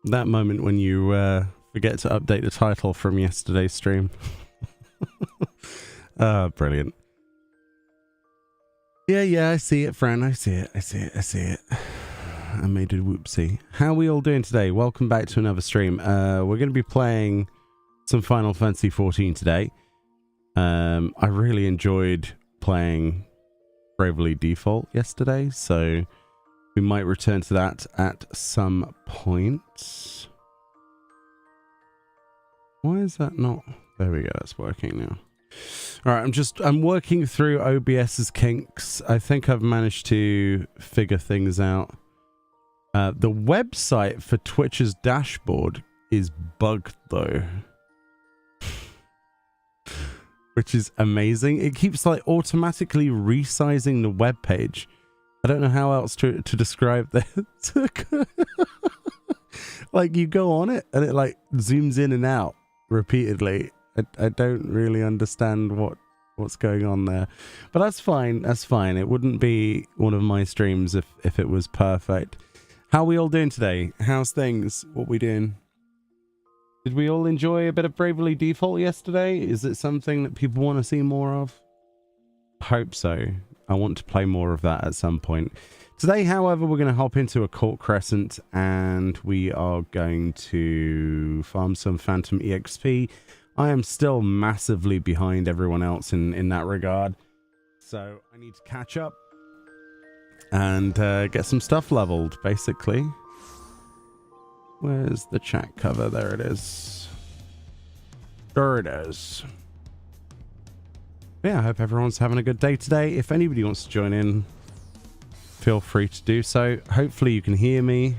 That moment when you forget to update the title from yesterday's stream. Brilliant. Yeah, I see it, Fran. I see it. I made a whoopsie. How are we all doing today? Welcome back to another stream. We're going to be playing some Final Fantasy XIV today. I really enjoyed playing Bravely Default yesterday, so we might return to that at some point. Why is that not? There we go, that's working now. Alright, I'm working through OBS's kinks. I think I've managed to figure things out. The website for Twitch's dashboard is bugged though. Which is amazing. It keeps like automatically resizing the web page. I don't know how else to describe that. Like you go on it and it like zooms in and out repeatedly. I don't really understand what's going on there, but that's fine. It wouldn't be one of my streams if it was perfect. How are we all doing today? How's things? What we doing? Did we all enjoy a bit of Bravely Default yesterday? Is it something that people want to see more of? I hope so. I want to play more of that at some point. Today, however, we're going to hop into Occult Crescent and we are going to farm some Phantom EXP. I am still massively behind everyone else in that regard. So I need to catch up and get some stuff leveled, basically. Where's the chat cover? There it is. There it is. Yeah, I hope everyone's having a good day today. If anybody wants to join in, feel free to do so. Hopefully you can hear me.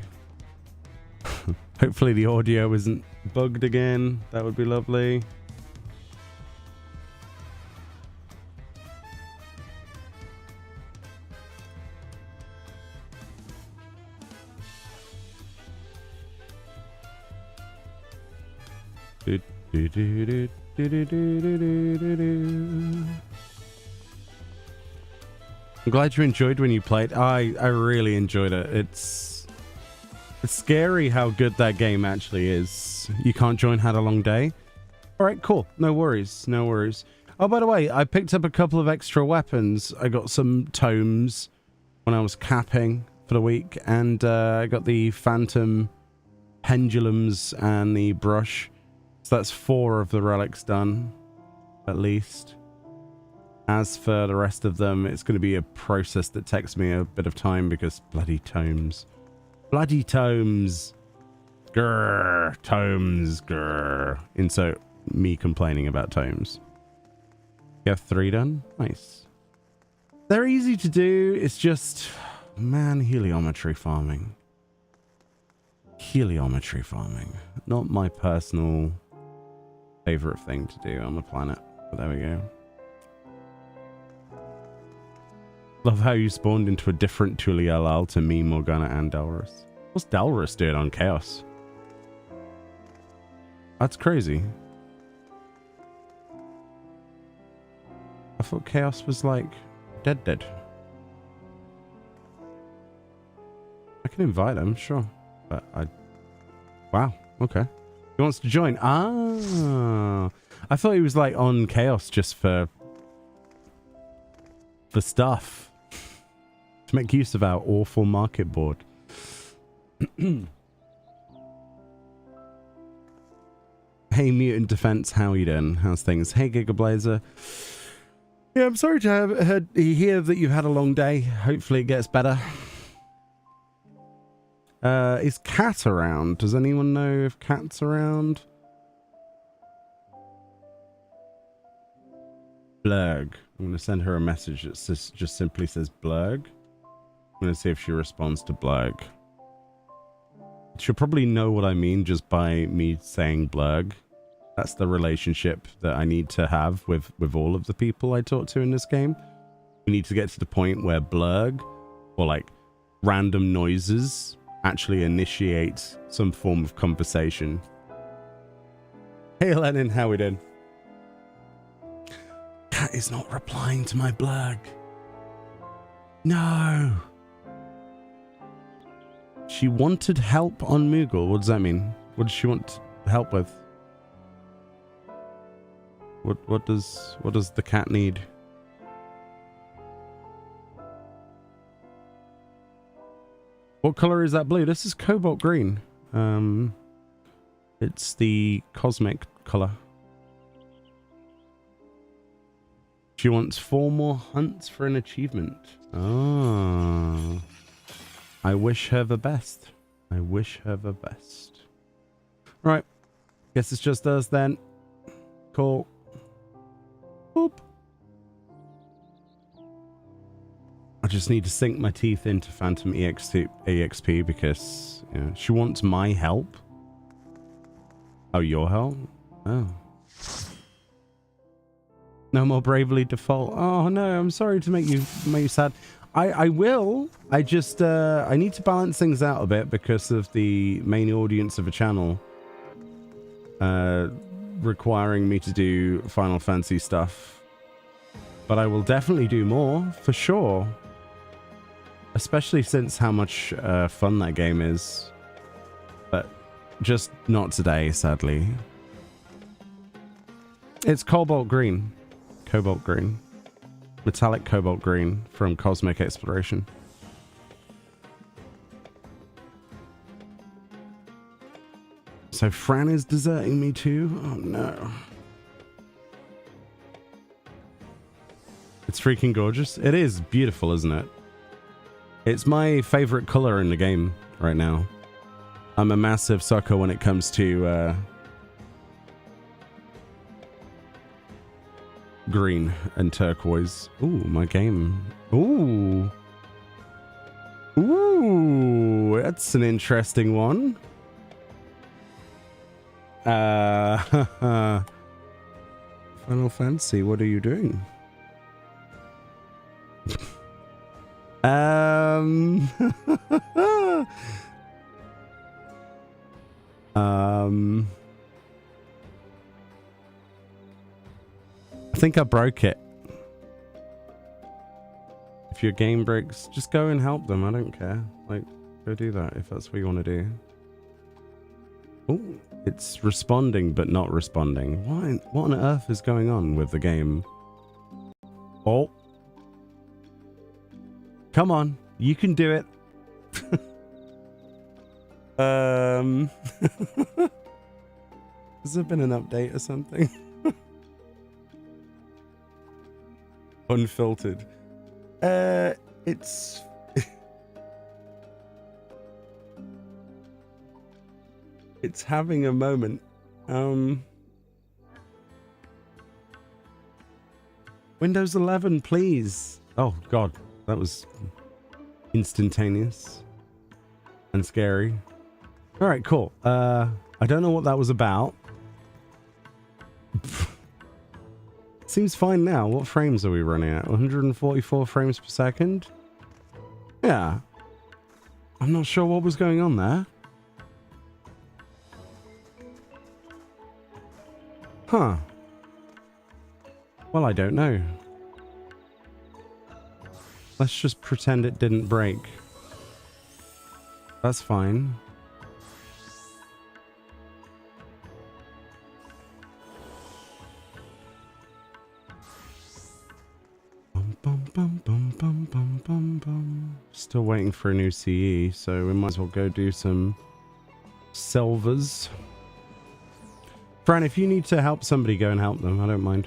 Hopefully the audio isn't bugged again. That would be lovely. I'm glad you enjoyed when you played. I really enjoyed it. It's scary how good that game actually is. You can't join, had a long day. All right, cool. No worries. Oh, by the way, I picked up a couple of extra weapons. I got some tomes when I was capping for the week, and I got the Phantom pendulums and the brush. So that's 4 of the relics done, at least. As for the rest of them, it's going to be a process that takes me a bit of time because bloody tomes. Bloody tomes. Grrr. Tomes. Grrr. Insert me complaining about tomes. You have 3 done? Nice. They're easy to do. It's just, man, heliometry farming. Heliometry farming. Not my personal favorite thing to do on the planet. But there we go. Love how you spawned into a different Tulialal to me, Morgana, and Dalrus. What's Dalrus doing on Chaos? That's crazy. I thought Chaos was like dead. I can invite him, sure. But wow, okay. He wants to join. Ah, I thought he was like on Chaos just for stuff. To make use of our awful market board. Hey, Mutant Defense, how you doing? How's things? Hey, Gigablazer. Yeah, I'm sorry to hear that you've had a long day. Hopefully it gets better. Is Cat around? Does anyone know if Cat's around? Blurg. I'm going to send her a message that just simply says Blurg. I'm going to see if she responds to Blurg. She'll probably know what I mean just by me saying Blurg. That's the relationship that I need to have with all of the people I talk to in this game. We need to get to the point where Blurg, or like random noises, actually initiate some form of conversation. Hey Lenin, how we doing? Cat is not replying to my Blurg. No. She wanted help on Moogle. What does that mean? What does she want help with? What does the cat need? What color is that blue? This is cobalt green. It's the cosmic color. She wants 4 more hunts for an achievement. Oh. I wish her the best. I wish her the best. Right. Guess it's just us then. Cool. Boop. I just need to sink my teeth into Phantom EXP because she wants my help. Oh, your help? Oh. No more Bravely Default. Oh no, I'm sorry to make you sad. I will. I just I need to balance things out a bit because of the main audience of a channel requiring me to do Final Fantasy stuff. But I will definitely do more for sure. Especially since how much fun that game is. But just not today, sadly. It's cobalt green. Cobalt green. Metallic cobalt green from Cosmic Exploration. So Fran is deserting me too? Oh no. It's freaking gorgeous. It is beautiful, isn't it? It's my favorite color in the game right now. I'm a massive sucker when it comes to green and turquoise. Ooh, my game. Ooh. Ooh, that's an interesting one. Final Fantasy, what are you doing? I think I broke it. If your game breaks, just go and help them. I don't care. Like, go do that if that's what you want to do. Oh, it's responding but not responding. What on earth is going on with the game? Oh. Come on, you can do it. Has there been an update or something? Unfiltered. It's it's having a moment. Windows 11, please. Oh God, that was instantaneous and scary. All right, cool. I don't know what that was about. Seems fine now. What frames are we running at? 144 frames per second? Yeah. I'm not sure what was going on there. Huh. Well, I don't know. Let's just pretend it didn't break. That's fine. Still waiting for a new CE, so we might as well go do some silvers. Fran, if you need to help somebody, go and help them. I don't mind.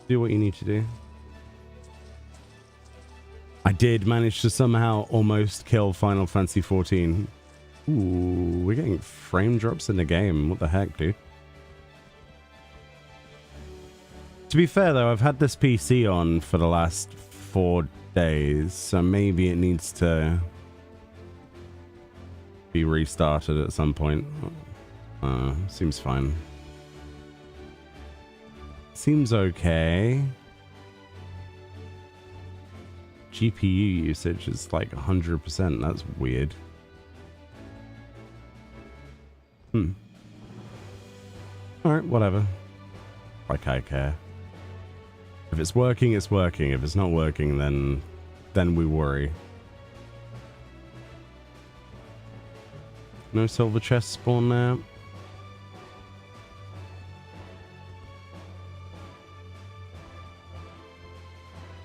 Do what you need to do. I did manage to somehow almost kill Final Fantasy XIV. Ooh, we're getting frame drops in the game. What the heck, dude? To be fair, though, I've had this PC on for the last 4 days, so maybe it needs to be restarted at some point. Seems fine. Seems okay. GPU usage is like 100%. That's weird. Alright, whatever. Like I care. If it's working, it's working. If it's not working, then we worry. No silver chest spawn there.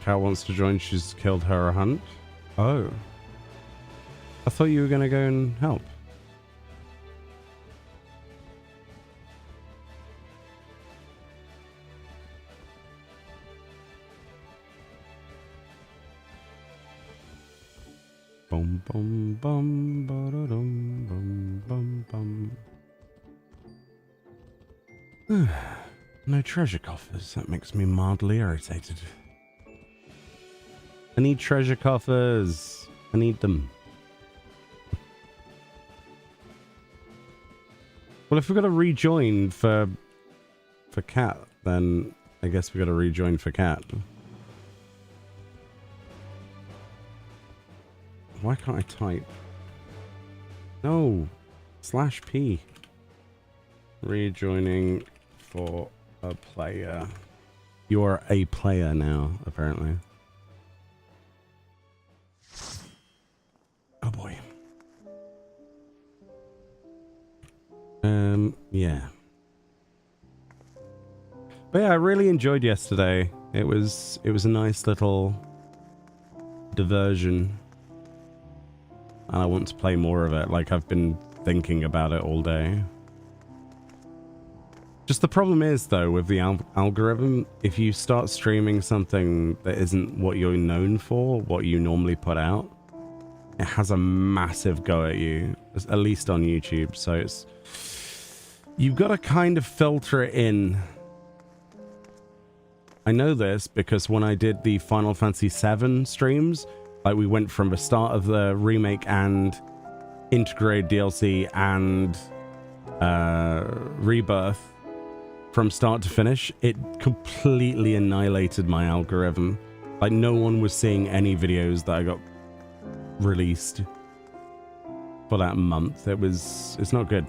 Cat wants to join. She's killed her hunt. Oh. I thought you were going to go and help. Bum bum bum ba-da-dum bum bum bum. No treasure coffers. That makes me mildly irritated. I need treasure coffers. I need them. Well, if we've got to rejoin for Cat, then I guess we've got to rejoin for Cat. Why can't I type? No. /P. Rejoining for a player. You're a player now, apparently. Oh boy. Yeah. But yeah, I really enjoyed yesterday. It was a nice little diversion. And I want to play more of it. Like, I've been thinking about it all day. Just the problem is, though, with the algorithm, if you start streaming something that isn't what you're known for, what you normally put out, it has a massive go at you, at least on YouTube. So it's... You've got to kind of filter it in. I know this because when I did the Final Fantasy VII streams, like we went from the start of the remake and integrated DLC and rebirth from start to finish, it completely annihilated my algorithm. Like no one was seeing any videos that I got released for that month. It's not good.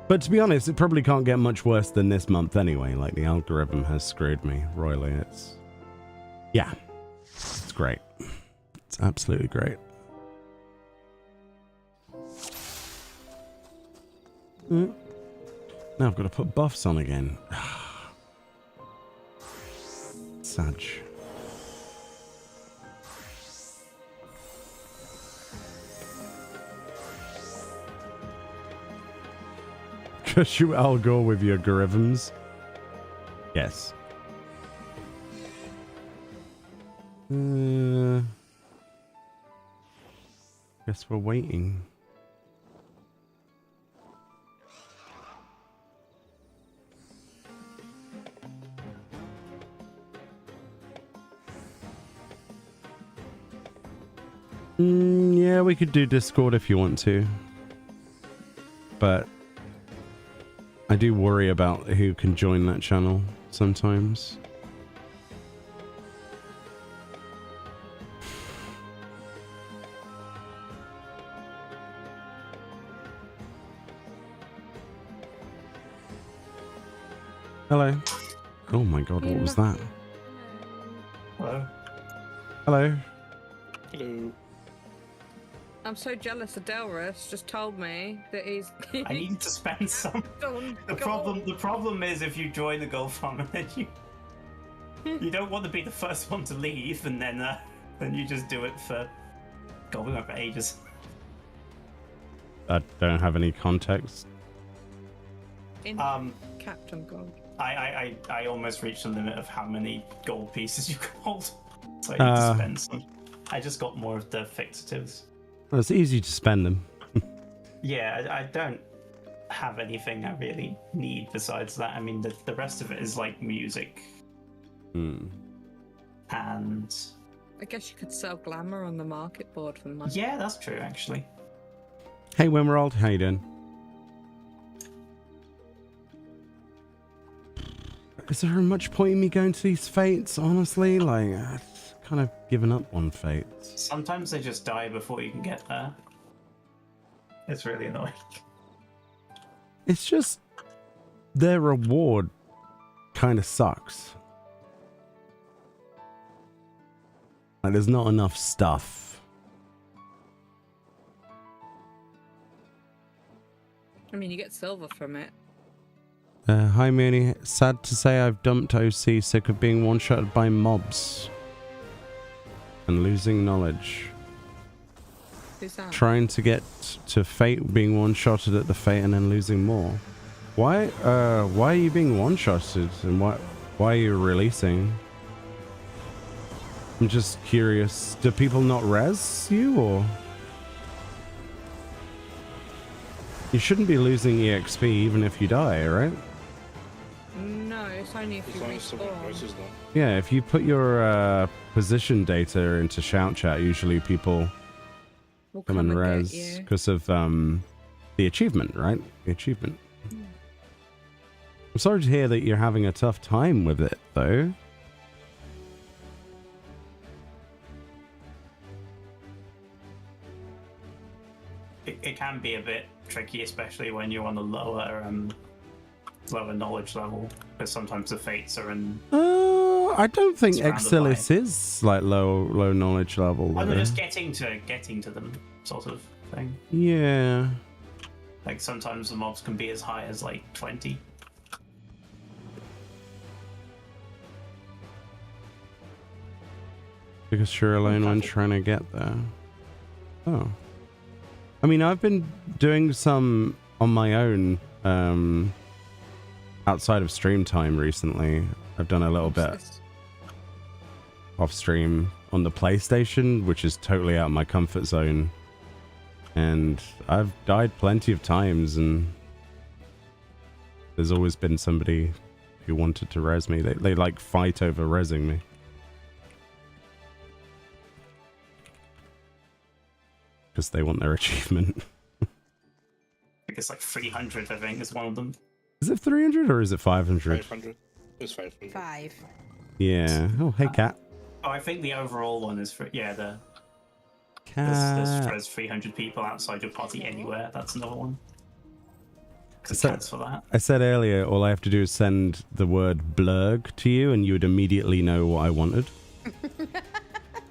But to be honest, it probably can't get much worse than this month anyway. Like the algorithm has screwed me royally. Yeah. It's great. It's absolutely great. Now I've got to put buffs on again. Sag. Cause you Al Gore with your algorithms. Yes. Guess we're waiting. Yeah, we could do Discord if you want to. But I do worry about who can join that channel sometimes. Hello. Oh my god, what was that? Hello. Hello. Hello. I'm so jealous of Delrus just told me that he's... I need to spend some. The problem is if you join the gold farm and then you don't want to be the first one to leave, and then you just do it for going on for ages. I don't have any context. Captain Gold. I almost reached the limit of how many gold pieces you can hold, so I need to spend some. I just got more of the fixatives. Well, it's easy to spend them. Yeah, I don't have anything I really need besides that. I mean, the rest of it is like music. And I guess you could sell glamour on the market board for the money. Yeah, that's true, actually. Hey, Wimmerald, how you doing? Is there much point in me going to these fates, honestly? Like, I've kind of given up on fates. Sometimes they just die before you can get there. It's really annoying. It's just their reward kind of sucks. Like, there's not enough stuff. I mean, you get silver from it. Hi Meoni, sad to say I've dumped OC, sick of being one-shotted by mobs. And losing knowledge. Who's that? Trying to get to Fate, being one-shotted at the Fate and then losing more. Why are you being one-shotted and why are you releasing? I'm just curious, do people not res you or? You shouldn't be losing EXP even if you die, right? No, it's only if you respawn. Yeah, if you put your position data into shout chat, usually people We'll come and res because of the achievement, right? The achievement. I'm sorry to hear that you're having a tough time with it, though. It can be a bit tricky, especially when you're on the lower knowledge level, because sometimes the fates are in. I don't think Exilis is like low knowledge level. I'm just getting to them, sort of thing. Yeah. Like sometimes the mobs can be as high as like 20. Because you're alone when trying to get there. Oh. I mean, I've been doing some on my own outside of stream time recently. I've done a little bit off stream on the PlayStation, which is totally out of my comfort zone. And I've died plenty of times, and there's always been somebody who wanted to res me. They like fight over resing me. Because they want their achievement. I think it's like 300, I think, is one of them. Is it 300 or is it 500? 500. It's 500. 5. Yeah. Oh, hey, Cat. Oh, I think the overall one is for, yeah, Cat. there's 300 people outside your party anywhere. That's another one. So, Cat's for that. I said earlier, all I have to do is send the word blurg to you and you would immediately know what I wanted.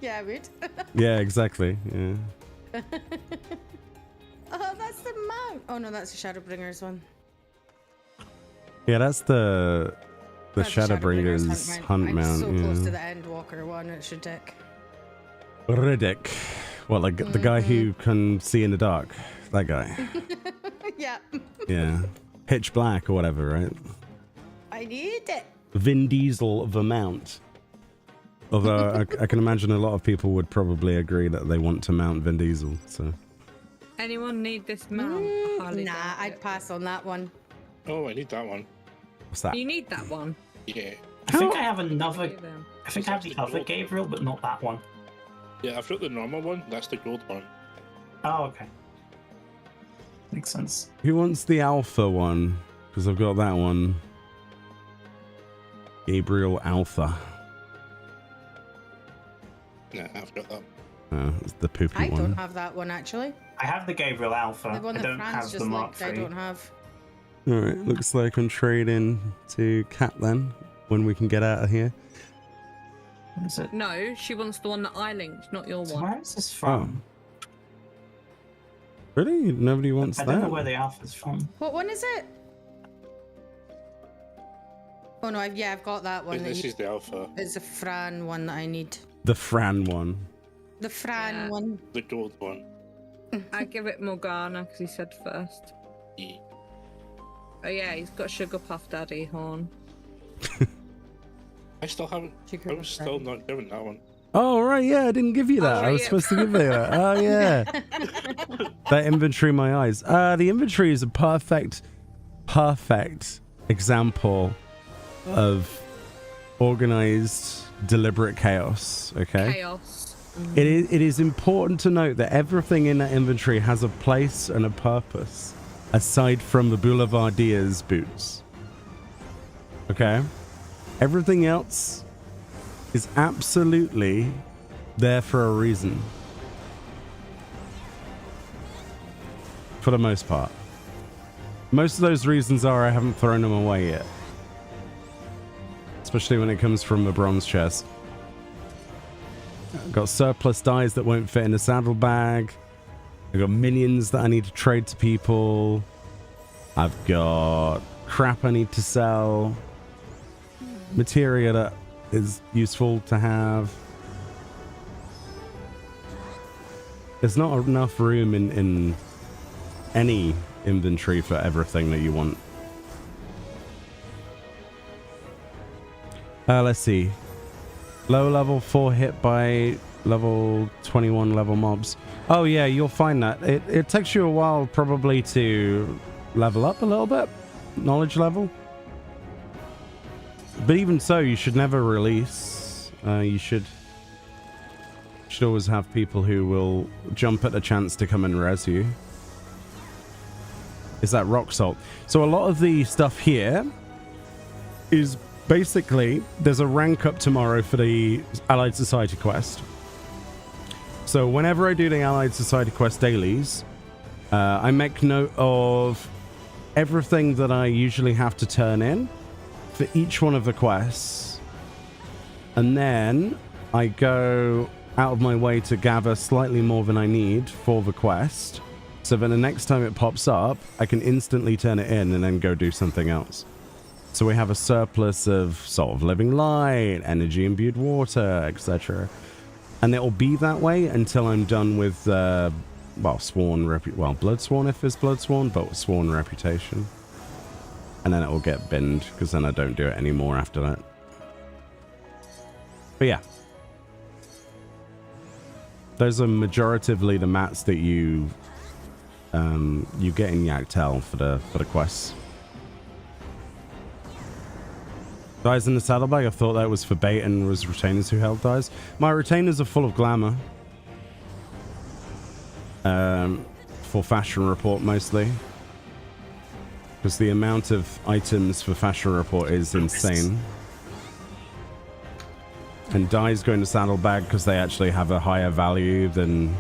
Yeah, I would. Yeah, exactly. Yeah. Oh, that's the mount. Oh no, that's the Shadowbringers one. Yeah, that's the That's the Shadowbringers hunt mount. I'm so yeah. close to the Endwalker one. It's ridiculous. Riddick. What, like the guy who can see in the dark? That guy. Yeah. Yeah. Pitch Black or whatever, right? I need it. Vin Diesel of a mount. Although I can imagine a lot of people would probably agree that they want to mount Vin Diesel. So. Anyone need this mount? Nah, I'd pass on that one. Oh, I need that one. What's that? You need that one. Yeah. I think I have another. Okay, then. I think I have the other Gabriel, but not that one. Yeah, I've got the normal one. That's the gold one. Oh, okay. Makes sense. Who wants the alpha one? Because I've got that one. Gabriel Alpha. Yeah, I've got that. It's the poopy I one. don't have that one actually. I have the Gabriel Alpha. The one I that don't Franz have just the Mark linked, I III. don't have. Alright, looks like I'm trading to Cat then, when we can get out of here. What is it? No, she wants the one that I linked, not your So one. where is this from? Really? Nobody wants I that? don't know where the Alpha's from. What one is it? Oh no, I've got that one. This is the alpha. It's a Fran one that I need. The Fran one. The Fran one. The gold one. I give it Morgana because he said first. Yeah. Oh yeah, he's got Sugar Puff Daddy horn. I still haven't. I was still not given that one. Oh, right, yeah, I didn't give you that. Oh, I was yeah. supposed to give you that. Oh, yeah. That inventory in my eyes. The inventory is a perfect example of organized, deliberate chaos, okay? Chaos. It is important to note that everything in that inventory has a place and a purpose, aside from the Boulevardier's boots. Okay? Everything else is absolutely there for a reason. For the most part. Most of those reasons are I haven't thrown them away yet. Especially when it comes from a bronze chest. I've got surplus dies that won't fit in a saddlebag. I've got minions that I need to trade to people. I've got crap I need to sell. Materia that is useful to have. There's not enough room in any inventory for everything that you want. Let's see. Low level 4 hit by level 21 level mobs. Oh yeah, you'll find that. It takes you a while probably to level up a little bit. Knowledge level. But even so, you should never release. You should always have people who will jump at the chance to come and res you. Is that rock salt? So a lot of the stuff here is basically, there's a rank up tomorrow for the Allied Society quest. So whenever I do the Allied Society quest dailies, I make note of everything that I usually have to turn in for each one of the quests. And then I go out of my way to gather slightly more than I need for the quest. So then the next time it pops up, I can instantly turn it in and then go do something else. So we have a surplus of Salt of Living Light, Energy Imbued Water, etc. And it'll be that way until I'm done with, well, Bloodsworn if it's Bloodsworn, but Sworn Reputation. And then it will get binned, because then I don't do it anymore after that. But yeah. Those are majoritively the mats that you get in Yaktel for the quests. Dies in the saddlebag. I thought that was for bait and was retainers who held dies. My retainers are full of glamour. For fashion report mostly. Because the amount of items for fashion report is insane. And dies go into saddlebag because they actually have a higher value than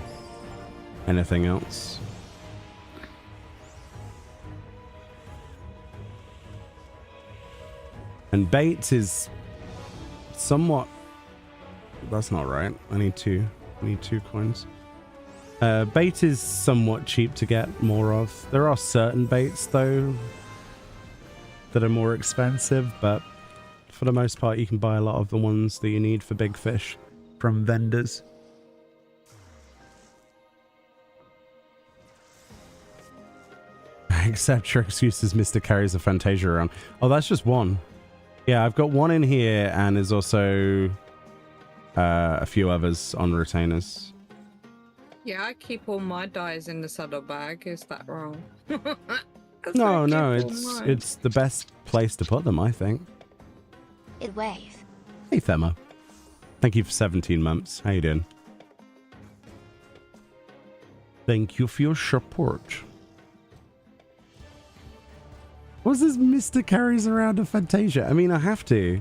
anything else. And bait is somewhat... That's not right. I need two coins. Bait is somewhat cheap to get more of. There are certain baits, though, that are more expensive, but for the most part, you can buy a lot of the ones that you need for big fish from vendors. Except your excuses, Mr. carries a Fantasia around. Oh, that's just one. Yeah, I've got one in here, and there's also a few others on retainers. Yeah, I keep all my dies in the saddlebag. Is that wrong? No, it's the best place to put them, I think. It waves. Hey, Thema. Thank you for 17 months. How you doing? Thank you for your support. What's this Mr. carries around a Fantasia? I mean, I have to.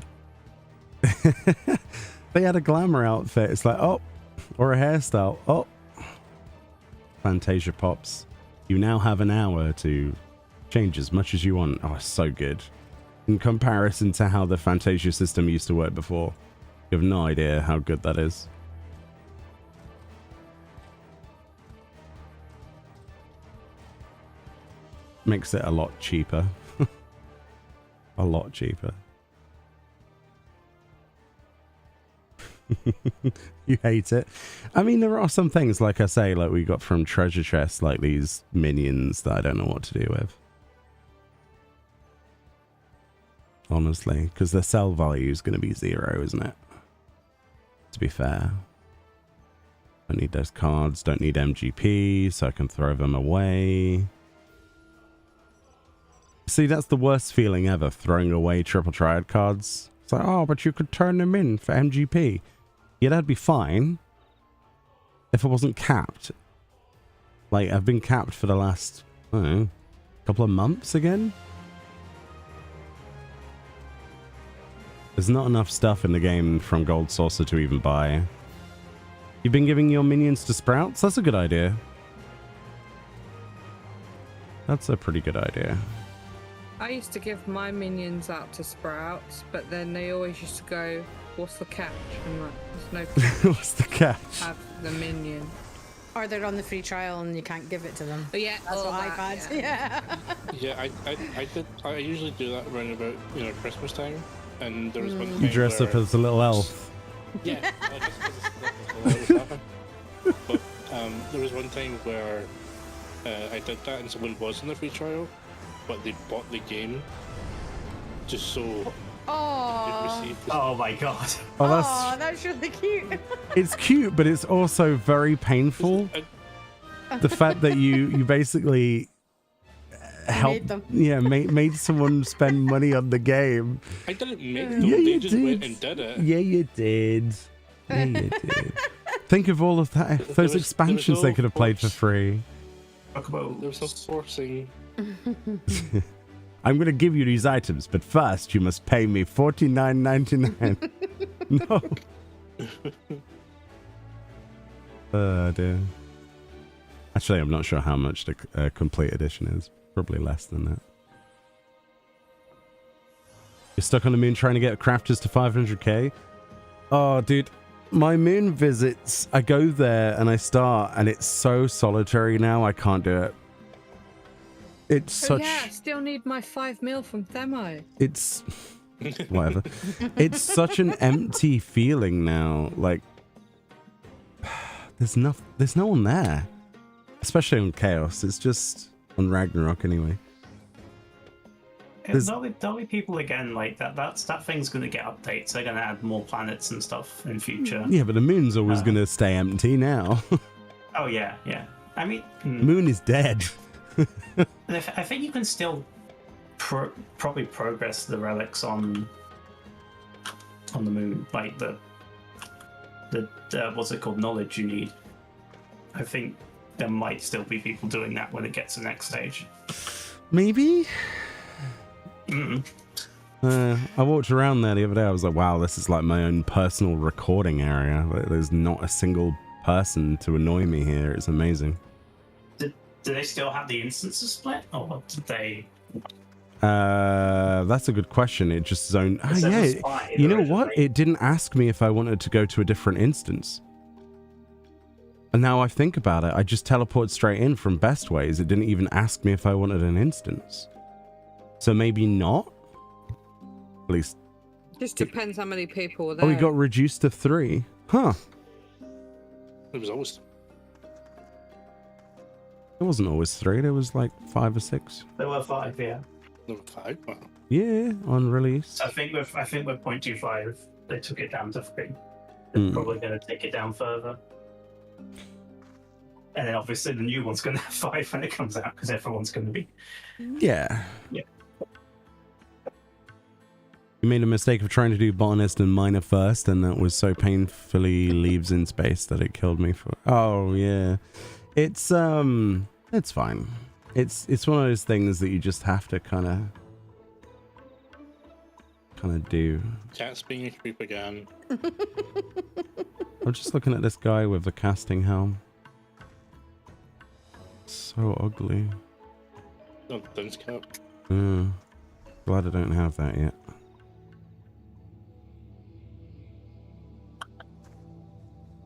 They had a glamour outfit. It's like, oh, or a hairstyle. Oh. Fantasia pops. You now have an hour to change as much as you want. Oh, so good. In comparison to how the Fantasia system used to work before. You have no idea how good that is. Makes it a lot cheaper. A lot cheaper. You hate it. I mean, there are some things, like I say, like we got from treasure chests, like these minions that I don't know what to do with. Honestly, because their sell value is going to be 0, isn't it? To be fair. Don't need those cards, don't need MGP, so I can throw them away. See, that's the worst feeling ever, throwing away triple triad cards. It's like, oh, but you could turn them in for MGP. Yeah, that'd be fine if it wasn't capped. Like, I've been capped for the last, I don't know, couple of months again. There's not enough stuff in the game from Gold Saucer to even buy. You've been giving your minions to sprouts? That's a good idea. That's a pretty good idea. I used to give my minions out to sprouts, but then they always used to go, what's the catch? I'm like, there's no catch. What's the catch? Have the minion. Or they're on the free trial and you can't give it to them. But yeah, That's all what I've that, had. yeah. Yeah. Yeah, I usually do that around about Christmas time, and there was one time You dress up where- as a little elf. Yeah, well, just 'cause that's what happened. But there was one time where I did that and someone was in the free trial, but they bought the game just so they'd Oh, receive the Oh my god. Oh, that's really cute. it's cute, but it's also very painful. The fact that you basically helped, them. made someone spend money on the game. I didn't make them, Yeah, they you just went did. and did it. Yeah, you did. Yeah, you did. Think of all of that. Those was expansions no they could have played for force. free. Talk about There was no forcing. I'm going to give you these items, but first you must pay me $49.99. No. Dear. Actually, I'm not sure how much the complete edition is. Probably less than that. You're stuck on the moon trying to get crafters to 500k? Oh, dude. My moon visits, I go there and I start, and it's so solitary now, I can't do it. It's such... Yeah, I still need my 5 mil from Themo. It's... whatever. It's such an empty feeling now. Like, there's no one there. Especially on Chaos. It's just on Ragnarok anyway. there'll be people again like that thing's going to get updates. They're going to add more planets and stuff in future. Yeah, but the moon's always going to stay empty now. Oh yeah. I mean, The moon is dead. I think you can still probably progress the relics on the moon, like the what's it called, knowledge you need. I think there might still be people doing that when it gets to the next stage. Maybe? Mm. I walked around there the other day. I was like, wow, this is like my own personal recording area. There's not a single person to annoy me here. It's amazing. Do they still have the instances split, or did they? That's a good question. It just zoned. Oh, It yeah. was fine You know what? originally. It didn't ask me if I wanted to go to a different instance. And now I think about it, I just teleported straight in from Best Ways. It didn't even ask me if I wanted an instance. So maybe not? At least. Just depends how many people were there. Oh, we got reduced to 3. Huh. It was always It wasn't always 3. There was like 5 or 6. There were 5, yeah. number 5. Wow. Yeah, on release. So I think with 0.25, they took it down to 3. They're probably going to take it down further. And then obviously the new one's going to have 5 when it comes out, because everyone's going to be. Yeah. Yeah. You made a mistake of trying to do botanist and miner first, and that was so painfully leaves in space that it killed me for. Oh yeah, it's fine. It's one of those things that you just have to kind of do. Cat's being a creep again. I'm just looking at this guy with the casting helm. So ugly. No, Dunce Cap. Glad I don't have that yet.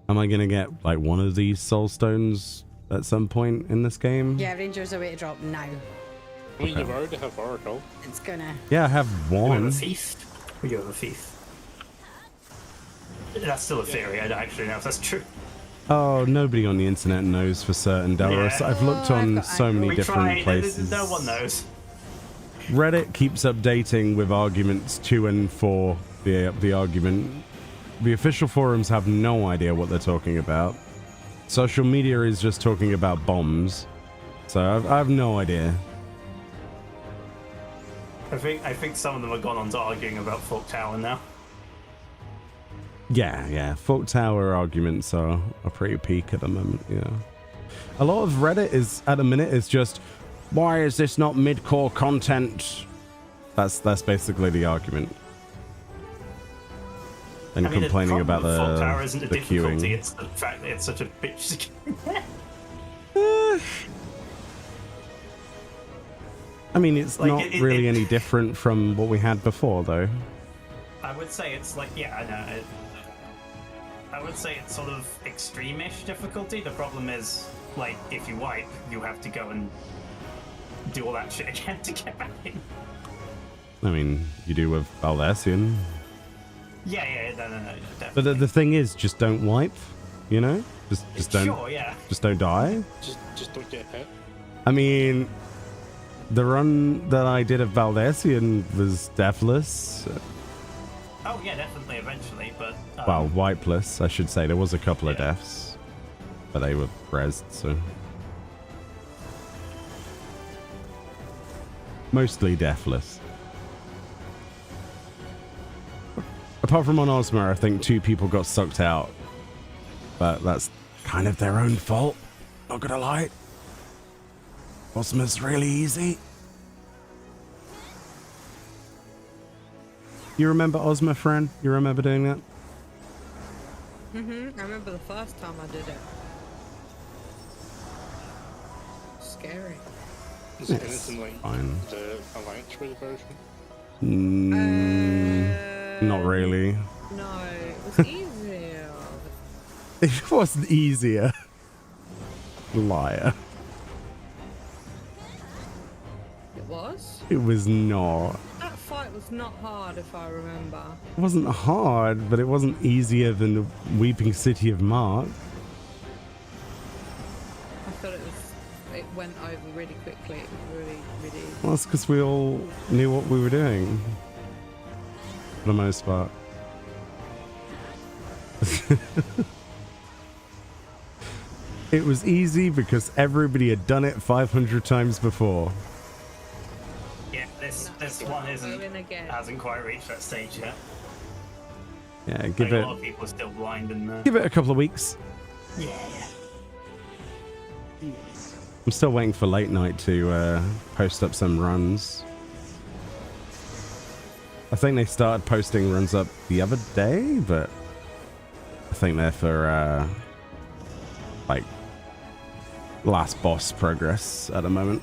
Am I gonna get like one of these soul stones at some point in this game? Yeah, Ranger's away to drop now. I mean, you've already have Oracle. It's gonna. Yeah, I have You have one. a thief? Or you have a thief? That's still a theory. I don't actually know if that's true. Oh, nobody on the internet knows for certain, Delros. Yeah. I've looked on so many We different tried. places. No one knows. Reddit keeps updating with arguments to and for the argument. The official forums have no idea what they're talking about. Social media is just talking about bombs. So I have no idea. I think some of them have gone on to arguing about Fork Tower now. Yeah. Fork Tower arguments are pretty peak at the moment, yeah. A lot of Reddit is, at the minute, is just, why is this not mid-core content? That's basically the argument. And complaining about the Fork Tower isn't the the difficulty, queuing. it's the fact that it's such a bitch. I mean, it's Like, not it- really it- any different from what we had before, though. I would say it's like, yeah, I know. I would say it's sort of extreme-ish difficulty. The problem is, like, if you wipe, you have to go and do all that shit again to get back in. I mean, you do with Valesian. Yeah, no, definitely. But the thing is, just don't wipe, you know? Just don't. Sure, yeah. Just don't die. Just don't get hit. I mean, the run that I did of Valdesian was deathless. Oh yeah, definitely. Eventually, but Well, wipeless, I should say. There was a couple of Yeah. deaths, but they were rezzed, so mostly deathless. Apart from on Ozma, I think 2 people got sucked out, but that's kind of their own fault. Not gonna lie. Ozma's really easy. You remember Ozma, Fran? You remember doing that? I remember the first time I did it. Scary. Is it It's anything like fine. the Alliance Raid version? Not really. No, it was easier. It wasn't easier. Liar. It was? It was not. That fight was not hard, if I remember. It wasn't hard, but it wasn't easier than the Weeping City of Mark. I thought it went over really quickly. It was really, really. Well, that's because we all knew what we were doing. For the most part. It was easy because everybody had done it 500 times before. yeah, this one hasn't quite reached that stage yet. Yeah, Like, give a it lot of people are still blind and a couple of weeks. yeah. I'm still waiting for late night to post up some runs. I think they started posting runs up the other day, but I think they're for like last boss progress at the moment.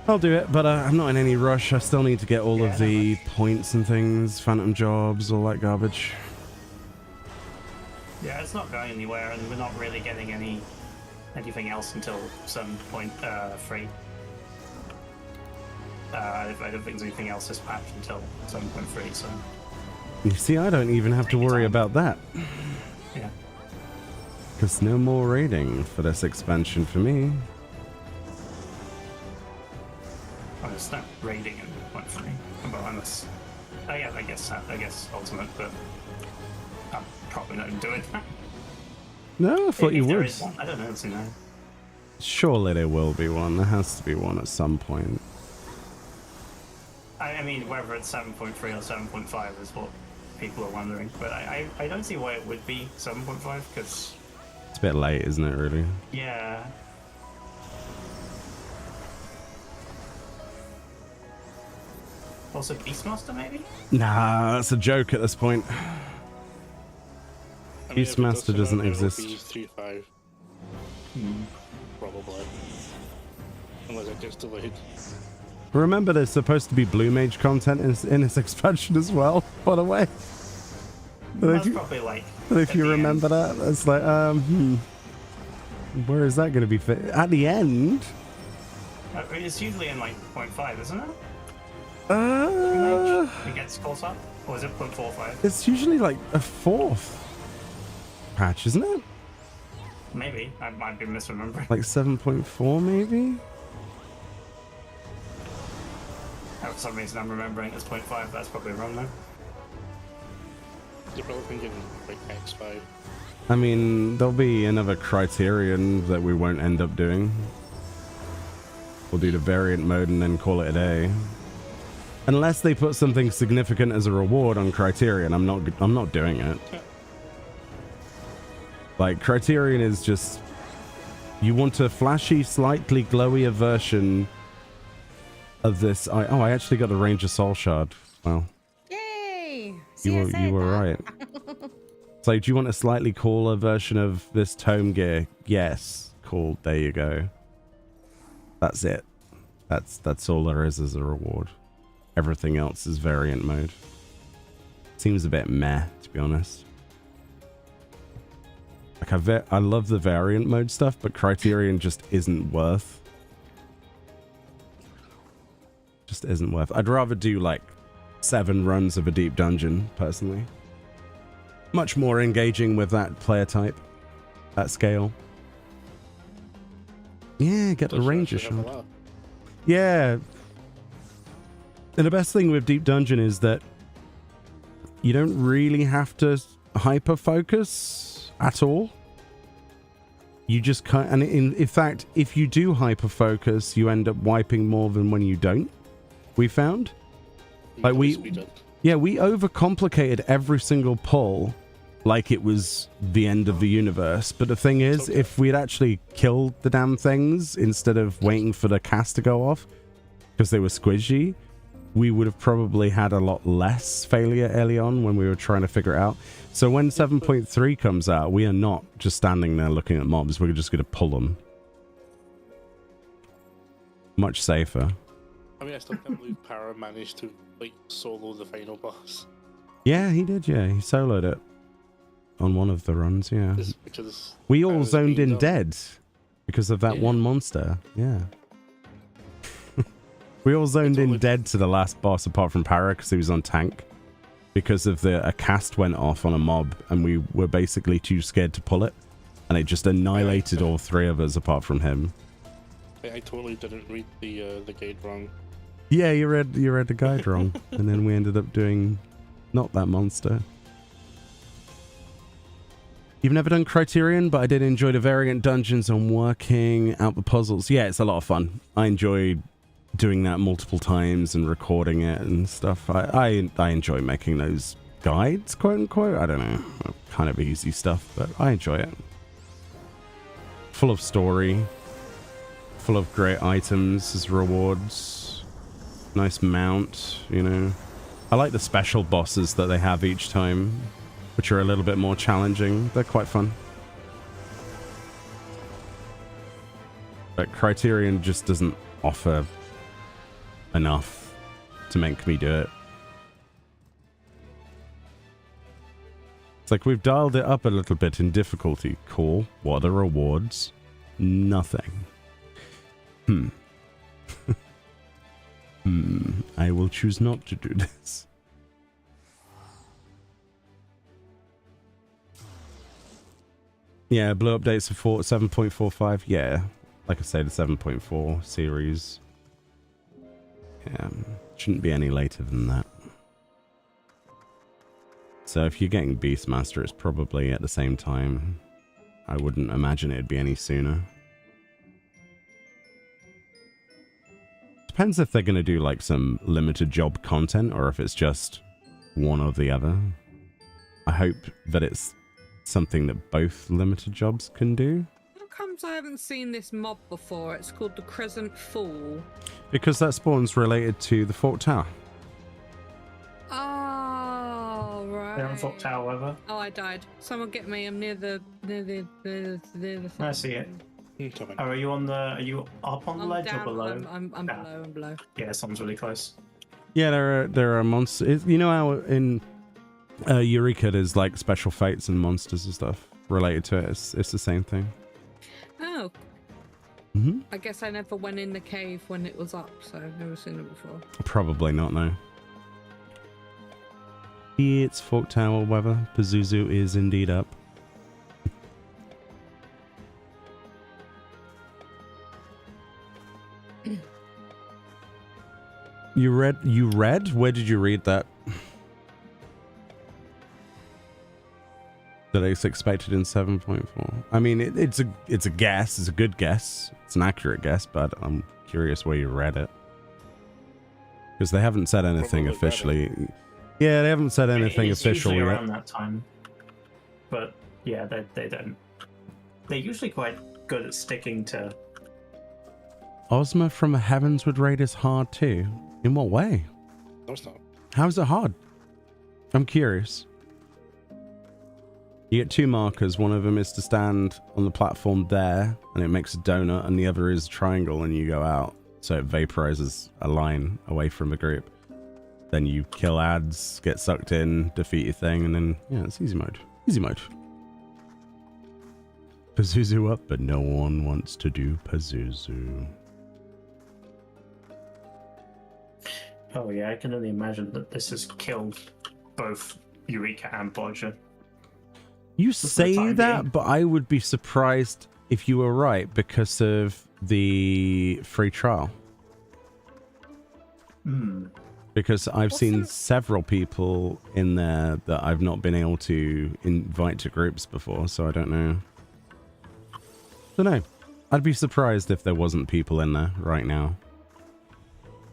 I'll do it, but I'm not in any rush. I still need to get all of the points and things, phantom jobs, all that garbage. Yeah, it's not going anywhere, and we're not really getting anything else until some point 3. I don't think there's anything else this patch until 7.3, so You see, I don't even have to worry about that. yeah. Because no more raiding for this expansion for me. Oh, it's not raiding in 1.3. Well, unless yeah, I guess ultimate, but I'm probably not doing that. No, I thought you If there would. is one, I don't know. You know. Surely there will be one. There has to be one at some point. I mean, whether it's 7.3 or 7.5 is what people are wondering, but I don't see why it would be 7.5 because It's a bit late, isn't it, really? yeah. Also, Beastmaster maybe? Nah, that's a joke at this point. I mean, if it Beastmaster does doesn't come out, exist. it'll be 3.5. Probably. Unless it gets delayed. Remember, there's supposed to be Blue Mage content in this expansion as well, by the way. But That's if you, probably like. but if at you the remember that, it's like, where is that going to be fit? At the end? end. It's usually in like 0.5, isn't it? It gets close up? Or is it 0.45? It's usually like a 4th patch, isn't it? Maybe. I might be misremembering. Like 7.4 maybe? For some reason I'm remembering it as 0.5. That's probably wrong though. They're probably thinking like X5. I mean, there'll be another criterion that we won't end up doing. We'll do the variant mode and then call it a day. Unless they put something significant as a reward on Criterion, I'm not doing it. Like, Criterion is just, you want a flashy, slightly glowier version of this. I actually got the Ranger Soul Shard. Wow. Yay! You were right. It's like, do you want a slightly cooler version of this tome gear? Yes. Cool. There you go. That's it. That's all there is as a reward. everything else is variant mode. Seems a bit meh, to be honest. Like I love the variant mode stuff, but Criterion just isn't worth. Just isn't worth. I'd rather do like 7 runs of a deep dungeon, personally. Much more engaging with that player type, that scale. Yeah, get the ranger shot. Yeah. And the best thing with deep dungeon is that you don't really have to hyper focus at all. You just can't, and in fact, if you do hyper focus, you end up wiping more than when you don't. We found, like we overcomplicated every single pull, like it was the end of the universe. But the thing is, if we'd actually killed the damn things instead of waiting for the cast to go off because they were squishy, we would have probably had a lot less failure early on when we were trying to figure it out. So when 7.3 comes out, we are not just standing there looking at mobs. We're just going to pull them. Much safer. I mean, I still can't believe Para managed to like solo the final boss. Yeah, he did. Yeah, he soloed it on one of the runs. Yeah, because we all zoned in dead because of that one monster. Yeah. We all zoned in dead to the last boss apart from Para because he was on tank. Because of a cast went off on a mob and we were basically too scared to pull it. And it just annihilated all 3 of us apart from him. I totally didn't read the guide wrong. Yeah, you read the guide wrong. And then we ended up doing not that monster. You've never done Criterion, but I did enjoy the variant dungeons and working out the puzzles. Yeah, it's a lot of fun. I enjoyed doing that multiple times and recording it and stuff. I enjoy making those guides, quote unquote. I don't know, kind of easy stuff, but I enjoy it. Full of story, full of great items as rewards, nice mount, you know. I like the special bosses that they have each time, which are a little bit more challenging. They're quite fun. But Criterion just doesn't offer enough to make me do it. It's like we've dialed it up a little bit in difficulty. Cool. What are the rewards? Nothing. I will choose not to do this. Yeah, blue updates for 7.45. Yeah, like I say, the 7.4 series. Yeah, shouldn't be any later than that. So if you're getting Beastmaster, it's probably at the same time. I wouldn't imagine it'd be any sooner. Depends if they're going to do like some limited job content or if it's just one or the other. I hope that it's something that both limited jobs can do. How comes I haven't seen this mob before? It's called the Crescent Fool. Because that spawn's related to the Fort Tower. Oh, right. They're on Fort Tower, whatever. Oh, I died. Someone get me. I'm near the I see it. Oh, are you up on the ledge down, or below? I'm below. I'm below. Yeah, someone's really close. Yeah, there are monsters. You know how in Eureka there's like special fates and monsters and stuff related to it. It's the same thing. Oh. I guess I never went in the cave when it was up, so I've never seen it before. Probably not, no. It's Fork Tower weather. Pazuzu is indeed up. You read? Where did you read that? That it's expected in 7.4. I mean, it's a guess. It's a good guess. It's an accurate guess, but I'm curious where you read it. Because they haven't said anything officially. Yeah, they haven't said anything official yet. Around that time. But yeah, they don't. They're usually quite good at sticking to. Ozma from the Heavensward raid is hard too. In what way? No, it's not. How's it hard? I'm curious. You get 2 markers. One of them is to stand on the platform there, and it makes a donut, and the other is a triangle, and you go out. So it vaporizes a line away from the group. then you kill ads, get sucked in, defeat your thing, and then yeah, it's easy mode. Easy mode. Pazuzu up, but no one wants to do Pazuzu. Oh yeah, I can only imagine that this has killed both Eureka and Bodger. You For the say time that, being. but I would be surprised if you were right because of the free trial. Because I've seen several people in there that I've not been able to invite to groups before, so I don't know. Don't know. I'd be surprised if there wasn't people in there right now.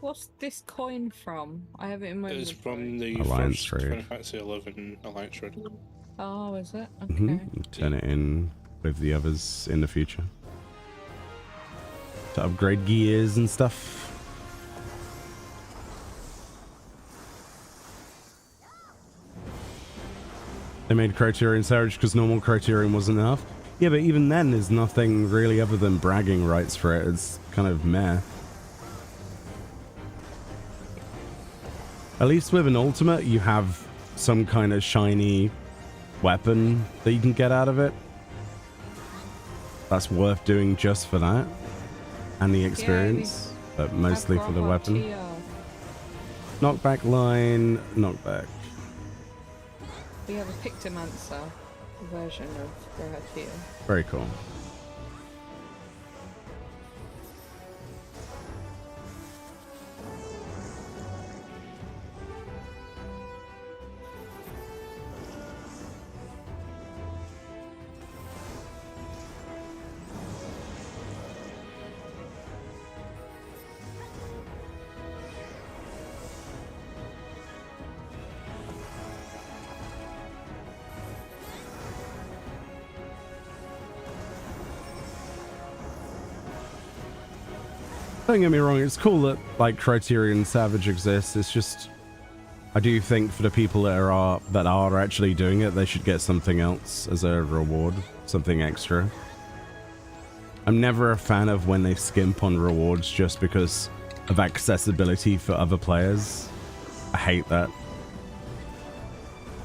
What's this coin from? I have it in my It's from inventory. the Alliance first trade. Final Fantasy XI Alliance trade. Oh, is it? Okay. Turn it in with the others in the future. To upgrade gears and stuff. They made Criterion Savage because normal Criterion wasn't enough. Yeah, but even then, there's nothing really other than bragging rights for it. It's kind of meh. At least with an ultimate, you have some kind of shiny weapon that you can get out of it. That's worth doing just for that. And the experience. But mostly for the weapon. Knockback line, knockback. We have a Pictomancer version of Rohatia. Very cool. Don't get me wrong, it's cool that like Criterion Savage exists. It's just I do think for the people that are actually doing it, they should get something else as a reward, something extra. I'm never a fan of when they skimp on rewards just because of accessibility for other players. I hate that.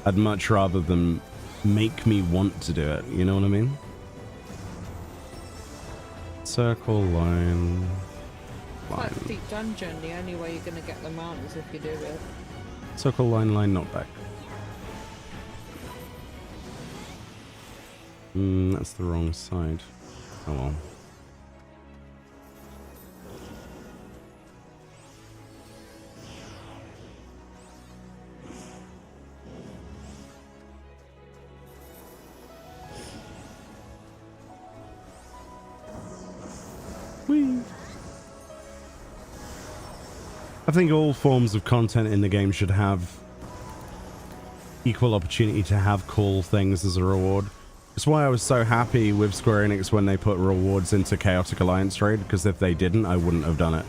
I'd much rather them make me want to do it, you know what I mean? Circle, line... Quite a deep dungeon. The only way you're going to get them out is if you do it. Circle, line, knockback. That's the wrong side. Oh well. Whee! I think all forms of content in the game should have equal opportunity to have cool things as a reward. That's why I was so happy with Square Enix when they put rewards into Chaotic Alliance Trade, because if they didn't, I wouldn't have done it.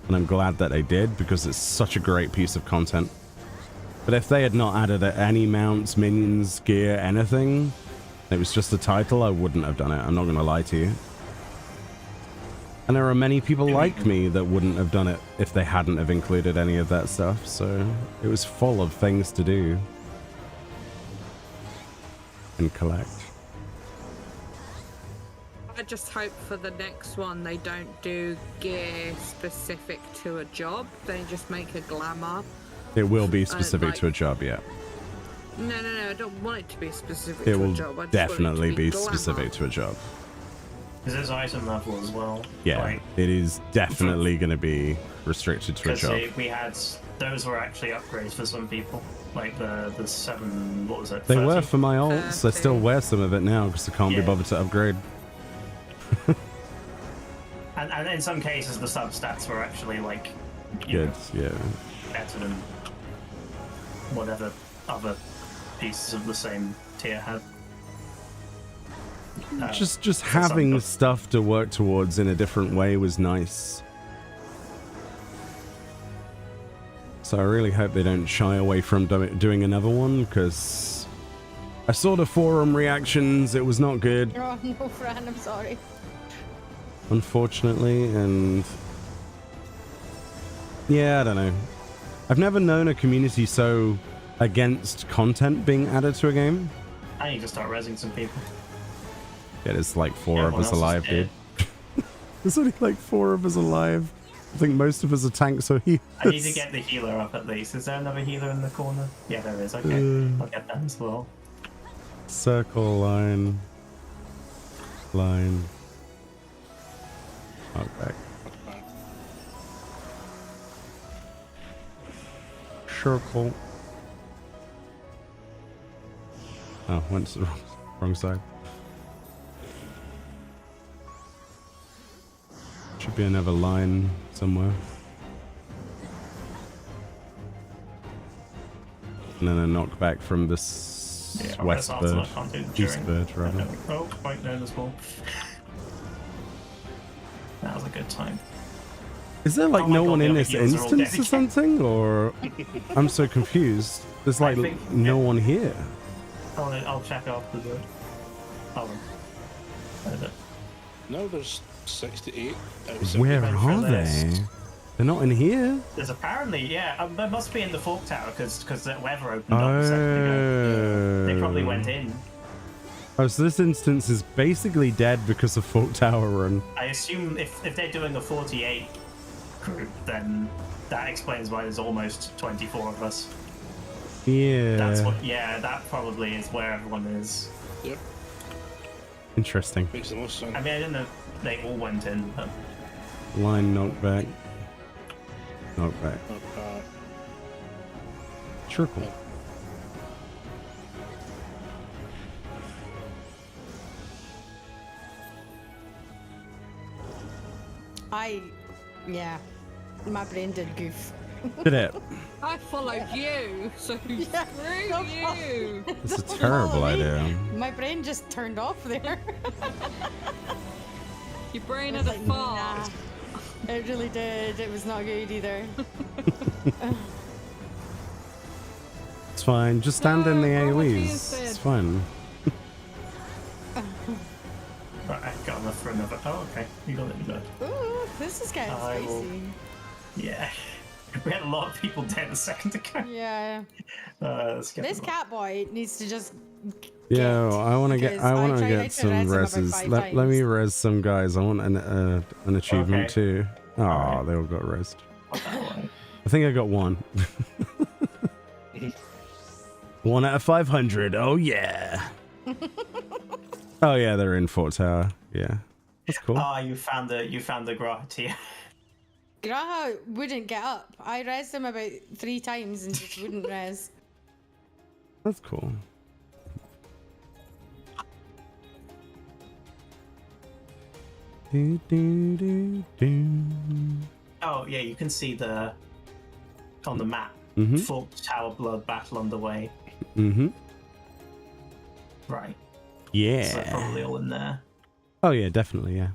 And I'm glad that they did, because it's such a great piece of content. But if they had not added any mounts, minions, gear, anything, it was just a title, I wouldn't have done it. I'm not going to lie to you. And there are many people like me that wouldn't have done it if they hadn't have included any of that stuff, so it was full of things to do and collect. I just hope for the next one they don't do gear specific to a job. They just make a glamour. It will be specific like, to a job, yeah. No, I don't want it to be specific It to will a job. I just definitely want it to be be glamour. specific to a job. Because there's item level as well. Yeah, Like, it is definitely going to be restricted to a because job. we had those were actually upgrades for some people. Like the 7, what was it? They 30? were for my alts. I still 30. wear some of it now because I can't be Yeah. bothered to upgrade. And in some cases the substats were actually like you Good, know, yeah. better than whatever other pieces of the same tier had. Just having stuff to work towards in a different way was nice. So I really hope they don't shy away from doing another one, because I saw the forum reactions, it was not good, Oh no, Fran, I'm sorry. unfortunately, and yeah, I don't know. I've never known a community so against content being added to a game. I need to start rezzing some people. Yeah, there's like 4 of Everyone us else is alive, dead. dude. There's only like 4 of us alive. I think most of us are tanks, so he. I need to get the healer up at least. Is there another healer in the corner? Yeah, there is. Okay, I'll get that as well. Circle, line. Line. Okay. Circle. Oh, went to the wrong side. Should be another line somewhere. And then a knockback from this Yeah, west bird. East bird, rather. Oh, right there as well. That was a good time. Is there like Oh my no God, one the in other this heals are all instance or dead. something? Or I'm so confused. There's like I think- no one here. I'll check after the. Oh, where is it? No, there's 68 out of Where 70. for are this. they? They're not in here. There's apparently, yeah, there must be in the Fork Tower because the weather opened up a second ago. They probably went in. Oh, so this instance is basically dead because of Fork Tower Run. I assume if they're doing a 48 group, then that explains why there's almost 24 of us. Yeah. That's what. Yeah, that probably is where everyone is. Yep, Interesting. makes the most sense. I mean, I didn't know they all went in, but Line knockback. Knockback. Circle. Yeah. My brain did goof. Did it? I followed you, so Yeah, no screw you. It's a terrible idea. My brain just turned off there. Your brain I had was a like, fart. nah. It really did. It was not good either. It's fine. Just stand in the No, go with me AoEs. instead. It's fine. right, I got enough for another. Oh, okay, you got it. You got it. Ooh, this is getting I will- spicy. Yeah, we had a lot of people dead a second ago. Yeah. Let's get This them cat boy needs to just. Yeah, get, I want to get. because I want to tried get to some res him about reses. 5 Let me times. res some guys. I want an achievement Okay. too. Oh, Alright. they all got resed. up that way. I think I got one. 1 out of 500. Oh yeah. Oh yeah, they're in Fort Tower. Yeah, that's cool. Ah, you found the Grahat here. Graha wouldn't get up. I resed him about 3 times and just wouldn't res. That's cool. Do, do, do, do. Oh yeah, you can see the on the map. Mhm. Fork Tower Blood battle underway. Mm-hmm. Right. So Yeah. probably all in there. Oh yeah, definitely, yeah.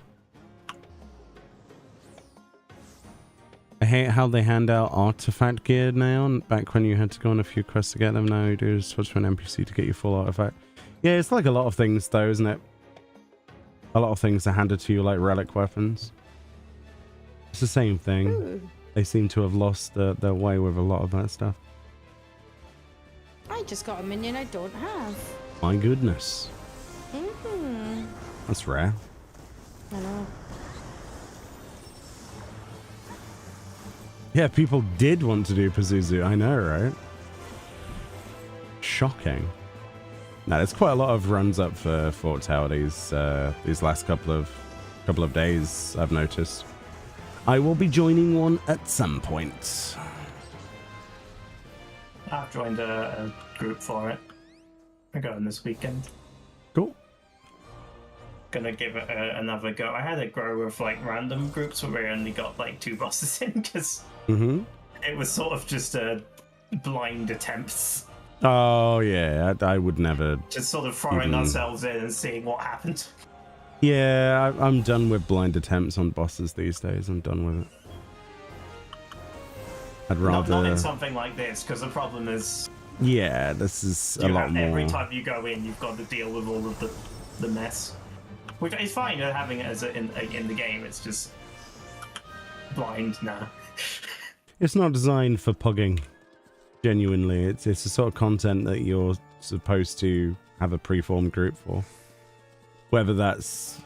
I hate how they hand out artifact gear now. Back when you had to go on a few quests to get them, now you do switch to an NPC to get your full artifact. Yeah, it's like a lot of things though, isn't it? A lot of things are handed to you like relic weapons. It's the same thing. Ooh. They seem to have lost their way with a lot of that stuff. I just got a minion I don't have. My goodness. Mm-hmm. That's rare. I know. Yeah, people did want to do Pazuzu. I know, right? Shocking. Now, there's quite a lot of runs up for Fort Tower these last couple of days, I've noticed. I will be joining one at some point. I've joined a group for it. We're going this weekend. Cool. Gonna give it another go. I had a go with like random groups where we only got like 2 bosses in because Mm-hmm. it was sort of just a blind attempts, Oh, yeah, I would never... just sort of throwing ourselves in and seeing what happened. Yeah, I'm done with blind attempts on bosses these days. I'm done with it. I'd rather... Not in something like this, because the problem is Yeah, this is a lot more... every time you go in, you've got to deal with all of the mess. Which is fine having it as in the game. It's just blind now. It's not designed for pugging. Genuinely, it's the sort of content that you're supposed to have a preformed group for. Whether that's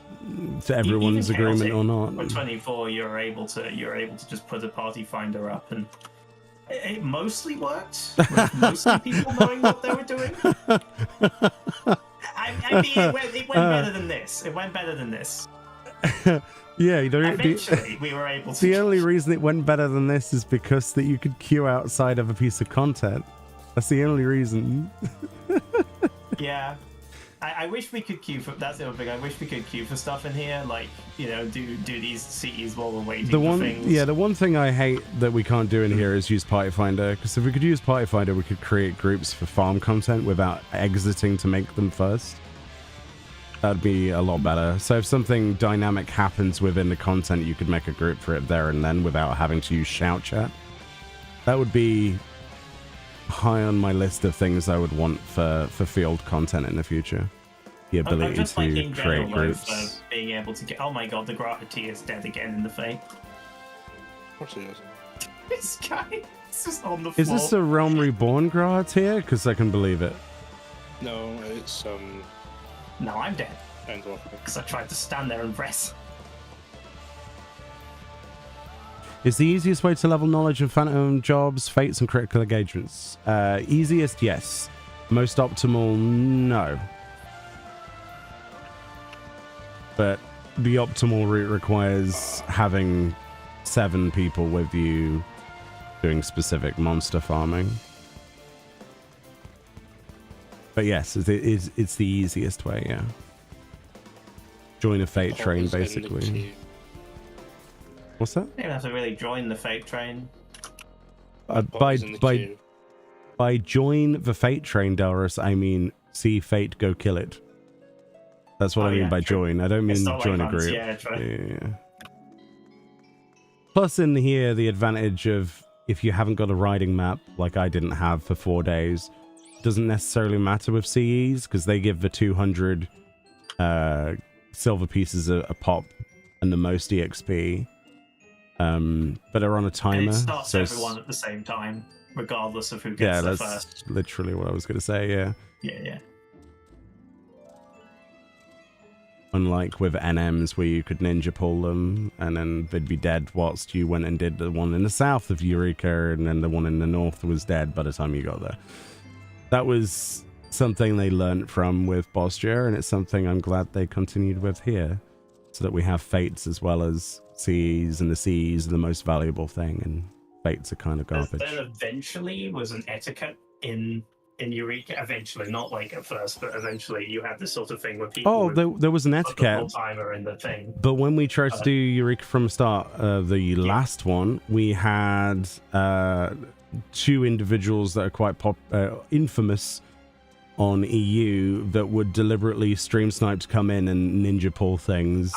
to everyone's agreement or not. For 24, you're able to just put a party finder up, and it mostly worked. With mostly people knowing what they were doing. I mean, it went better than this. It went better than this. Yeah, you don't. Eventually, we were able to. The only reason it went better than this is because that you could queue outside of a piece of content. That's the only reason. Yeah. I wish we could queue for. That's the other thing. I wish we could queue for stuff in here, like, you know, do these CEs while we're waiting for things. Yeah, the one thing I hate that we can't do in here is use Party Finder, because if we could use Party Finder, we could create groups for farm content without exiting to make them first. That'd be a lot better. So if something dynamic happens within the content, you could make a group for it there and then without having to use shout chat. That would be high on my list of things I would want for field content in the future. The ability just to like in create general, groups. for being able to get. Oh my god, the Grafity is dead again in the Fate. Of course he is. This guy is just on the floor. Is this a Realm Reborn Grad here? Because I can believe it. No, it's No, I'm dead. End off. Because I tried to stand there and press. Is the easiest way to level knowledge of phantom jobs, fates, and critical engagements? Easiest, yes. Most optimal, no. But the optimal route requires having 7 people with you doing specific monster farming. But yes, it's the easiest way, yeah. Join a fate train, basically. What's that? You don't have to really join the Fate train. By join the fate train, Dalrus, I mean see fate go kill it. That's what I mean by true. join. I don't mean Like join a hunts, group. yeah, true. Yeah. Plus in here, the advantage of if you haven't got a riding map, like I didn't have for 4 days, doesn't necessarily matter with CEs, because they give the 200 silver pieces a pop and the most EXP. But they're on a timer. And it starts so everyone at the same time, regardless of who gets there that's first. literally what I was going to say, yeah. Yeah. Unlike with NMs where you could ninja pull them and then they'd be dead whilst you went and did the one in the south of Eureka, and then the one in the north was dead by the time you got there. That was something they learnt from with Bostia, and it's something I'm glad they continued with here, so that we have fates as well as CEs, and the CEs are the most valuable thing, and fates are kind of garbage. There eventually was an etiquette in Eureka. Eventually, not like at first, but eventually you had this sort of thing where people there was an put the etiquette timer in the thing. But when we tried to do Eureka from the start, the last one, we had 2 individuals that are quite infamous on EU that would deliberately stream snipe to come in and ninja pull things.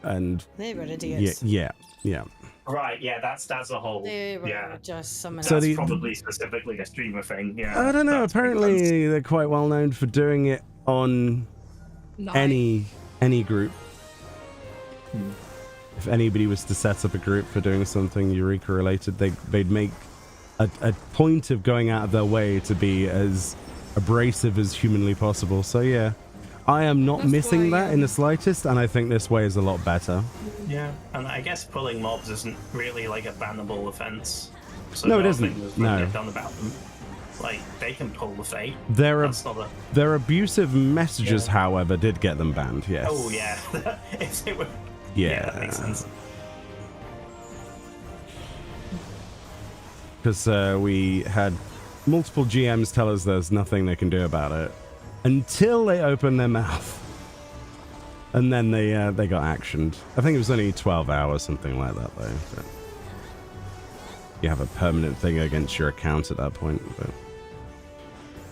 And they were idiots. Yeah. Right, yeah, that's a whole. They were just someone So else. That's probably specifically a streamer thing. Yeah, I don't know. Apparently, they're quite well known for doing it on any group. If anybody was to set up a group for doing something Eureka related, they'd make a point of going out of their way to be as abrasive as humanly possible. So yeah, I am not missing that in the slightest, and I think this way is a lot better. Yeah, and I guess pulling mobs isn't really like a bannable offense. So No, it isn't. There's No. nothing done about them. Like, they can pull the fate. Their abusive messages, however, did get them banned. Yes. Oh yeah. If they were... Yeah. That makes sense. Because we had multiple GMs tell us there's nothing they can do about it until they open their mouth, and then they got actioned. I think it was only 12 hours, something like that, though. But you have a permanent thing against your account at that point. But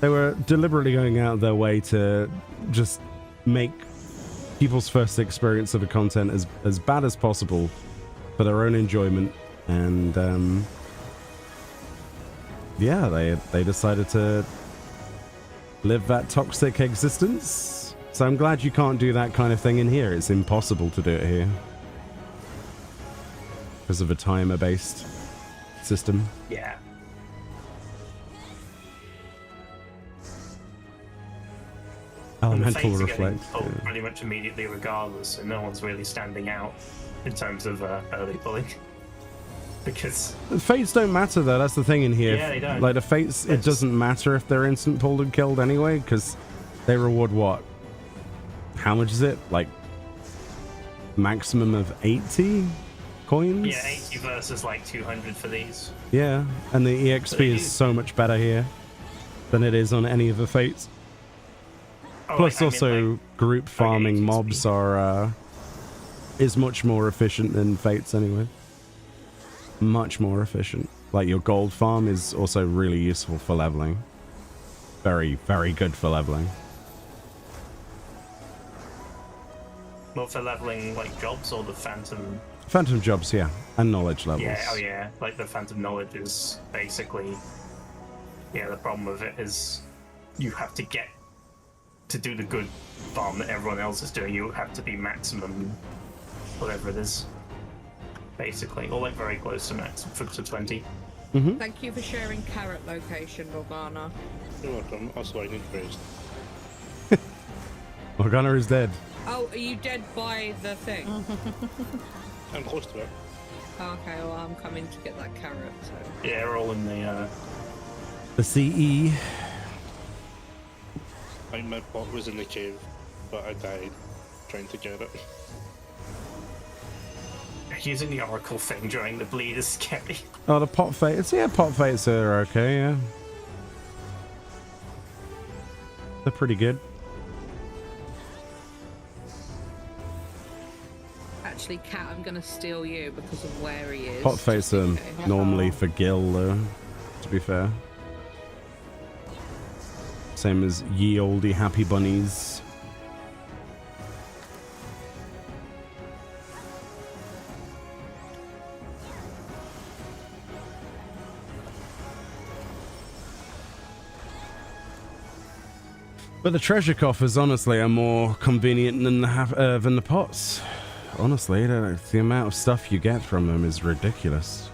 they were deliberately going out of their way to just make people's first experience of the content as bad as possible for their own enjoyment, and yeah, they decided to live that toxic existence. So I'm glad you can't do that kind of thing in here. It's impossible to do it here. because of a timer-based system. Yeah. And the Elemental fates are getting reflect. pulled Yeah. pretty much immediately regardless, so no one's really standing out in terms of early pulling. Because The fates don't matter though. That's the thing in here. Yeah, they don't. Like the fates, it doesn't matter if they're instant pulled and killed anyway, because they reward what? How much is it? Like maximum of 80 coins? yeah, 80 versus like 200 for these. Yeah, and the EXP is so much better here than it is on any of the fates. Oh, Plus, I mean, also like, group farming EXP. mobs are is much more efficient than fates anyway. Much more efficient. Like your gold farm is also really useful for leveling. Very, very good for leveling. well, for leveling like jobs or the phantom. Phantom jobs, yeah, and knowledge levels. Yeah, oh yeah, like the phantom knowledge is basically. Yeah, the problem with it is you have to get to do the good farm that everyone else is doing. You have to be maximum, whatever it is. Basically, or like very close to max for 20. Thank you for sharing carrot location, Morgana. You're welcome. Also, I need praise. Morgana is dead. Oh, are you dead by the thing? I'm close to it. Oh, okay, well, I'm coming to get that carrot, so. Yeah, we're all in the. The CE. My pot was in the cave, but I died trying to get it. Using the oracle thing during the bleed is scary. Oh, the pot fates. Yeah, pot fates are okay, yeah. They're pretty good. Actually, Cat, I'm gonna steal you because of where he is. Pot fates are Okay. normally for Gil, though, to be fair. Same as ye olde happy bunnies. But the treasure coffers, honestly, are more convenient than the pots. Honestly, the amount of stuff you get from them is ridiculous.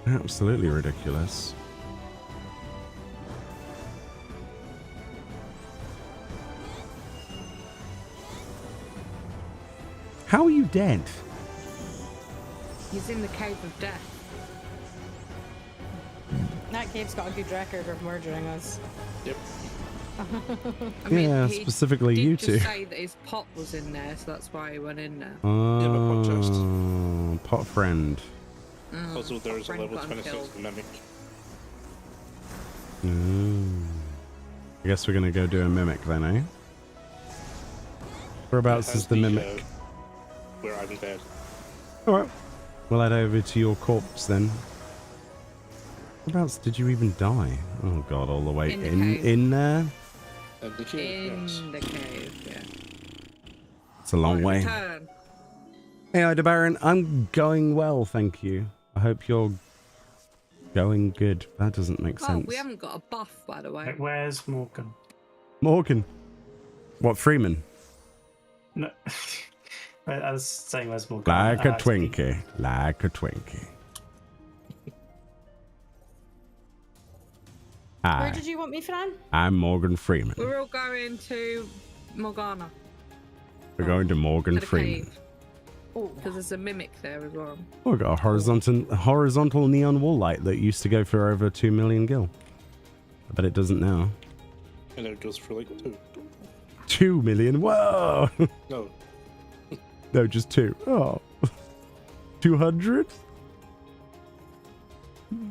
Absolutely ridiculous. How are you dead? He's in the cave of death. That cave's got a good record of murdering us. Yep. I mean, Yeah, he specifically did you just two. say that his pot was in there, so that's why he went in there. Oh, pot friend. Also, there's a friend level got 26 killed. mimic. I guess we're gonna go do a mimic then, eh? Whereabouts is the mimic? Where I'm dead. Alright. We'll head over to your corpse then. Whereabouts did you even die? Oh god, all the way In the cave. in there? And the cave, In yes. the cave, yeah. It's a long way. Return. Hey Aldebaran, I'm going well, thank you. I hope you're going good. That doesn't make Oh, sense. we haven't got a buff, by the way. Where's Morgan? Morgan. What, Freeman? No. I was saying where's Morgan? Like a Actually, Twinkie. Like a Twinkie. Where Hi, did you want me, Fran? I'm Morgan Freeman. We're all going to Morgana. We're going to Morgan To the Freeman. cave. Oh, Because there's a mimic there as well. Oh, we got a horizontal neon wall light that used to go for over 2 million gil. But it doesn't now. And it goes for like 2. 2 million? Whoa! No. No, just 2. Oh. 200?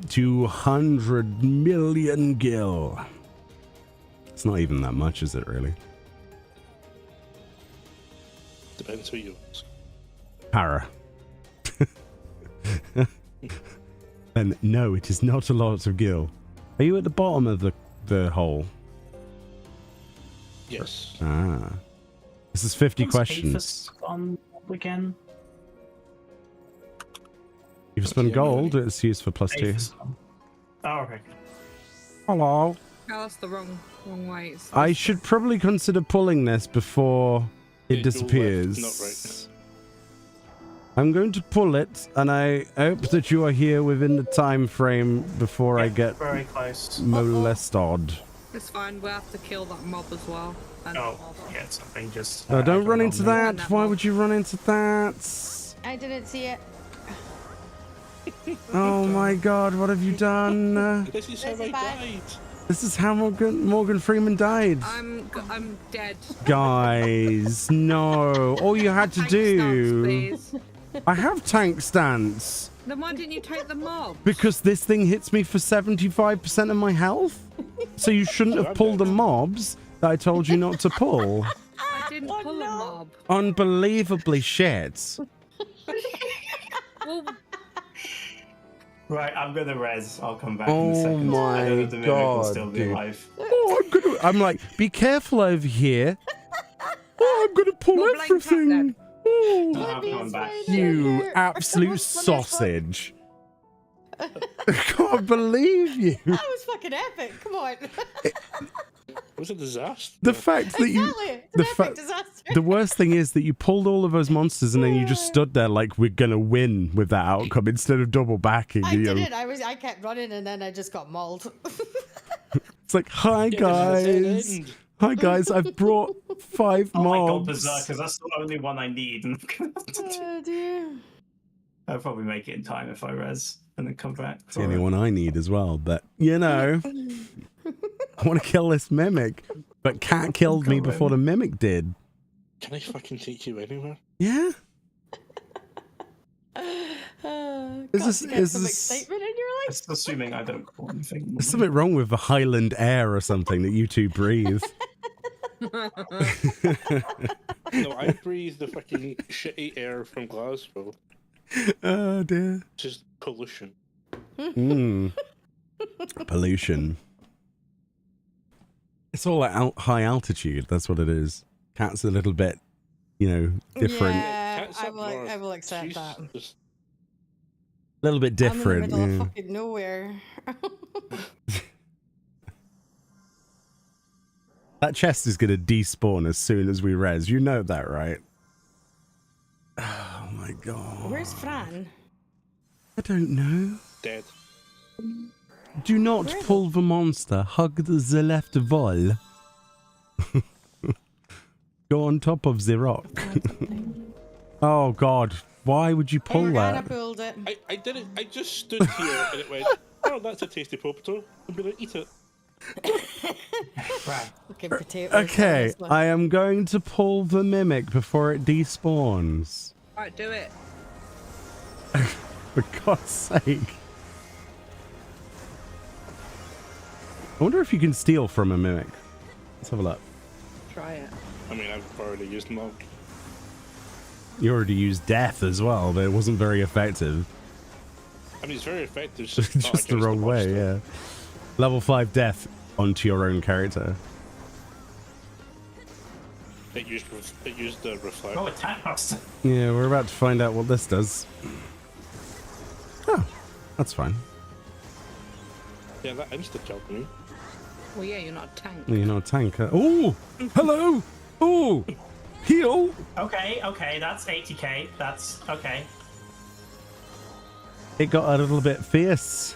200 million gil. It's not even that much, is it really? Depends who you ask. Para. Then no, it is not a lot of gil. Are you at the bottom of the hole? Yes. Ah. This is 50 what's questions. Aphis on again? If you spend gold, it's used for +2. Aphis on. Oh, okay. Hello. Oh, that's the wrong way. It's I this should probably consider pulling this before Yeah, it go disappears. left, not right. I'm going to pull it, and I hope that you are here within the time frame before I get very close. molested. It's fine. We'll have to kill that mob as well. And Oh, yeah, something just. No, don't run into that. that. Why would you run into that? I didn't see it. Oh my God! What have you done? This is how This I is bad. died. This is how Morgan Freeman died. I'm dead. Guys, no. All you had to Tank do. stance, please. I have tank stance. Then why didn't you take the mob? Because this thing hits me for 75% of my health. So you shouldn't have pulled the mobs that I told you not to pull. I didn't pull a mob. Unbelievably shit. Well, Right, I'm gonna res. I'll come back in a Oh second. I don't know if the my mimic will God, still be dude. alive. Oh, I'm like, be careful over here. Oh, I'm gonna pull Well, blame everything. Oh, I'm coming back. you absolute sausage. I can't believe you. That was fucking epic. Come on. It was a disaster. The fact that you. Exactly. It's The an fa- epic disaster. The worst thing is that you pulled all of those monsters and then you just stood there like we're gonna win with that outcome instead of double backing. I You know? didn't. I kept running and then I just got mauled. It's like, hi guys. Hi guys, I've brought 5 Oh my god, mobs. Berserkers, that's the only one I need. And Oh dear. I'll probably make it in time if I res and then come back. It's the only one I need as well, but you know, I want to kill this mimic, but Cat killed me before the mimic did. Can I fucking take you anywhere? Yeah. Is Got this- to get is some this- excitement in your life? Just assuming I don't call anything. There's something wrong with the Highland air or something that you two breathe. No, I breathe the fucking shitty air from Glasgow. Oh dear. Just pollution. Pollution. It's all at high altitude. That's what it is. Cat's a little bit, you know, different. Yeah, Cats I up will. north. I will accept She's that. just- A little bit different. I'm in the middle yeah. of fucking nowhere. That chest is going to despawn as soon as we res. You know that, right? Oh my god. Where's Fran? I don't know. dead. Do not pull the monster. Hug the left wall. Go on top of the rock. Oh god. Why would you pull I that? pulled it. I did it. I just stood here and it went, oh, that's a tasty potato. I'm gonna eat it. Right. Fucking potatoes. Okay, honestly. I am going to pull the mimic before it despawns. Right, do it. For God's sake. I wonder if you can steal from a mimic. Let's have a look. Try it. I mean, I've already used mob. You already used death as well, but it wasn't very effective. I mean, it's very effective. It's just, not Just the against wrong way, monster. yeah. Level 5 death onto your own character. It used the reflect. Oh, attack master. Yeah, we're about to find out what this does. Oh, that's fine. Yeah, that insta killed me. Well, yeah, you're not a tank. You're not a tank. Oh, hello. Oh, heal. Okay, okay, that's 80k. That's okay. It got a little bit fierce.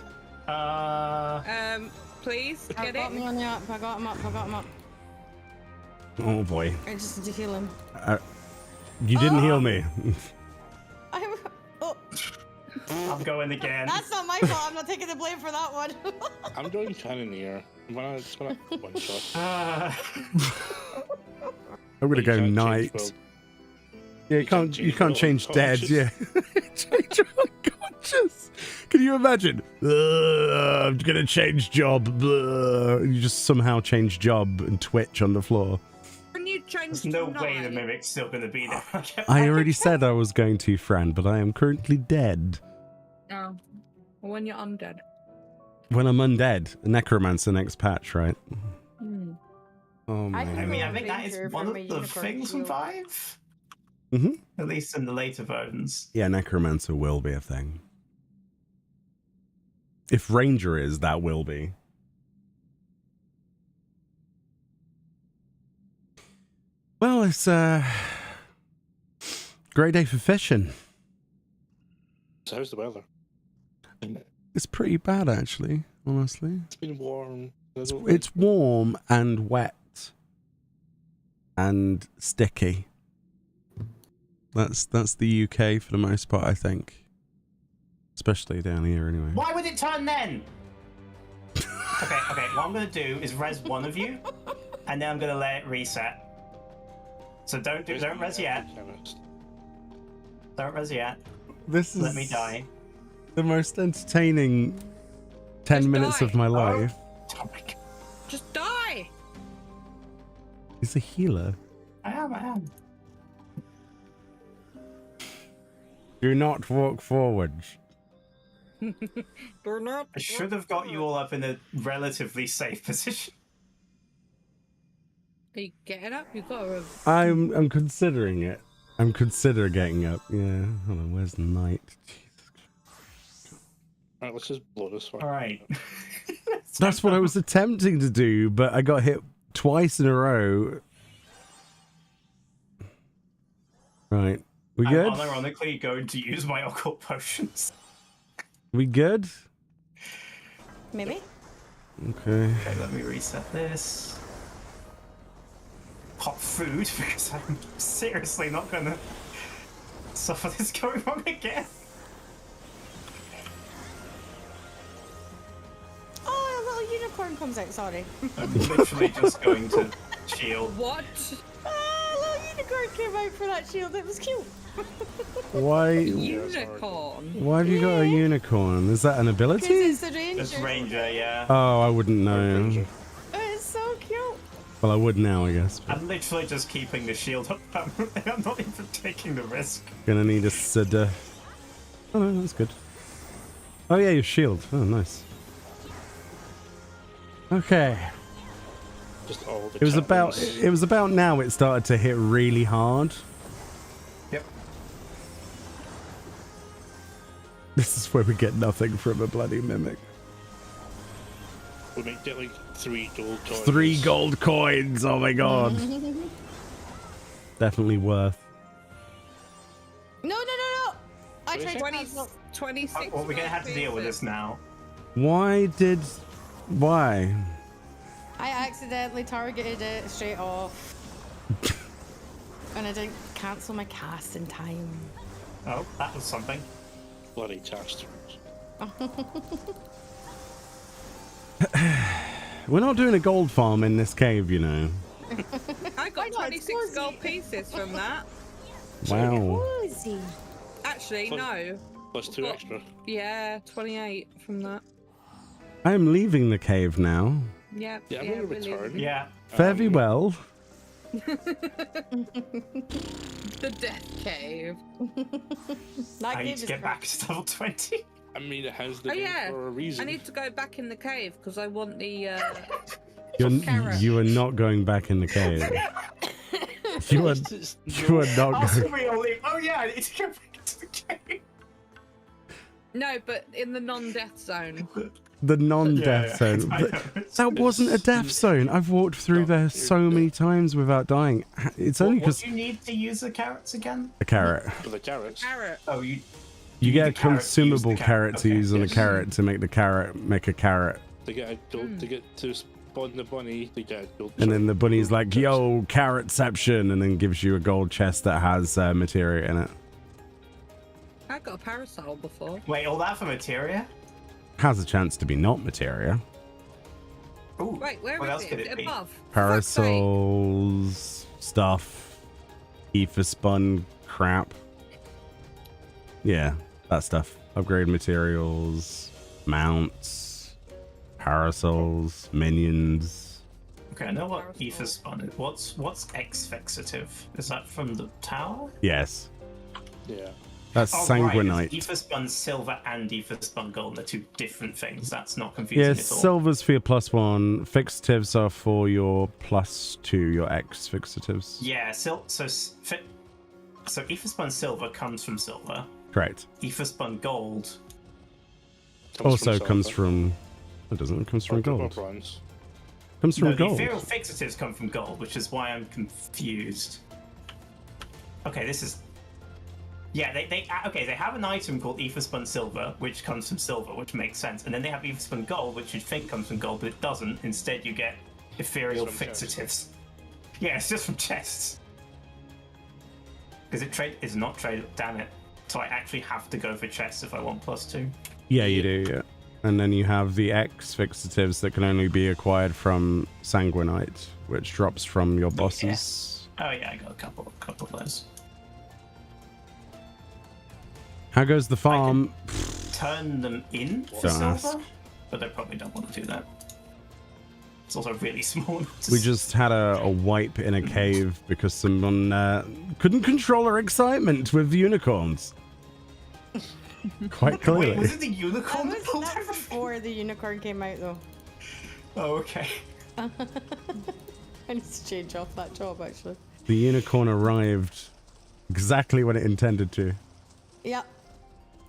Please I get got it. me on the up. I got him up. I got him up. Oh boy. I just need to heal him. You didn't heal me. Oh, I'm going again. that's not my fault. I'm not taking the blame for that one. I'm doing cannoneer. I'm gonna one shot. I'm gonna You go can't change knight. world. Yeah, you can't change dead. Yeah, change unconscious. Can you imagine? I'm gonna change job. You just somehow change job and twitch on the floor. Can you change There's no to way the nine? mimic's still going to be there. I already said I was going to, Fran, but I am currently dead. Oh. Well, when you're undead. When I'm undead, necromancer next patch, right? Hmm. Oh I man. I mean, I think that Adventure is one from of a the unicorn things shield. from 5. Mhm. At least in the later versions. Yeah, necromancer will be a thing. If ranger is, that will be. Well, it's a great day for fishing. So how's the weather? It's pretty bad, actually, honestly. It's been warm. It's warm and wet and sticky. That's the UK for the most part, I think. Especially down here, anyway. Why would it turn then? Okay. What I'm gonna do is res one of you, and then I'm gonna let it reset. So don't res yet. Don't res yet. This is Let me die. the most entertaining 10 Just minutes die. of my life. Oh my god. Just die. He's a healer. I am. Do not walk forwards. Bernard. I should have got you all up in a relatively safe position. Are you getting up? You've got to. I'm considering it. I'm considering getting up. Yeah. Hold on, where's the knight? Alright, let's just blow this one. All right. That's what I was attempting to do, but I got hit twice in a row. Right. We good? I'm unironically going to use my occult potions. We good? Maybe. Okay. Okay, let me reset this. Hot food, because I'm seriously not gonna suffer this going wrong again. Oh, a little unicorn comes out. Sorry. I'm literally just going to shield. What? Ah, a little unicorn came out for that shield. It was cute. Why Unicorn. why have you got a unicorn? Is that an Because ability? it's a ranger. It's ranger, yeah. Oh, I wouldn't know. It's so cute. Well, I would now, I guess. I'm literally just keeping the shield up. I'm not even taking the risk. Gonna need a Sida. Oh no, that's good. Oh yeah, your shield. Oh, nice. Okay. Just all the It was about chapters. it was about now it started to hit really hard. Yep. This is where we get nothing from a bloody mimic. We might get like 3 gold coins. 3 gold coins. Oh my god. Definitely worth. No. I What is tried it? to 20, cancel. 26. Well, we're gonna have to deal with this now. Why? I accidentally targeted it straight off. And I didn't cancel my cast in time. Oh, that was something. Bloody casters. We're not doing a gold farm in this cave, you know. I got Why not? It's 26 cozy. gold pieces from that. Wow. Cozy. Actually, no. Plus 2 What? extra. Yeah, 28 from that. I am leaving the cave now. Yeah, Yeah, I'm gonna really. return. Yeah. Fare thee well. The death cave. That I cave need to is get back to level 20. I mean, it has the Oh name yeah, for a I reason. need to go back in the cave because I want the. You're, you are not going back in the cave. You are not Also, going. we all leave. Oh yeah, I need to go back to the cave. No, but in the non-death zone. The non-death Yeah, zone. I But know. that wasn't a death zone. I've walked through there so many times without dying. It's only What because do you need to use the carrots again? a carrot. For the carrots. Carrot. Oh, you You get a need the carrot to use consumable the carrot to okay. use on a Yes. carrot to make the carrot make a carrot. To get a gold, to get to spawn the bunny, they get a gold. And then the bunny's like, yo, carrotception, and then gives you a gold chest that has materia in it. I got a parasol before. Wait, all that for materia? Has a chance to be not materia. Ooh, Wait, where what is else it? could Is it it be? above? For fuck's sake. Parasols, stuff, ether spun crap. Yeah, that stuff. Upgrade materials, mounts, parasols, minions. Okay, I know what Parasol. ether spun is. What's FFXIV? Is that from the tower? Yes, Yeah. that's Oh, sanguinite. right. Ether spun silver and ether spun gold. They're 2 different things. That's not confusing Yeah, at all. silver's for your +1. Fixatives are for your +2, your X fixatives. Yeah, so ether spun silver comes from silver. Correct. Ether spun gold. Also comes from. It doesn't. It comes from gold. Bronze. Comes from No, the gold. ethereal fixatives come from gold, which is why I'm confused. Okay, this is Yeah, they have an item called Etherspun Silver, which comes from silver, which makes sense. And then they have Etherspun Gold, which you'd think comes from gold, but it doesn't. Instead, you get ethereal fixatives. Yeah, it's just from chests. Because it's not trade. Damn it! So I actually have to go for chests if I want +2. Yeah, you do. Yeah, and then you have the X fixatives that can only be acquired from Sanguinite, which drops from your bosses. Yeah. Oh yeah, I got a couple of those. How goes the farm? I can turn them in for silver, but I probably don't want to do that. It's also really small. We just had a wipe in a cave because someone couldn't control her excitement with unicorns. Quite clearly. Wait, was it the unicorn That that pulled was everything? before the unicorn came out, though. Oh, okay. I need to change off that job, actually. The unicorn arrived exactly when it intended to. Yep.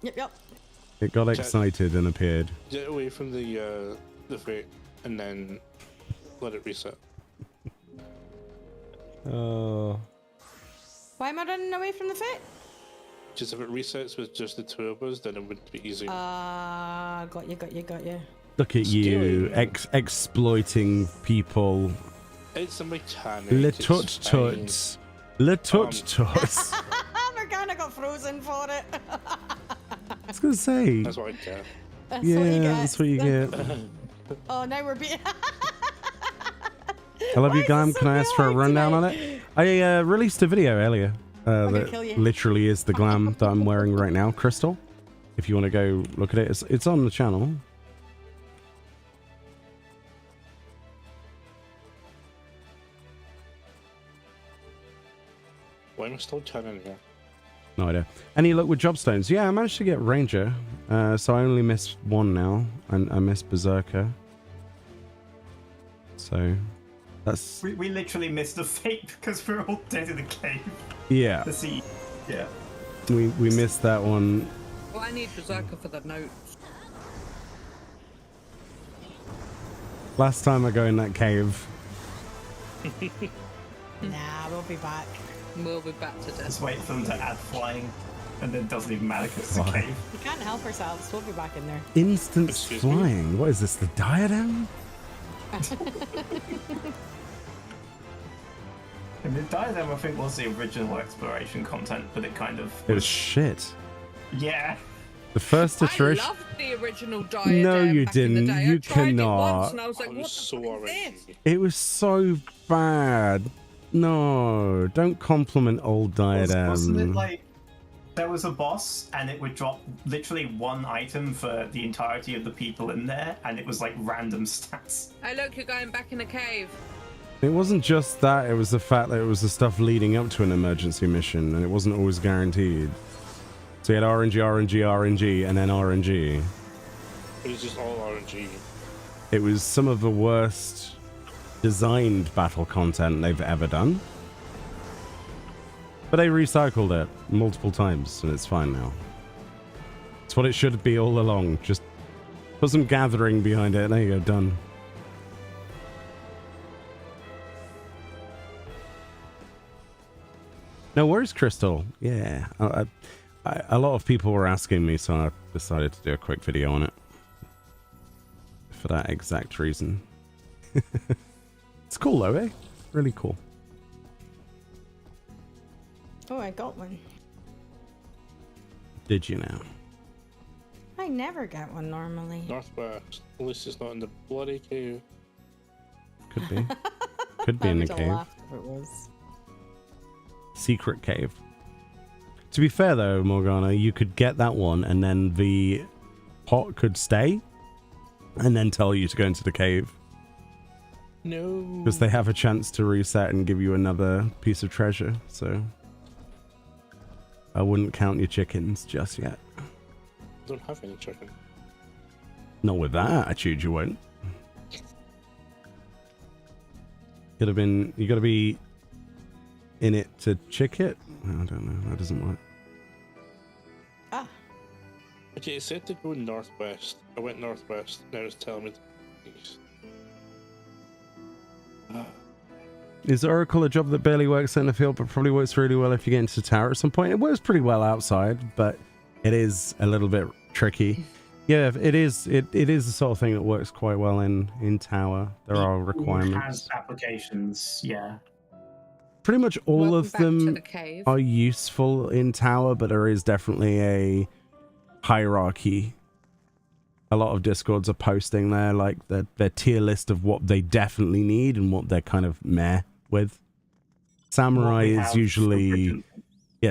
Yep. It got excited and appeared. Get away from the fate and then let it reset. Oh. Why am I running away from the fit? Just if it resets with just the two of us, then it wouldn't be easy. Got you. Look at you, exploiting people. It's a mechanic. Le tut tut. Le tut tut. Morgana got frozen for it. I was gonna say. That's what I get. That's what you get. Oh, now we're being. I love you, Glam. Can I ask for a rundown on it? I released a video earlier that literally is the glam that I'm wearing right now, Crystal. If you want to go look at it, it's on the channel. Why am I still turning here? No idea. Any luck with jobstones? Yeah, I managed to get Ranger, so I only missed one now, and I missed Berserker. So that's we literally missed the fate because we're all dead in the cave. Yeah. The sea. Yeah. We missed that one. Well, I need Berserker for the notes. Last time I go in that cave. Nah, we'll be back. We'll be back to death. Just wait for them to add flying, and then it doesn't even matter because it's a cave. We can't help ourselves. We'll be back in there. Instant Excuse flying. What is this? The diadem? And the diadem, I think, was the original exploration content, but it kind of It was shit. Yeah. The first iteration. I loved the original diadem. No, you back in the didn't. day. You I tried cannot. It once and I was like, I'm what so the fuck is already. this? It was so bad. No, don't compliment old diadem. Wasn't it like there was a boss and it would drop literally one item for the entirety of the people in there, and it was like random stats. Hey, look, you're going back in a cave. It wasn't just that, it was the fact that it was the stuff leading up to an emergency mission, and it wasn't always guaranteed. So you had RNG, and then RNG. It was just all RNG. It was some of the worst designed battle content they've ever done. But they recycled it multiple times, and it's fine now. It's what it should be all along. Just put some gathering behind it, and there you go, done. No worries, Crystal. Yeah. A lot of people were asking me, so I decided to do a quick video on it. For that exact reason. It's cool though, eh? Really cool. Oh, I got one. Did you now? I never get one normally. Northwest. At least it's not in the bloody cave. Could be. Could be in the cave. Laugh if it was. Secret cave. To be fair though, Morgana, you could get that one and then the pot could stay and then tell you to go into the cave. No. Because they have a chance to reset and give you another piece of treasure, so I wouldn't count your chickens just yet. I don't have any chicken. Not with that attitude, you won't. You gotta be in it to chick it? I don't know, that doesn't work. Ah. Okay, it said to go northwest. I went northwest. Now it's telling me to go east. Is Oracle a job that barely works in the field, but probably works really well if you get into the tower at some point? It works pretty well outside, but it is a little bit tricky. Yeah, it is. It is the sort of thing that works quite well in tower. There are requirements. It has applications, yeah. Pretty much all Welcome of back to them the cave. are useful in tower, but there is definitely a hierarchy. A lot of Discords are posting there, like their tier list of what they definitely need and what they're kind of meh with. Samurai is usually,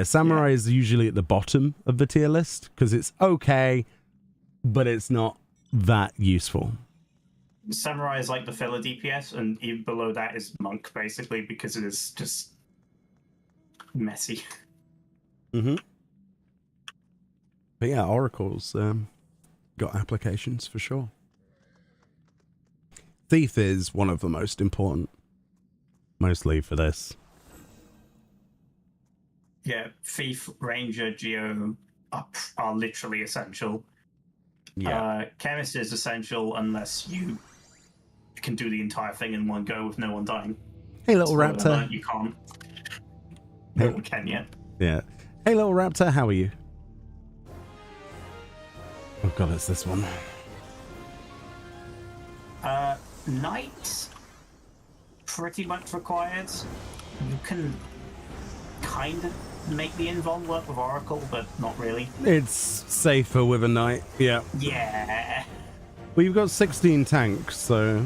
Samurai is usually at the bottom of the tier list because it's okay, but it's not that useful. Samurai is like the filler DPS, and even below that is Monk, basically, because it is just messy. Mm-hmm. But yeah, Oracle's got applications for sure. Thief is one of the most important, mostly for this. Yeah, Thief, Ranger, Geo are literally essential. Yeah. Chemist is essential unless you can do the entire thing in one go with no one dying. Hey, little raptor. You can't. No one can yet. Yeah. Hey, little raptor, how are you? Oh god, it's this one. Knight, pretty much required. You can kind of make the invuln work with Oracle, but not really. It's safer with a knight, yeah. Yeah. Well, you've got 16 tanks, so...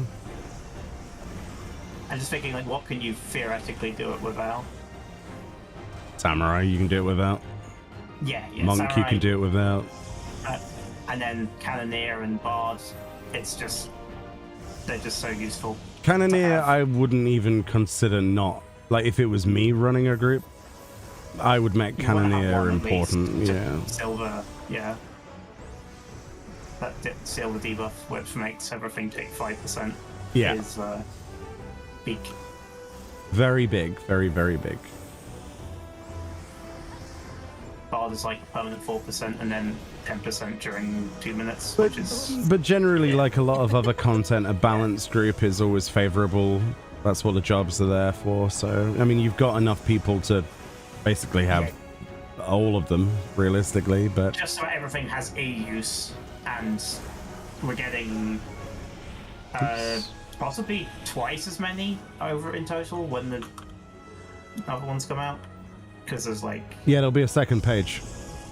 I'm just thinking, like, what can you theoretically do it without? Samurai, you can do it without. Yeah, Monk, Samurai, you can do it without. And then Cannoneer and Bard, it's just... They're just so useful. Cannoneer, I wouldn't even consider not. Like, if it was me running a group, I would make Cannoneer important, yeah. Silver, yeah. That silver debuff, which makes everything take 5%, yeah. is big. Very big, very, very big. Bard is like a permanent 4% and then 10% during 2 minutes, But, which is... but generally, like a lot of other content, a balanced group is always favorable. That's what the jobs are there for. So, I mean, you've got enough people to basically have all of them, realistically, but... Just about everything has a use, and we're getting possibly twice as many over in total when the other ones come out. Because there's like... Yeah, there'll be a second page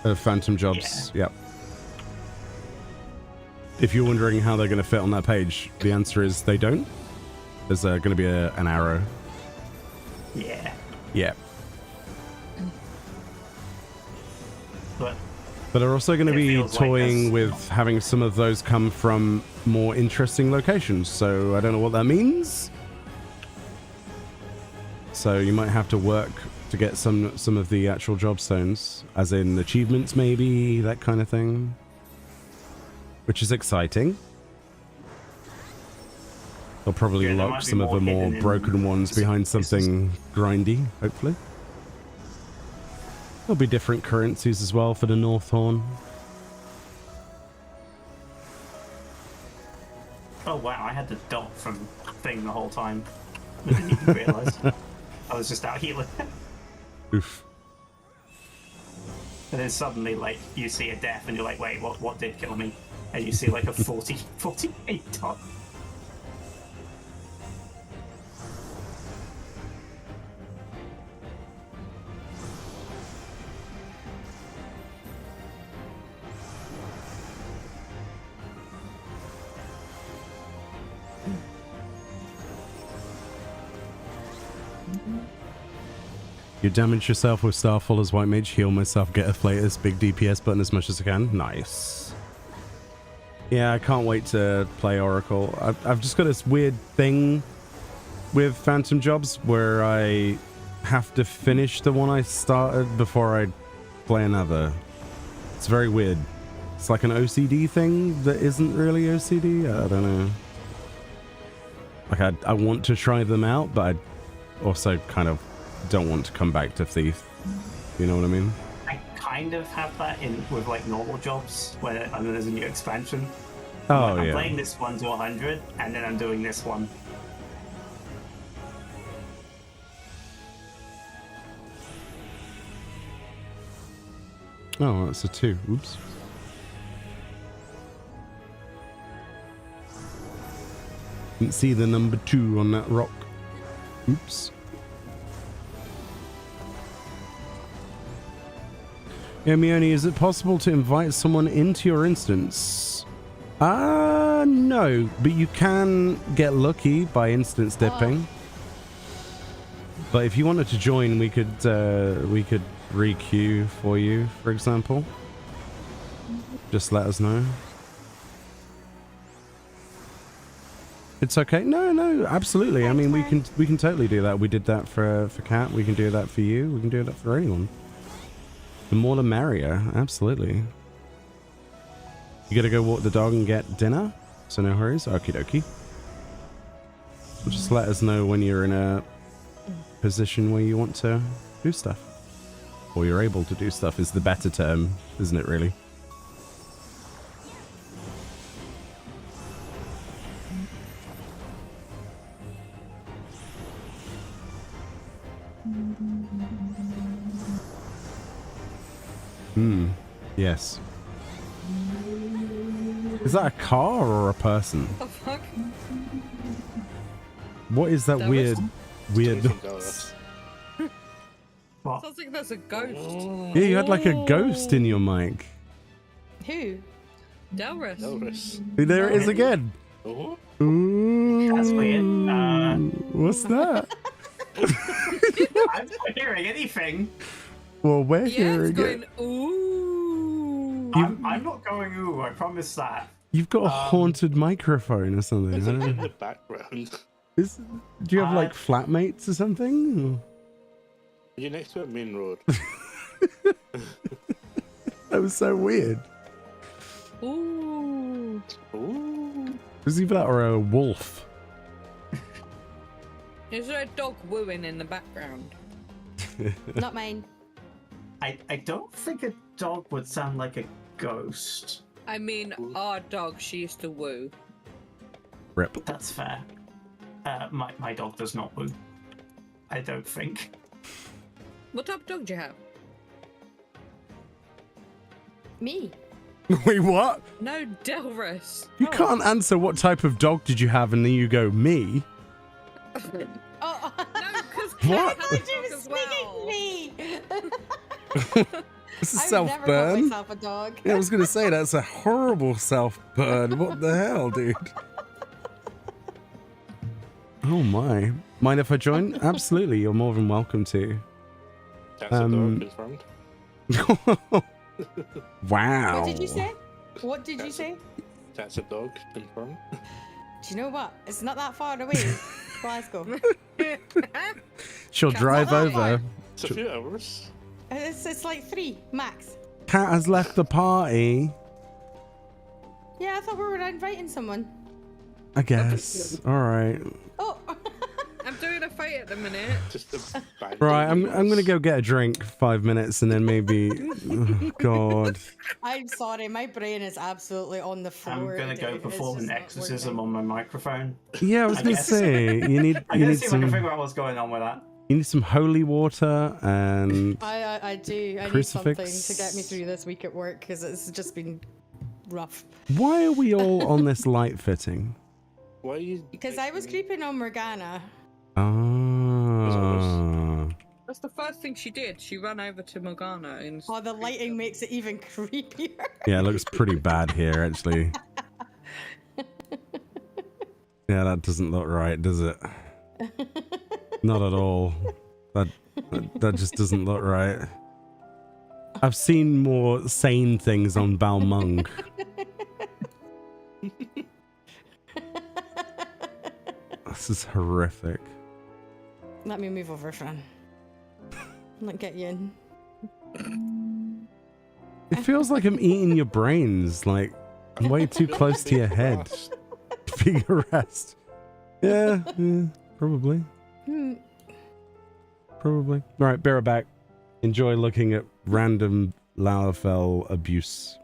of Phantom Jobs. Yeah. Yep. If you're wondering how they're going to fit on that page, the answer is they don't. There's going to be an arrow. Yeah. Yeah. But they're also going to be toying like with having some of those come from more interesting locations. So I don't know what that means. So you might have to work to get some of the actual job stones, as in achievements maybe, that kind of thing. Which is exciting. They'll probably lock some of the more broken ones behind something grindy, hopefully. There'll be different currencies as well for the North Horn. oh wow, I had the dot from thing the whole time. I didn't even realise. I was just out healing. Oof. And then suddenly, like, you see a death and you're like, wait, what did kill me? And you see like a 48 dot. You damage yourself with Starfall as White Mage, heal myself, get a Flatus, big DPS button as much as I can. Nice. Yeah, I can't wait to play Oracle. I've just got this weird thing with Phantom Jobs where I have to finish the one I started before I play another. It's very weird. It's like an OCD thing that isn't really OCD. I don't know. Like, I want to try them out, but I also kind of don't want to come back to Thief. You know what I mean? I kind of have that with like normal jobs when there's a new expansion. Oh, I'm yeah. playing this one to 100 and then I'm doing this one. Oh, that's a 2. Oops. Didn't see the number 2 on that rock. Oops. Yeah, Meoni, is it possible to invite someone into your instance? No, but you can get lucky by instance dipping. But if you wanted to join, we could re-queue for you, for example. Just let us know. It's okay. No, absolutely. I mean, we can totally do that. We did that for Kat. We can do that for you. We can do that for anyone. The more the merrier. Absolutely. You gotta go walk the dog and get dinner? So no hurries. Okie dokie. Just let us know when you're in a position where you want to do stuff. Or you're able to do stuff is the better term, isn't it really? Yes. Is that a car or a person? The fuck? What is that weird $20. What? Sounds like there's a ghost. Yeah, you had like a ghost in your mic. Who? Delris. Elvis. There it is again. Oh, Ooh. That's weird. What's that? I'm not hearing anything. Well, we're Yeah, hearing it's going, it. ooh. I'm not going ooh, I promise that. You've got a haunted microphone or something. is I it don't in know. the background? Do you have like flatmates or something? Are you next to a main road? That was so weird. Ooh. Ooh. Was either that or a wolf? Is there a dog wooing in the background? Not mine. I don't think a dog would sound like a ghost. I mean, our dog, she used to woo. Rip. That's fair. My dog does not woo. I don't think. What type of dog do you have? Me. Wait, what? No, Delris. You can't answer what type of dog did you have and then you go, me? Oh, No, because What? I thought you were speaking me. It's a I've never got self-burn. myself a dog. Yeah, I was going to say, that's a horrible self-burn. What the hell, dude? Oh my. Mind if I join? Absolutely, you're more than welcome to. That's a dog confirmed. Wow. What did you say? What did you say? That's a dog confirmed. Do you know what? It's not that far away. Glasgow. She'll drive that over. far. It's a few hours. It's like 3 max. Kat has left the party. Yeah, I thought we were inviting someone. I guess. All right. Oh. I'm doing a fight at the minute. Just a bad Right, I'm dog. gonna go get a drink for 5 minutes and then maybe. Oh, God. I'm sorry, my brain is absolutely on the I'm floor. gonna go today. It's perform just an not exorcism working. on my microphone. Yeah, I was I gonna guess. say you need I'm you gonna need see if I can some figure out what's going on with that. you need some holy water and I do. I need Crucifix. something to get me through this week at work because it's just been rough. why are we all on this light fitting? Why are you? Because I was creeping on Morgana. Ah. That's the first thing she did. She ran over to Morgana and. Oh, the lighting makes it even creepier. Yeah, it looks pretty bad here actually. Yeah, that doesn't look right, does it? Not at all. That just doesn't look right. I've seen more sane things on Balmung. This is horrific. Let me move over, Fran. Let get you in. It feels like I'm eating your brains, like I'm way too close to your head. Being harassed. Yeah, probably. Probably. Alright, bear it back. Enjoy looking at random Lalafell abuse.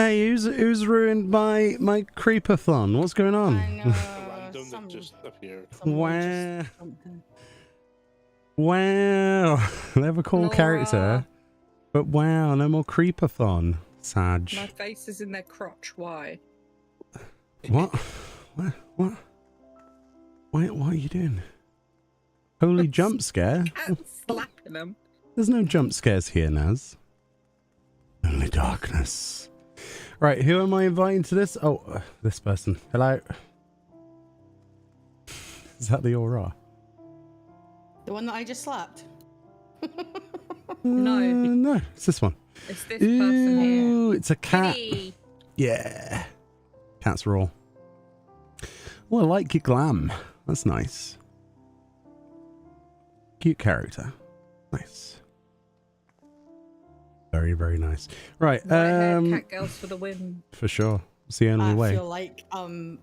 Hey, who's ruined my creepathon? What's going on? I know. Random that just appeared. Wow. Wow. They have a cool Nora. character. But wow, no more creepathon. Sag. My face is in their crotch. Why? What? What? What are you doing? Holy jump scare? I'm slapping them. There's no jump scares here, Naz. Only darkness. Right, who am I inviting to this? Oh, this person. Hello. Is that the aura? The one that I just slapped. No. No, it's this one. It's this person here. Ooh, it's a cat. Kitty. Yeah. Cats raw. Oh, I like your glam. That's nice. Cute character. Nice. Very, very nice. Right. White-haired cat girls for the win. For sure. It's the only I way. feel like an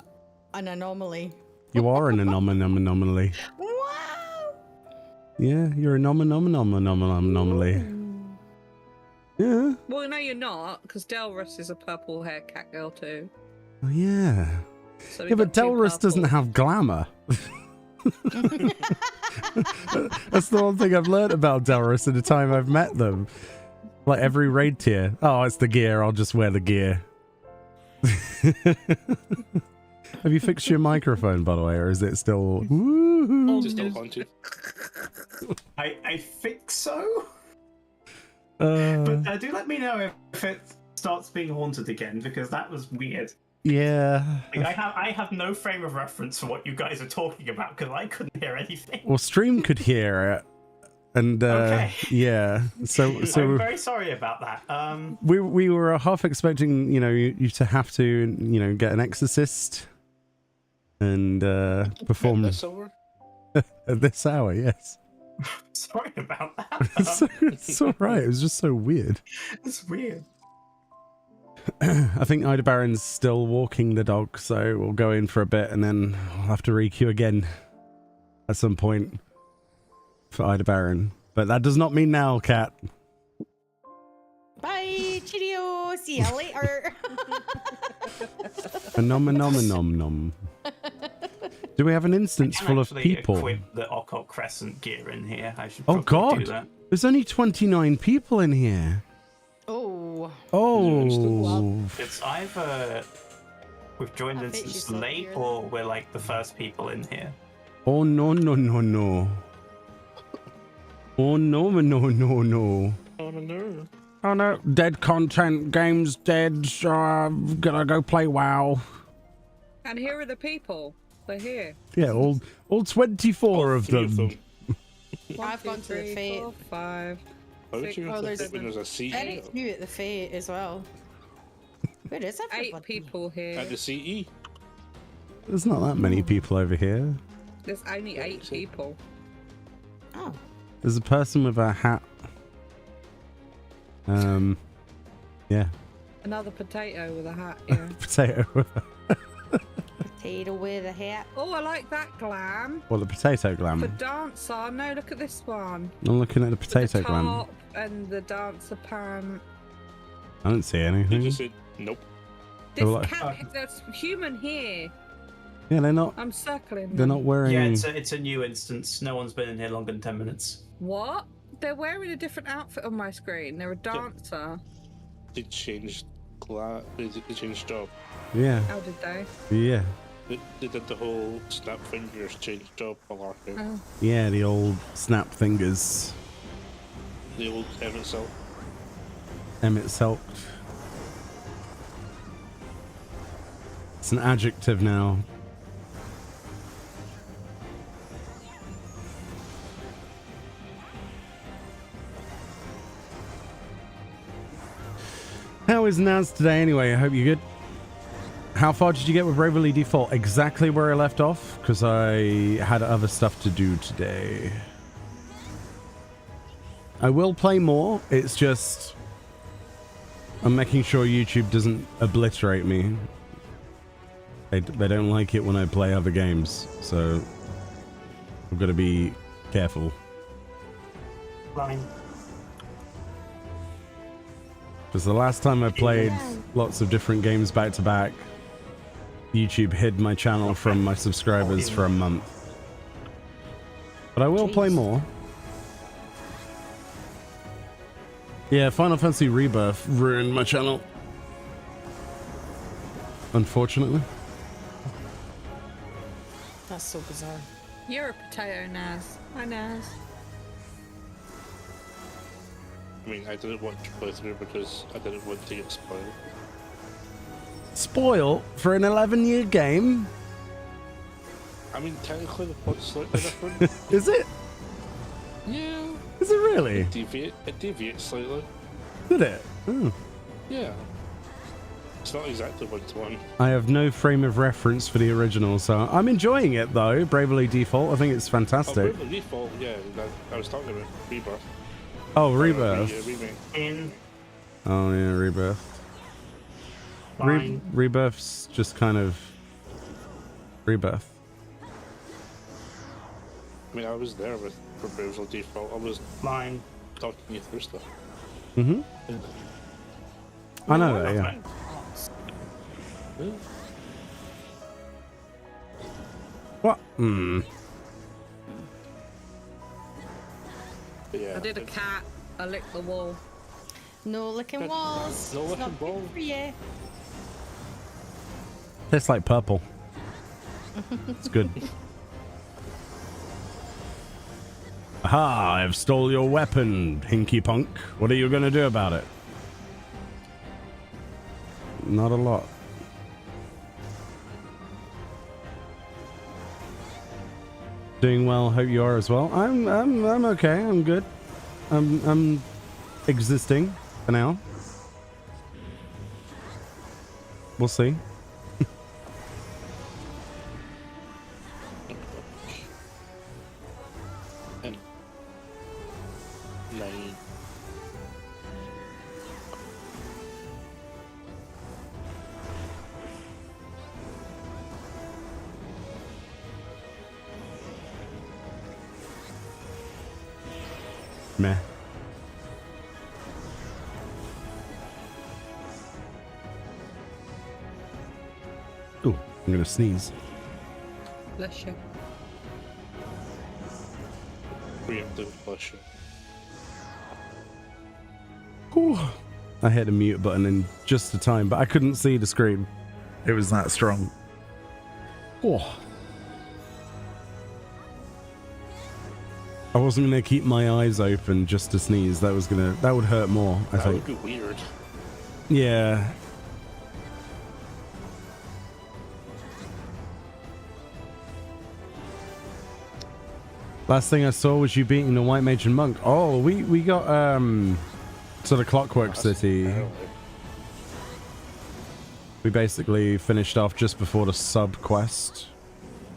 anomaly. You are an anomaly. Wow! Yeah, you're an anomaly. Yeah. Well, no, you're not, because Delrus is a purple-haired cat girl too. Oh, yeah. So Yeah, but Delrus doesn't have glamour. That's the one thing I've learned about Delrus in the time I've met them. Like every raid tier. Oh, it's the gear. I'll just wear the gear. Have you fixed your microphone, by the way, or is it still... Woo-hoo? Just still haunted. I think so. But do let me know if it starts being haunted again, because that was weird. Yeah. Like, I have no frame of reference for what you guys are talking about, because I couldn't hear anything. Well, Stream could hear it. And Okay. yeah, so I'm very sorry about that. we were half expecting, you to have to, get an exorcist and perform This over? at this hour. Yes. Sorry about that. It's all right. It was just so weird. It's weird. I think Ida Baron's still walking the dog, so we'll go in for a bit and then I'll have to requeue again at some point for Ida Baron. But that does not mean now, Cat. Bye, cheerio. See ya later. Nom. Do we have an instance I can full of actually people? equip the Occult Crescent gear in here. I should Oh probably do God! that. There's only 29 people in here. Oh. Oh. It's either we've joined I bet instance she's so late weird. or we're like the first people in here. Oh no. Oh no. Oh no. Oh no, dead content, game's dead, gonna go play WoW. And here are the people. They're here. Yeah, all 24 of Three them. I've gone to the three, Fate. 4, 5. How did you Oh, go to there's- the when there's a CE? Eric's new at the Fate as well. Where is 8 everybody? people here. At the CE? There's not that many people over here. There's only 8 people. Oh. There's a person with a hat. Yeah, Another potato with a hat, yeah. potato. Potato with a hat. Oh, I like that glam. Well, the potato The glam. dancer. No, look at this one. I'm looking at the With potato the glam. top and the dancer pant. I don't see They anything. just said nope. This Oh, like- cat, there's human here. Yeah, they're not. I'm circling They're them. not wearing. Yeah, it's a new instance. No one's been in here longer than 10 minutes. What? They're wearing a different outfit on my screen. They're a dancer. They changed they changed job. Yeah, How did they? yeah, They did the whole snap fingers change job malarkey. Oh. yeah. The old snap fingers. The old Evan Silk. Emmett Selk. It's an adjective now. How is Naz today anyway? I hope you're good. How far did you get with Bravely Default? Exactly where I left off, because I had other stuff to do today. I will play more, it's just I'm making sure YouTube doesn't obliterate me. They don't like it when I play other games, so I've got to be careful. Fine. Because the last time I played lots of different games back to back. YouTube hid my channel from my subscribers for a month. But I will play more. Yeah, Final Fantasy Rebirth ruined my channel. Unfortunately. That's so bizarre. You're a potato, Naz. Hi, Naz. I mean, I didn't want to play through because I didn't want to get spoiled. Spoil for an 11-year game? I mean, technically the plot's slightly different. Is it? Yeah. Is it really? It deviates slightly. Did it? Oh. Yeah. It's not exactly one-to-one. I have no frame of reference for the original, so I'm enjoying it though. Bravely Default, I think it's fantastic. Oh, Bravely Default, yeah. I was talking about Rebirth. Oh, Rebirth. Remake. Oh yeah, Rebirth. Fine. Rebirth's just kind of Rebirth. I mean, I was there for Bravely Default. I was Mine. talking you through stuff. Mm-hmm. I know that, yeah. What? Hmm. Yeah. I did a cat. I licked the wall. No licking walls. No It's licking not good walls. for you. Tastes like purple. It's good. Aha, I've stole your weapon, Hinky Punk. What are you gonna do about it? Not a lot. Doing well, hope you are as well. I'm okay, I'm good. I'm existing for now. We'll see. And 9. Meh. Ooh, I'm gonna sneeze. Bless you. Preemptive pleasure. Ooh. I hit the mute button in just the time, but I couldn't see the screen. It was that strong. Oh. I wasn't gonna keep my eyes open just to sneeze. That would hurt more, I That think. would be weird. Yeah. Last thing I saw was you beating the White Mage and Monk. Oh, we got to the Clockwork City. Apparently. We basically finished off just before the sub quest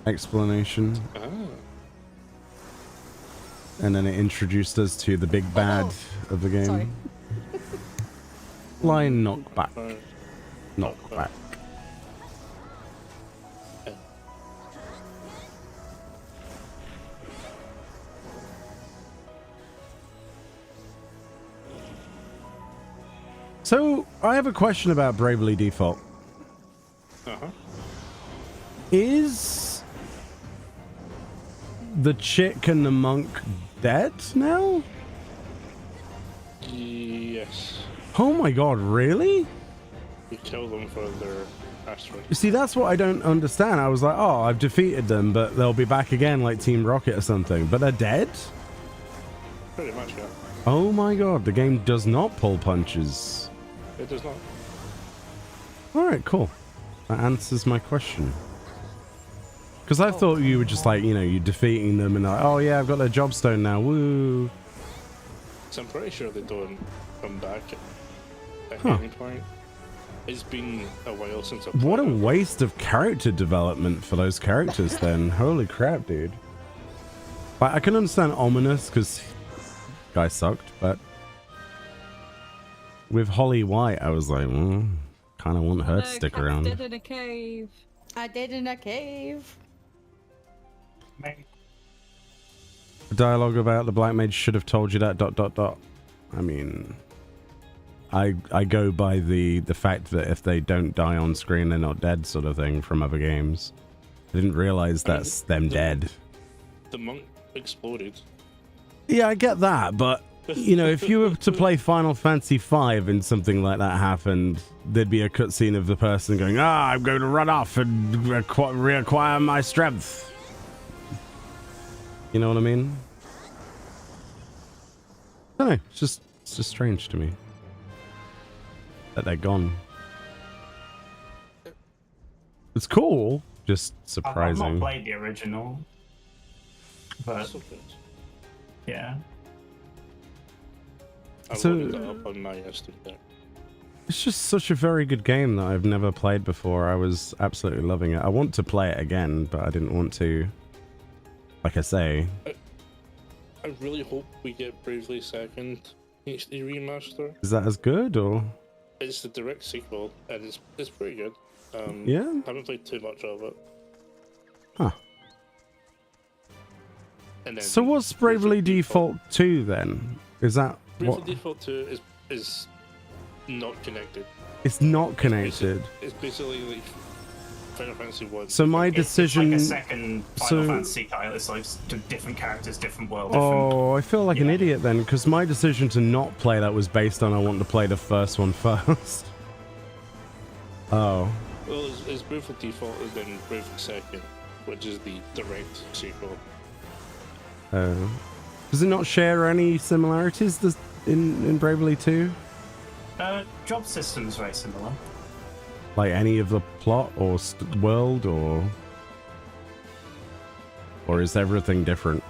explanation, Ah. and then it introduced us to the big bad of the game. Sorry. Line knockback. Alright. Knockback. So, I have a question about Bravely Default. Uh-huh. Is the chick and the monk dead now? Yes. Oh my god, really? You kill them for their asteroid. You see, that's what I don't understand. I was like, oh, I've defeated them, but they'll be back again like Team Rocket or something. But they're dead? Pretty much, yeah. Oh my god, the game does not pull punches. It does not. Alright, cool. That answers my question. Because I thought you were just like, you know, you're defeating them and like, oh yeah, I've got their jobstone now, woo. So I'm pretty sure they don't come back at Huh. any point. It's been a while since I've What a played it. waste of character development for those characters then. Holy crap, dude. Like, I can understand Ominous because guy sucked, but with Holly White, I was like, kind of want her to stick around. Dead in a cave. I did in a cave. The dialogue about the Black Mage should have told you that, ... I mean, I go by the fact that if they don't die on screen, they're not dead, sort of thing from other games. I didn't realize that's them dead. The monk exploded. Yeah, I get that, but you know, if you were to play Final Fantasy V and something like that happened, there'd be a cutscene of the person going, I'm going to run off and reacquire my strength. You know what I mean? I don't know, it's just strange to me that they're gone. It's cool, just surprising. I've not played the original, but So good. yeah. I So- loaded it up on my Steam there. It's just such a very good game that I've never played before. I was absolutely loving it. I want to play it again, but I didn't want to, like I say. I really hope we get Bravely Second HD remaster. Is that as good, or? It's the direct sequel, and it's pretty good. Yeah? Haven't played too much of it. Huh. And then So what's Bravely Default 2 then? Is that Bravely what? Default 2 is not connected. It's not connected. It's basically like Final Fantasy 1. So my It's decision... like a second Final so- Fantasy title. It's like different characters, different world, different... Oh, I feel like an Yeah. idiot then, because my decision to not play that was based on I want to play the first one first. Oh. Well, it's Bravely Default and then Bravely Second, which is the direct sequel. Does it not share any similarities in Bravely 2? Job system's very similar. Like any of the plot or world, or is everything different?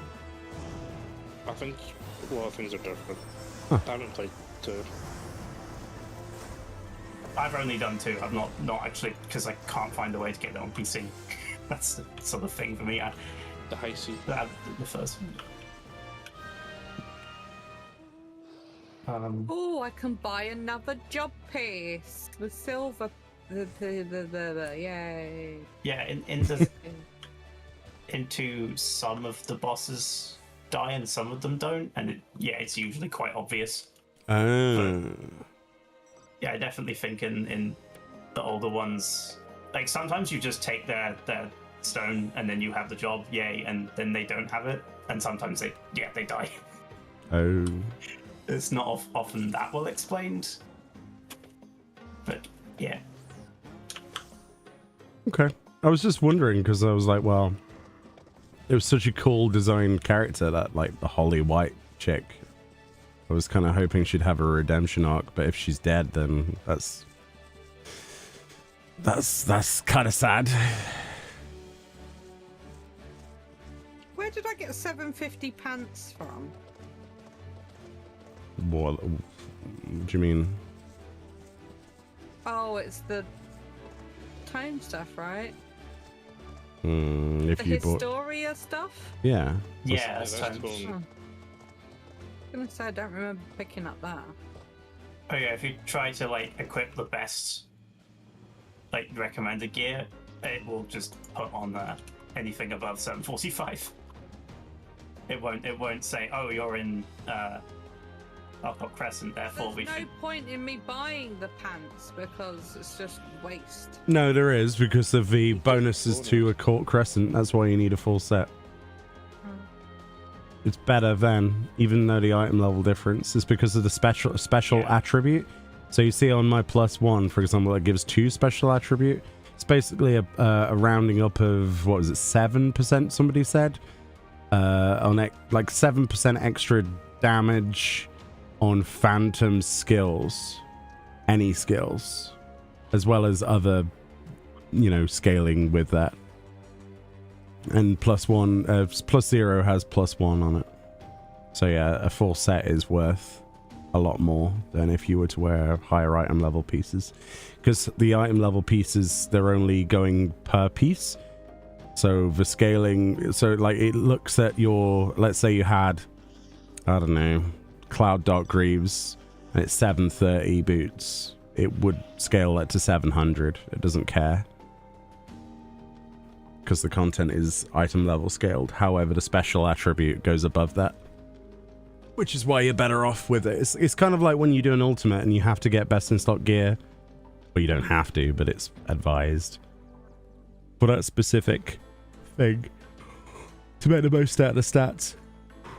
I think a lot of things are different. Huh. I haven't played 2. I've only done 2. I've not actually, because I can't find a way to get it on PC. That's the sort of thing for me. The High Sea. The first one. Oh, I can buy another job piece. The silver. Yay. Yeah, into some of the bosses die and some of them don't, and it's usually quite obvious. Oh. Yeah, I definitely think in the older ones, like sometimes you just take their stone and then you have the job, yay, and then they don't have it, and sometimes they die. Oh. It's not often that well explained, but yeah. Okay. I was just wondering, because I was like, well, it was such a cool designed character, that, like, the Holly White chick. I was kind of hoping she'd have a redemption arc, but if she's dead, then that's kind of sad. Where did I get 750 pants from? What do you mean? Oh, it's the tome stuff, right? If The you bought... Historia stuff? Yeah. Yeah, that's that's cool. Oh. I'm gonna say I don't remember picking up that. Oh yeah, if you try to like equip the best like recommended gear, it will just put on anything above 745. It won't say, oh, you're in Occult Crescent, therefore There's we no should. point in me buying the pants because it's just waste. No, there is, because of the bonuses to Occult Crescent. That's why you need a full set. It's better than, even though the item level difference is because of the special Yeah. attribute. So you see on my +1, for example, it gives 2 special attribute. It's basically a rounding up of, what was it, 7%, somebody said? On like 7% extra damage on phantom skills, any skills, as well as other, scaling with that. And +1, +0 has +1 on it. So yeah, a full set is worth a lot more than if you were to wear higher item level pieces, because the item level pieces, they're only going per piece. So the scaling, so like it looks at your, let's say you had, I don't know, Cloud Dark Greaves, and it's 730 boots. It would scale that to 700. It doesn't care, because the content is item level scaled. However, the special attribute goes above that, which is why you're better off with it. It's kind of like when you do an ultimate and you have to get best in stock gear. Well, you don't have to, but it's advised for that specific thing to make the most out of the stats.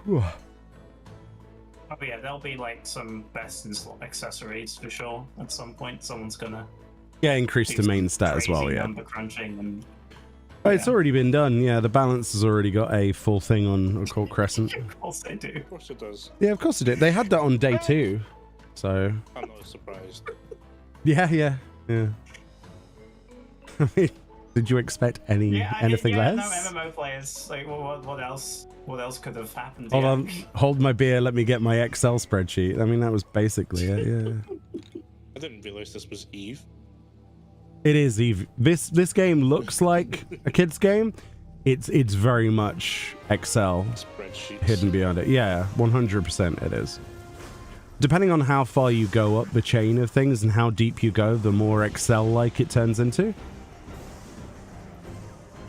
Whew. Oh yeah, there'll be like some best in slot accessories for sure. At some point, someone's gonna Increase do the main some stat as well. crazy Yeah, number crunching and It's already been done. Yeah, the balance has already got a full thing on Occult Crescent. of course they do. Of course it does. Yeah, of course it did. They had that on day 2, so I'm not surprised. yeah. I mean, did you expect anything less? No MMO players. Like, what else? What else could have happened? Hold on, hold my beer. Let me get my Excel spreadsheet. I mean, that was basically it. Yeah. I didn't realize this was Eve. It is Eve. This game looks like a kid's game. It's very much Excel Spreadsheets. hidden behind it. Yeah, 100% it is. Depending on how far you go up the chain of things and how deep you go, the more Excel-like it turns into.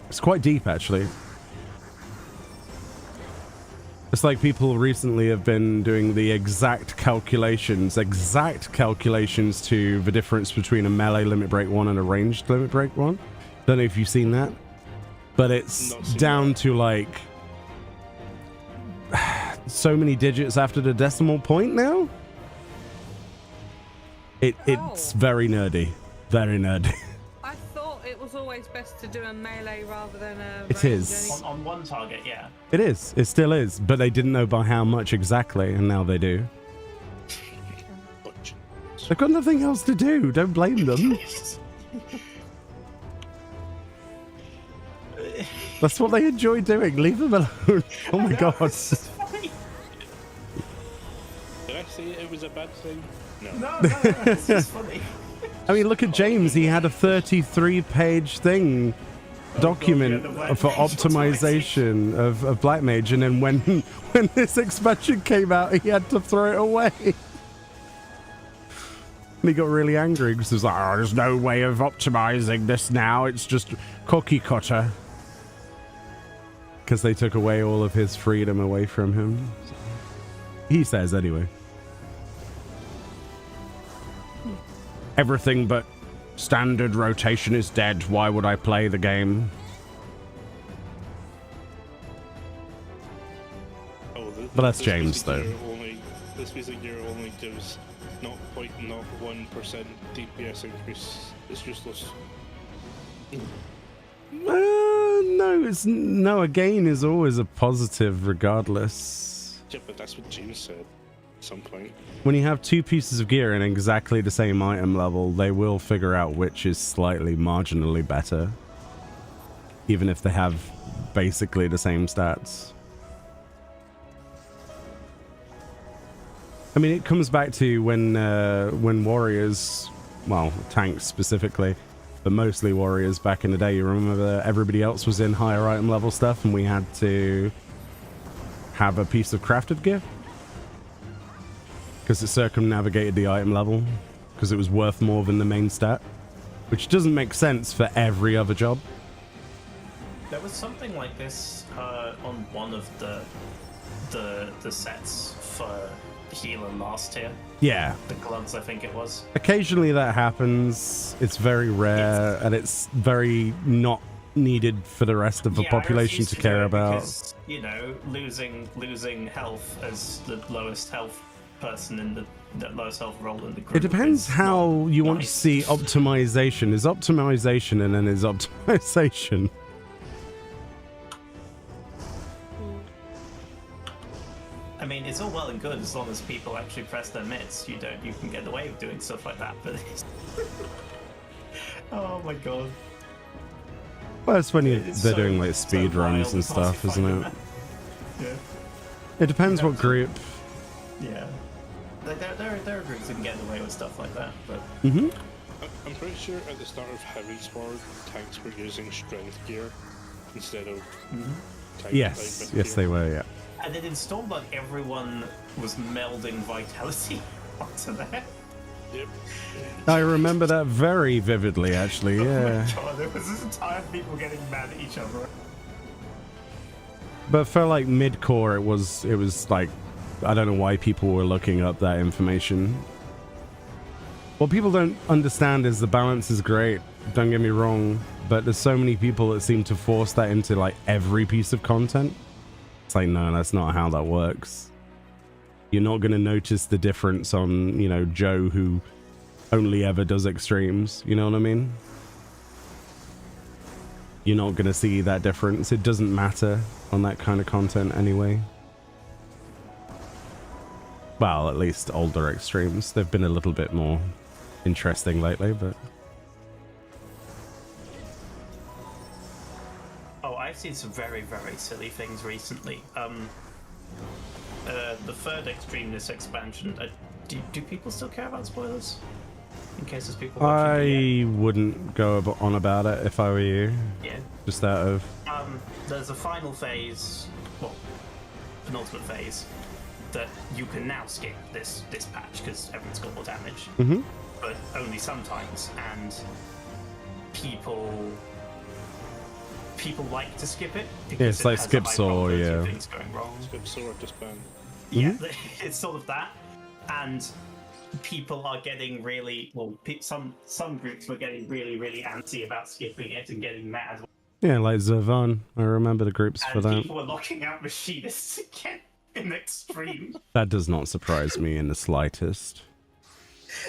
It's quite deep, actually. It's like people recently have been doing the exact calculations to the difference between a melee limit break 1 and a ranged limit break 1. Don't know if you've seen that, but it's down to like so many digits after the decimal point now. It's very nerdy. Very nerdy. I thought it was always best to do a melee rather than a It range is. only- On one target, yeah. It is. It still is. But they didn't know by how much exactly, and now they do. They've got nothing else to do. Don't blame them. That's what they enjoy doing. Leave them alone. Oh my god. It's just funny. Did I say it was a bad thing? No. No, it's just funny. I mean, look at James. He had a 33-page thing document for optimization of Black Mage, and then when this expansion came out, he had to throw it away. And he got really angry because he was like, "Oh, there's no way of optimizing this now. It's just cookie cutter." Because they took away all of his freedom away from him. He says anyway. Everything but standard rotation is dead. Why would I play the game? Oh, But that's James, though. This music gear only gives 0.01% DPS increase. It's useless. No, a gain is always a positive regardless. Yeah, but that's what James said at some point. When you have two pieces of gear in exactly the same item level, they will figure out which is slightly marginally better. Even if they have basically the same stats. I mean, it comes back to when warriors, well, tanks specifically, but mostly warriors back in the day, you remember everybody else was in higher item level stuff and we had to have a piece of crafted gear? Because it circumnavigated the item level, because it was worth more than the main stat, which doesn't make sense for every other job. There was something like this on one of the sets for healer last tier. Yeah. The gloves, I think it was. Occasionally that happens. It's very rare, and it's very not needed for the rest of the population to care about. Because, you know, losing health as the lowest health person in the lowest health role in the group. It depends how you want to see optimization. Is optimization and then is optimization. I mean, it's all well and good as long as people actually press their mitts. You can get away with doing stuff like that, but oh my god. Well, it's when they're doing like speed runs and stuff, isn't it? Yeah. It depends what group. Yeah. Like, there are groups that can get away with stuff like that, but I'm pretty sure at the start of Heavy Sword, tanks were using strength gear instead of tank Yes, gear. they were, yeah. and it installed like everyone was melding vitality onto that. Yep. I remember that very vividly, actually, yeah. Oh my god, there was this entire people getting mad at each other. But for like mid-core, it was like I don't know why people were looking up that information. What people don't understand is the balance is great, don't get me wrong, but there's so many people that seem to force that into like every piece of content. It's like, no, that's not how that works. You're not going to notice the difference on, you know, Joe, who only ever does extremes. You know what I mean? You're not going to see that difference. It doesn't matter on that kind of content anyway. Well, at least older extremes. They've been a little bit more interesting lately, but... Oh, I've seen some very, very silly things recently. The third extremeness expansion. Do people still care about spoilers? In case there's people watching. I wouldn't go on about it if I were you. Yeah. Just out of... There's a final phase, well, penultimate phase, that you can now skip this patch because everyone's got more damage. Mm-hmm. But only sometimes, and people like to skip it because Yeah, it's it like has a skip high saw, probability of yeah. things going wrong. Skip sword disband. Yeah, it's sort of that, and people are getting really some groups were getting really antsy about skipping it and getting mad. Yeah, like Zervan. I remember the groups for And that. people were locking out machinists again in extreme. That does not surprise me in the slightest.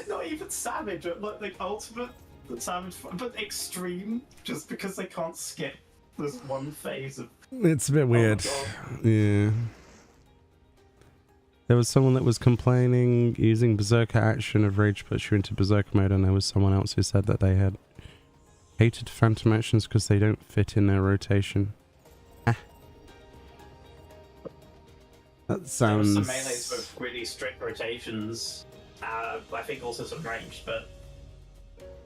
Not even savage, but like ultimate savage, but extreme, just because they can't skip this one phase of. It's a bit weird. God. Yeah. There was someone that was complaining using Berserker action of Rage puts you into Berserker mode, and there was someone else who said that they had hated Phantom actions because they don't fit in their rotation. Ah. That sounds... There were some melees with really strict rotations. I think also some ranged, but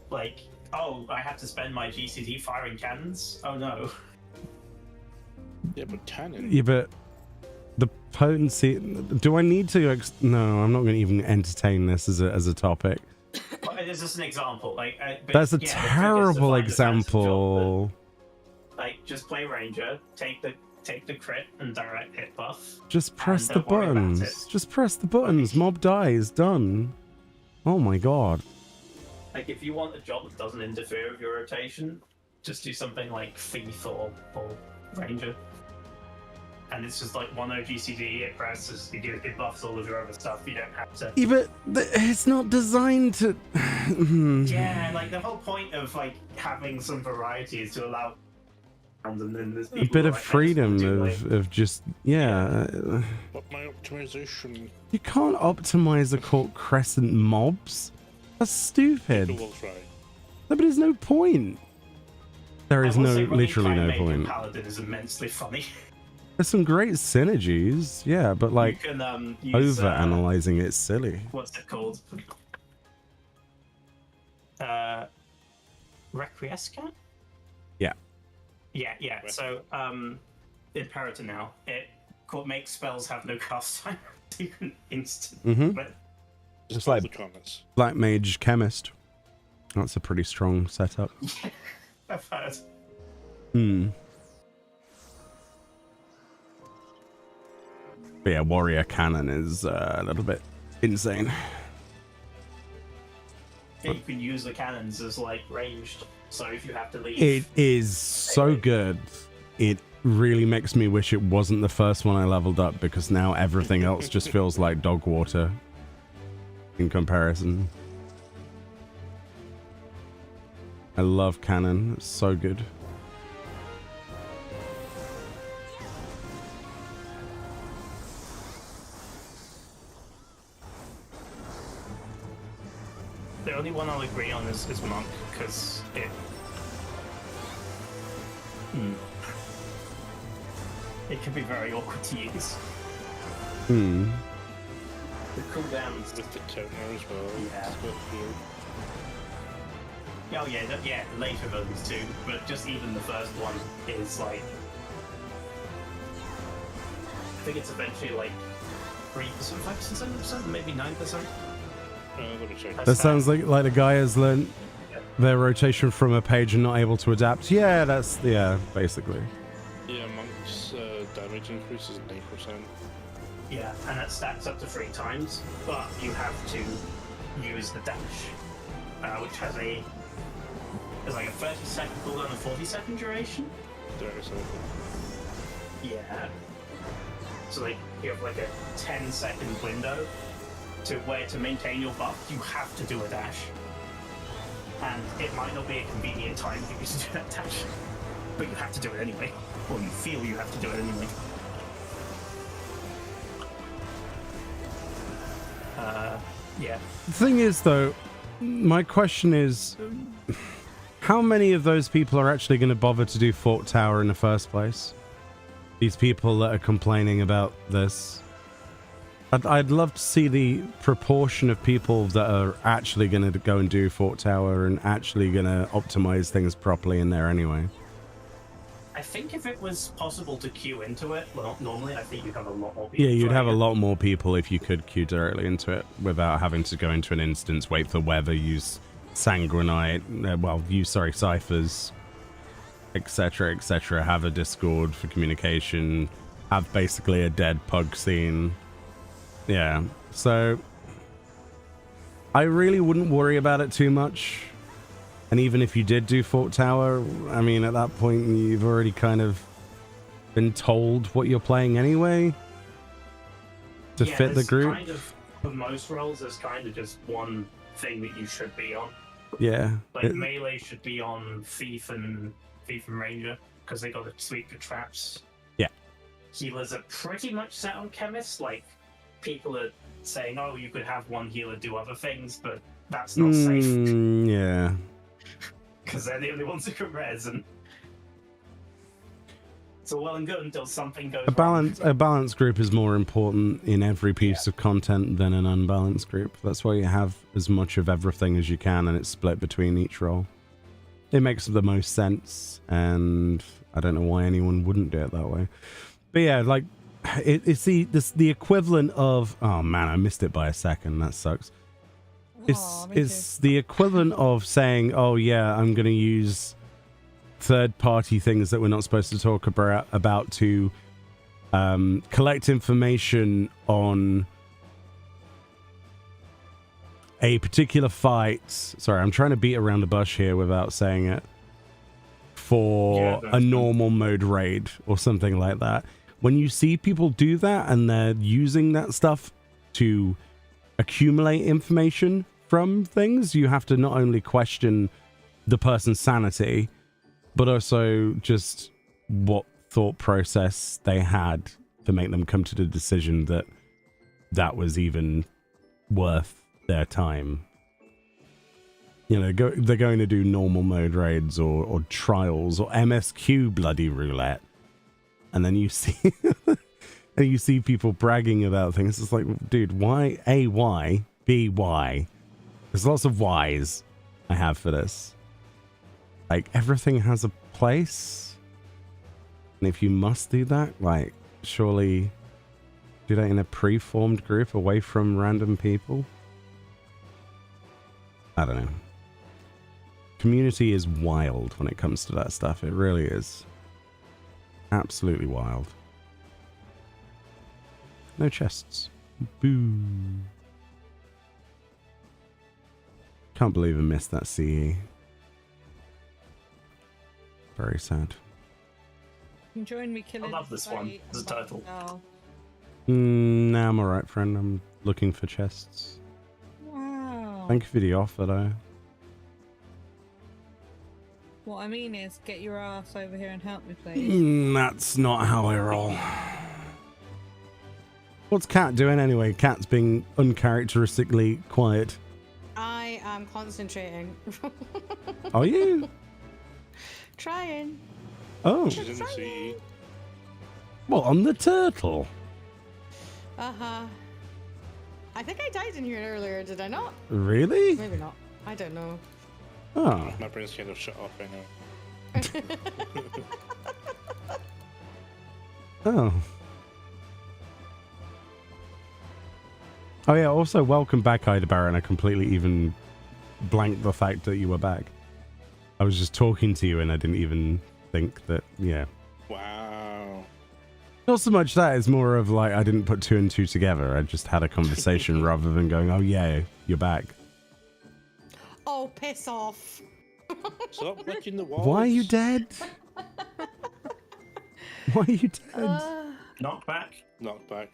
like, oh, I have to spend my GCD firing cannons? Oh no. Yeah, but cannon. Yeah, but the potency... Do I need to... No, I'm not going to even entertain this as a topic. Well, it's just an example. Like, but That's a yeah, terrible it's just to find a defensive example. job, but, like, just play Ranger, take the crit and direct hit buff. Just press and the don't worry about buttons. it. Just press the buttons. Mob dies. Done. Oh my god. Like, if you want a job that doesn't interfere with your rotation, just do something like Thief or Ranger. And it's just like one OGCD, it presses, it buffs all of your other stuff, you don't have to... Yeah, but it's not designed to... Yeah, like the whole point of like having some variety is to allow... And then there's a people bit who of are freedom experts of just... Yeah. But my optimization. You can't optimize Occult Crescent mobs. That's stupid. People will try. No, but there's no point. There is I will say running literally no Kind Mage and point. Paladin is immensely funny. There's some great synergies, yeah, but like You can use, over-analyzing it's silly. what's it called? Requiescat? Yeah. Yeah. So, Imperator now, it makes spells have no cast time. You can instant. But Just All like the comments. Black Mage Chemist. That's a pretty strong setup. I've heard. But yeah, Warrior Cannon is a little bit insane. Yeah, you can use the cannons as like ranged. So if you have to leave, It is so good. It really makes me wish it wasn't the first one I leveled up, because now everything else just feels like dog water in comparison. I love Cannon. It's so good. the only one I'll agree on is Monk, because it. It can be very awkward to use. The cooldowns. With the counter as well. Yeah. It's a bit weird. Oh yeah, the later versions too, but just even the first one is like, I think it's eventually like 3%, 5%, 7%, maybe 9%. Let me check. That sounds like a guy has learned their rotation from a page and not able to adapt. Yeah, that's, yeah, basically. Yeah, Monk's damage increase is 9%. Yeah, and that stacks up to 3 times, but you have to use the dash, which has like a 30-second cooldown and a 40-second duration. 30 seconds. Yeah. So like you have like a 10-second window to maintain your buff. You have to do a dash, and it might not be a convenient time for you to do that dash, but you have to do it anyway, or you feel you have to do it anyway. Yeah. The thing is, though, my question is, how many of those people are actually going to bother to do Fort Tower in the first place? These people that are complaining about this. I'd love to see the proportion of people that are actually going to go and do Fort Tower and actually going to optimize things properly in there anyway. I think if it was possible to queue into it, well, normally I think you'd have a lot more people. Yeah, you'd have a trying it. lot more people if you could queue directly into it without having to go into an instance, wait for weather, use Sanguinite, ciphers, etc., etc. Have a Discord for communication, have basically a dead pug scene. Yeah, so I really wouldn't worry about it too much. And even if you did do Fort Tower, I mean, at that point, you've already kind of been told what you're playing anyway to fit the group. Kind of, for most roles, there's kind of just one thing that you should be on. Yeah. Like melee should be on Thief and Ranger, because they got to sweep the traps. Yeah. Healers are pretty much set on chemists. Like, people are saying, oh, you could have one healer do other things, but that's not safe. Yeah. Because they're the only ones who can res, and it's all well and good until something goes wrong. A balanced group is more important in every piece of content than an unbalanced group. That's why you have as much of everything as you can, and it's split between each role. It makes the most sense, and I don't know why anyone wouldn't do it that way. But yeah, like it's the equivalent of, oh man, I missed it by a second. That sucks. It's the equivalent of saying, oh yeah, I'm going to use third-party things that we're not supposed to talk about to collect information on a particular fight. Sorry, I'm trying to beat around the bush here without saying it. For a normal mode raid or something like that. When you see people do that and they're using that stuff to accumulate information from things, you have to not only question the person's sanity, but also just what thought process they had to make them come to the decision that that was even worth their time. You know, they're going to do normal mode raids or trials or MSQ bloody roulette, and then you see and you see people bragging about things. It's like, dude, why? A, why? B, why? There's lots of whys I have for this. Like, everything has a place. And if you must do that, like, surely do that in a pre-formed group away from random people? I don't know. Community is wild when it comes to that stuff. It really is. Absolutely wild. No chests. Boo. Can't believe I missed that CE. Very sad. You can join me killing. I love this one. It's a turtle. Nah, I'm alright, friend. I'm looking for chests. Wow. Thank you for the offer, though. What I mean is, get your ass over here and help me, please. That's not how I roll. What's Cat doing anyway? Cat's being uncharacteristically quiet. I am concentrating. Are you? Trying. Oh. She's in the sea. What, on the turtle? Uh-huh. I think I died in here earlier, did I not? Really? Maybe not. I don't know. Oh. My brain's kind of shut off right now. Oh. Oh yeah, also welcome back, Ida Baron. I completely even blanked the fact that you were back. I was just talking to you and I didn't even think that, yeah. Wow. Not so much that, it's more of like I didn't put two and two together. I just had a conversation rather than going, oh yeah, you're back. Oh, piss off. Stop licking the walls. Why are you dead? Why are you dead? Knocked back. Knocked back.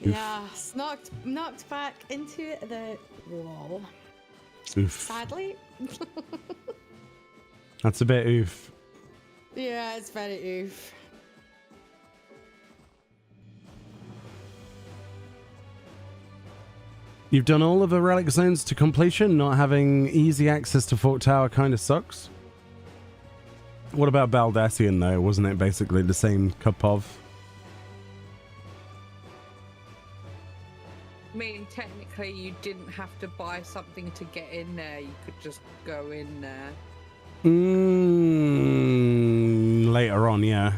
Yes, knocked back into the wall. Oof. Sadly. That's a bit oof. Yeah, it's very oof. You've done all of the relic zones to completion. Not having easy access to Fort Tower kind of sucks. What about Baldassian though? Wasn't it basically the same cup of? I mean, technically, you didn't have to buy something to get in there. You could just go in there. Later on, yeah.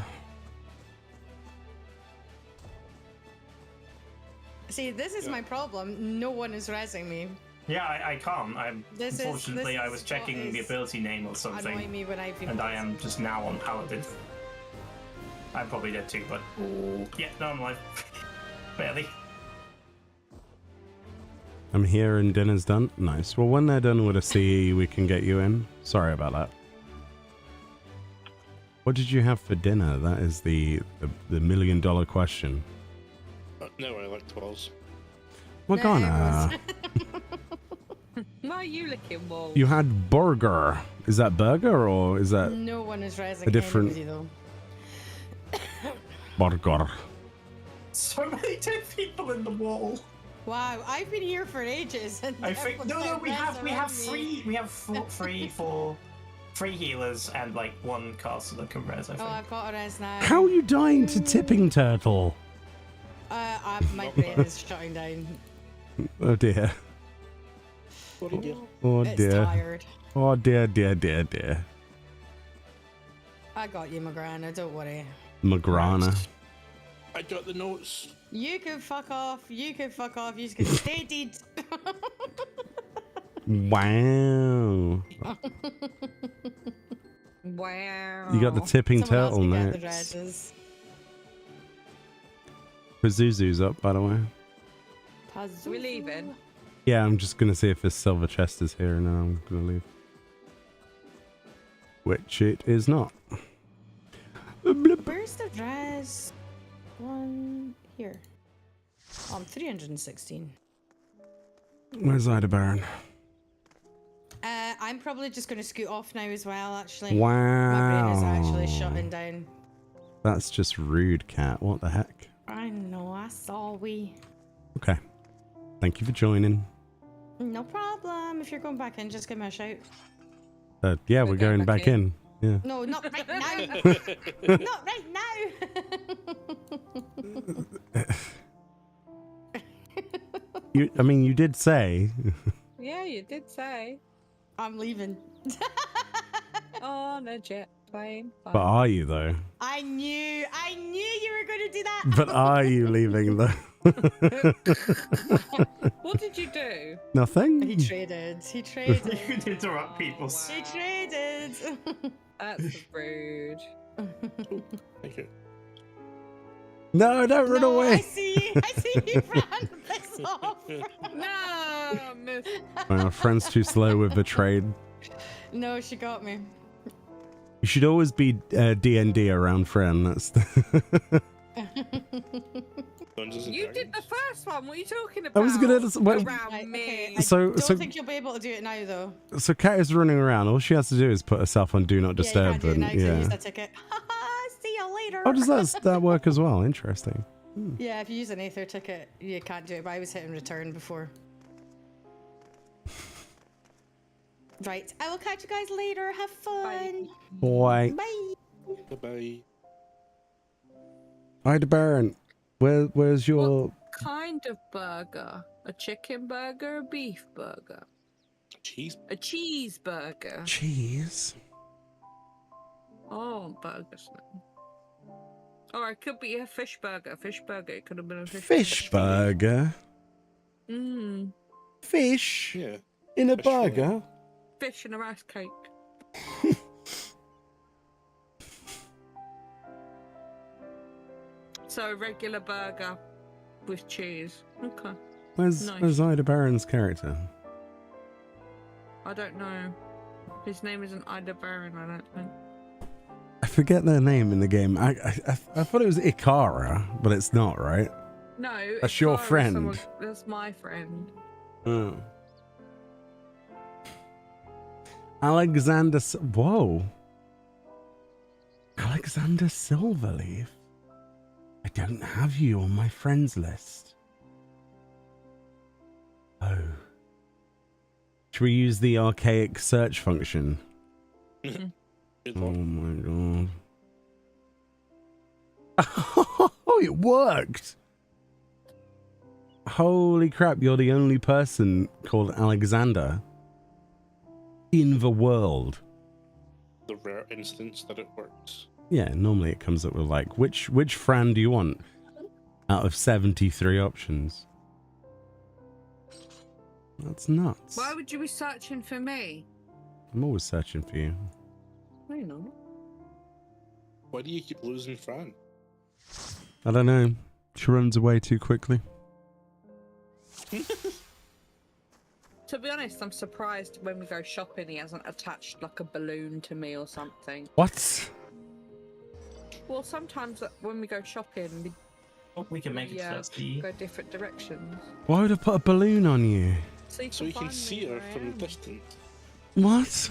See, this is my problem. No one is rezzing me. Yeah, I can't. Unfortunately, I was checking the ability name or something, Annoying me when I've been and I am just now on Paladin. I'm probably dead too, but yeah, no, I'm alive. Barely. I'm here and dinner's done. Nice. Well, when they're done with a CE, we can get you in. Sorry about that. What did you have for dinner? That is the $1 million question. No, I like 12s. Morgana, Why are you licking walls? you had burger. Is that burger or is that No one is rezzing a different anybody, though. burger? So many dead people in the wall. Wow, I've been here for ages. And I think everyone's we like have rezzing me. three healers and like one caster that can res. I think. Oh, I've got a res now. How are you dying to tipping turtle? My brain is shutting down. Oh dear. What did you? Oh It's dear. tired. Oh dear, dear, dear, dear. I got you, Magrana, don't worry. Magrana. I got the notes. You can fuck off. You can fuck off. You can stay dead. Wow. Wow. You got the tipping Someone else turtle can get the next. dredges. Pazuzu's up, by the way. We're leaving. Yeah, I'm just gonna see if this silver chest is here and then I'm gonna leave. Which it is not. Where's the res? One here. Oh, I'm 316. Where's Idabaron? I'm probably just going to scoot off now as well, actually. Wow. My brain is actually shutting down. That's just rude, cat. What the heck? I know, I saw we. Okay. Thank you for joining. No problem. If you're going back in, just give me a shout. Yeah, we're going back in. Yeah. No, not right now. Not right now. I mean, you did say. Yeah, you did say. I'm leaving. On a jet plane. But are you, though? I knew you were going to do that. But are you leaving, though? What did you do? Nothing? He traded. He traded. You could interrupt people. He traded. That's rude. Thank you. No, don't run No, away. I see you ran. Piss off. No, miss. My friend's too slow with the trade. No, she got me. You should always be D&D around friend. That's the Dungeons and You did Dragons. the first one. What are you talking about? I was gonna. Well, Around Right, me. okay, I So- don't so- think you'll be able to do it now, though. so Kat is running around. All she has to do is put herself on Do Not Yeah, you Disturb. can't do it now And 'cause I yeah. used that ticket. See you later. Oh, does that work as well? Interesting. Yeah, if you use an Aether ticket, you can't do it, but I was hitting return before. Right, I will catch you guys later. Have fun. Boy, Bye. Goodbye. Idabaron, where's your? What kind of burger? A chicken burger, a beef burger, Cheese. a cheeseburger. Cheese. Oh, burgers now. Or it could be a fish burger. Fish burger. It could have been a Fish burger. Mmm. Fish Yeah. in a Fish fillet. burger. Fish and a rice cake. So a regular burger with cheese. Okay. Where's Ida Baron's character? I don't know. His name isn't Ida Baron, I don't think. I forget their name in the game. I thought it was Ikara, but it's not, right? No. That's your Ikara is friend. That's my friend. Oh. Alexander. Whoa. Alexander Silverleaf. I don't have you on my friends list. Oh. Should we use the archaic search function? Oh my god. Oh, it worked! Holy crap, you're the only person called Alexander in the world. The rare instance that it works. Yeah, normally it comes up with like, which Fran do you want out of 73 options? That's nuts. Why would you be searching for me? I'm always searching for you. No, you're not. Why do you keep losing Fran? I don't know. She runs away too quickly. To be honest, I'm surprised when we go shopping he hasn't attached like a balloon to me or something. What? Well, sometimes when we go shopping, We can make it go different directions. Why would I put a balloon on you? So You can see her from a distance. What?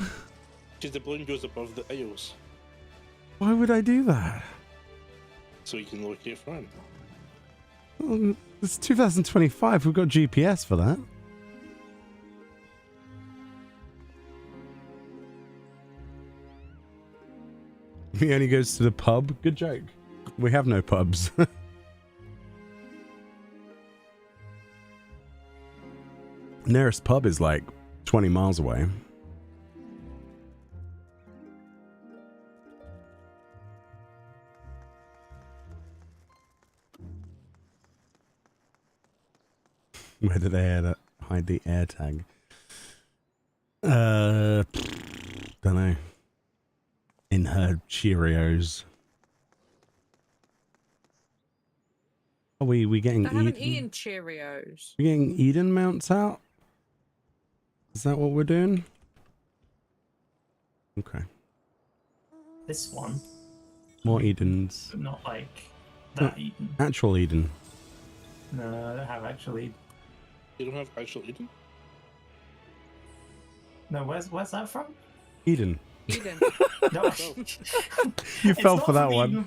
Because the balloon goes above the aisles. Why would I do that? So you can locate Fran. Well, it's 2025. We've got GPS for that. He only goes to the pub. Good joke. We have no pubs. Nearest pub is like 20 miles away. Where did they hide the air tag? Don't know. In her Cheerios. Are we getting I haven't eaten Cheerios. We getting Eden mounts out? Is that what we're doing? Okay. This one. More Edens. But not like that Eden. Actual Eden. No, I don't have actually. You don't have actual Eden? No, where's that from? Eden. Eden. No, You fell not for that from one. Eden.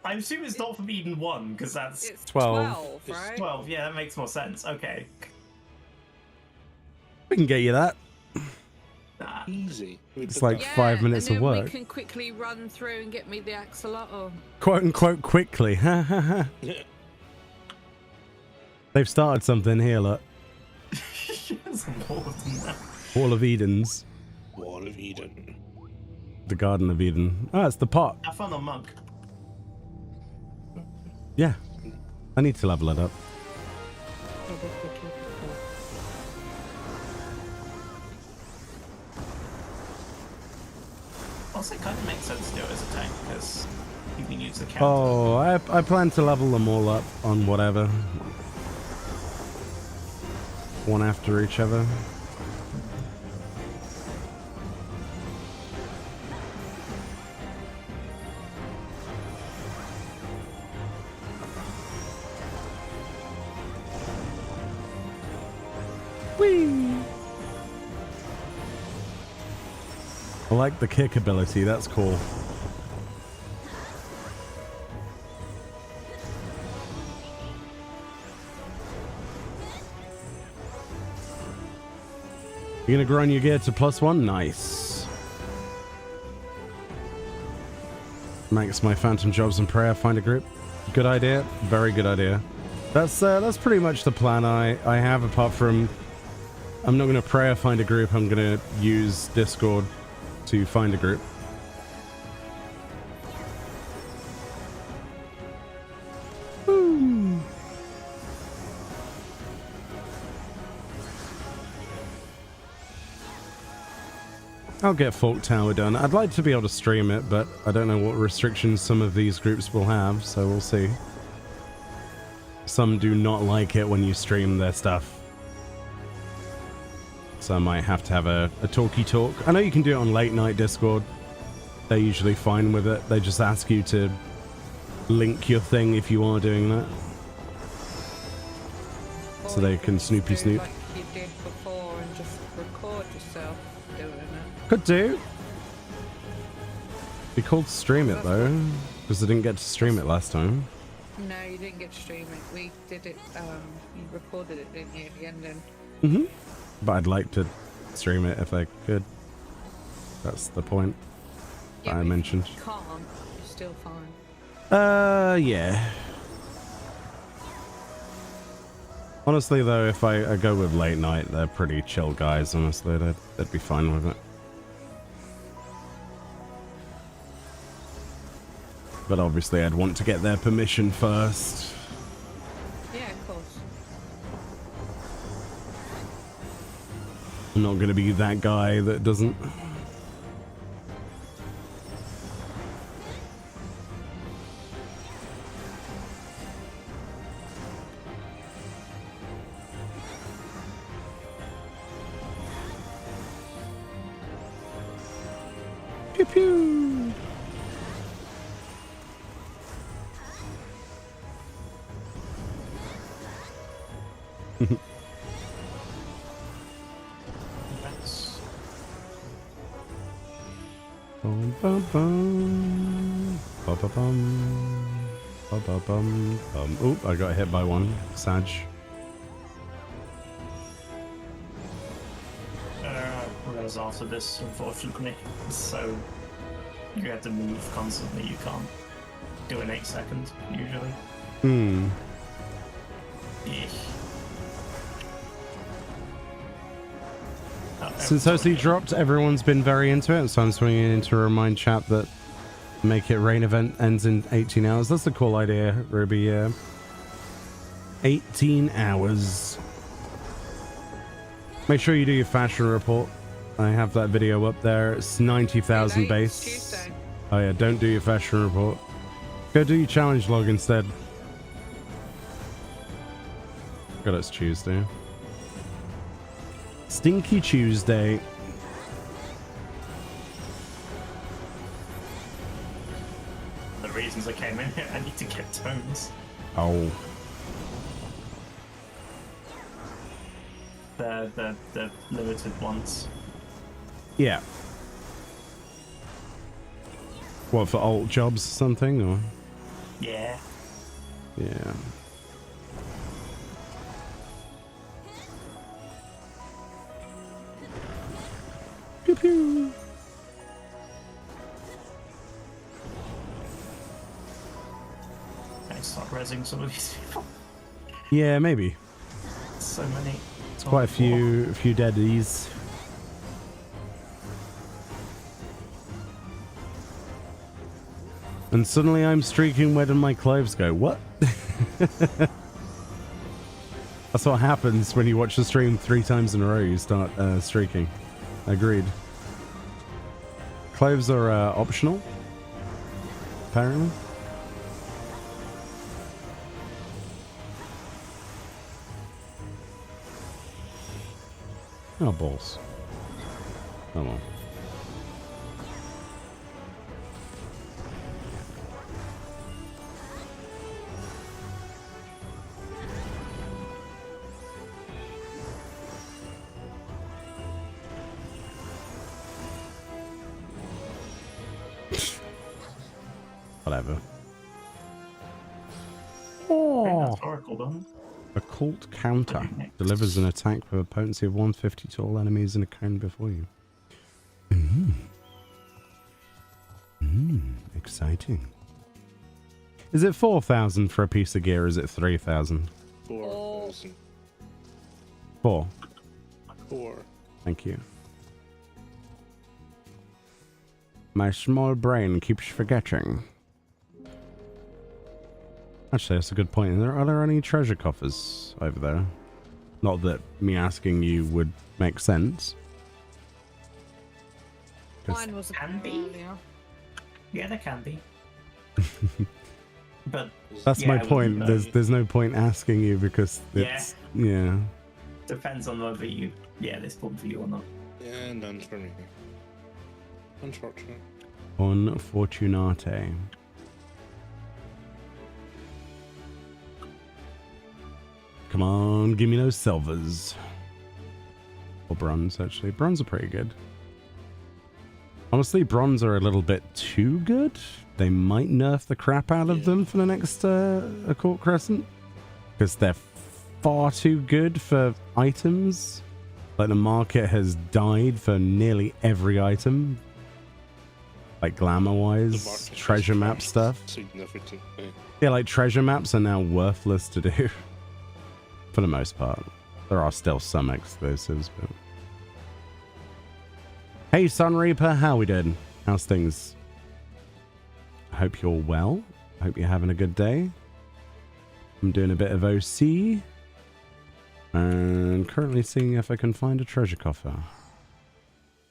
I assume it's not from Eden 1, because that's It's 12. 12, right? 12. Yeah, that makes more sense. Okay. We can get you that. Nah. Easy. It's like 5 minutes and of then work. we can quickly run through and get me the axolotl. Quote unquote quickly. Ha ha ha. They've started something here, look. There's more than that. Wall of Edens. Wall of Eden. The Garden of Eden. Oh, it's the pot. I found a monk. Yeah. I need to level it up. Also, it kind of makes sense to do it as a tank, because you can use the counter. Oh, I plan to level them all up on whatever. One after each other. Whee! I like the kick ability, that's cool. You're gonna grind your gear to +1? Nice. Max my phantom jobs and prayer, find a group. Good idea, very good idea. That's pretty much the plan I have, apart from I'm not gonna prayer find a group, I'm gonna use Discord to find a group. Woo. I'll get Folk Tower done. I'd like to be able to stream it, but I don't know what restrictions some of these groups will have, so we'll see. some do not like it when you stream their stuff. So I might have to have a talky talk. I know you can do it on late night Discord. They're usually fine with it. They just ask you to link your thing if you are doing that. So they can snoopy snoop. Like you did before and just record yourself doing it. Could do. Be cool to stream it though, because I didn't get to stream it last time. No, you didn't get to stream it. We did it, you recorded it, didn't you, at the ending? Mm-hmm. But I'd like to stream it if I could. That's the point that I mentioned. If you can't, you're still fine. Yeah. Honestly though, if I go with late night, they're pretty chill guys, honestly. They'd be fine with it. But obviously I'd want to get their permission first. Yeah, of course. I'm not going to be that guy that doesn't. Pew pew. Bum bum bum. Bum bum bum. Bum bum bum. Oh, I got hit by one. Sag. Goes after this, unfortunately. So you have to move constantly. You can't do it in 8 seconds usually. Hmm. Yeah. Since OC dropped, everyone's been very into it, so I'm swinging in to remind chat that Make It Rain event ends in 18 hours. That's a cool idea, Ruby. 18 hours. Make sure you do your fashion report. I have that video up there. It's 90,000 base. Tuesday. Oh yeah, don't do your fashion report. Go do your challenge log instead. God, it's Tuesday. Stinky Tuesday. The reasons I came in here, I need to get tones. Oh. The limited ones. Yeah. What, for alt jobs or something, or? Yeah. Yeah. Pew pew. Can I start rezzing some of these people? Yeah, maybe. So many. It's quite a few deadies. And suddenly I'm streaking. Where did my clothes go? What? That's what happens when you watch the stream 3 times in a row. You start streaking. Agreed. Cloves are optional, apparently. Oh, balls. Oh well. Whatever. Oh. Oracle done. Occult counter delivers an attack with a potency of 150 to all enemies in a cone before you. Exciting. Is it 4,000 for a piece of gear? Or is it 3,000? 4,000. 4. 4. Thank you. My small brain keeps forgetting. Actually, that's a good point. Are there any treasure coffers over there? Not that me asking you would make sense. Mine was a Can be. earlier. Yeah, there can be. But That's yeah, my we- point. There's no point asking you because it's yeah. depends on whether you this one for you or not. Yeah, none for me. Unfortunate. Unfortunate. Come on, give me those silvers. Or bronze, actually. Bronze are pretty good. Honestly, bronze are a little bit too good. They might nerf the crap out of them for the next Occult Crescent. Because they're far too good for items. Like, the market has died for nearly every item. Like, glamour-wise, treasure map stuff. Significantly. Yeah, like, treasure maps are now worthless to do. For the most part. There are still some exclusives, but... Hey, Sun Reaper, how we doing? How's things? I hope you're well. I hope you're having a good day. I'm doing a bit of OC. And currently seeing if I can find a treasure coffer.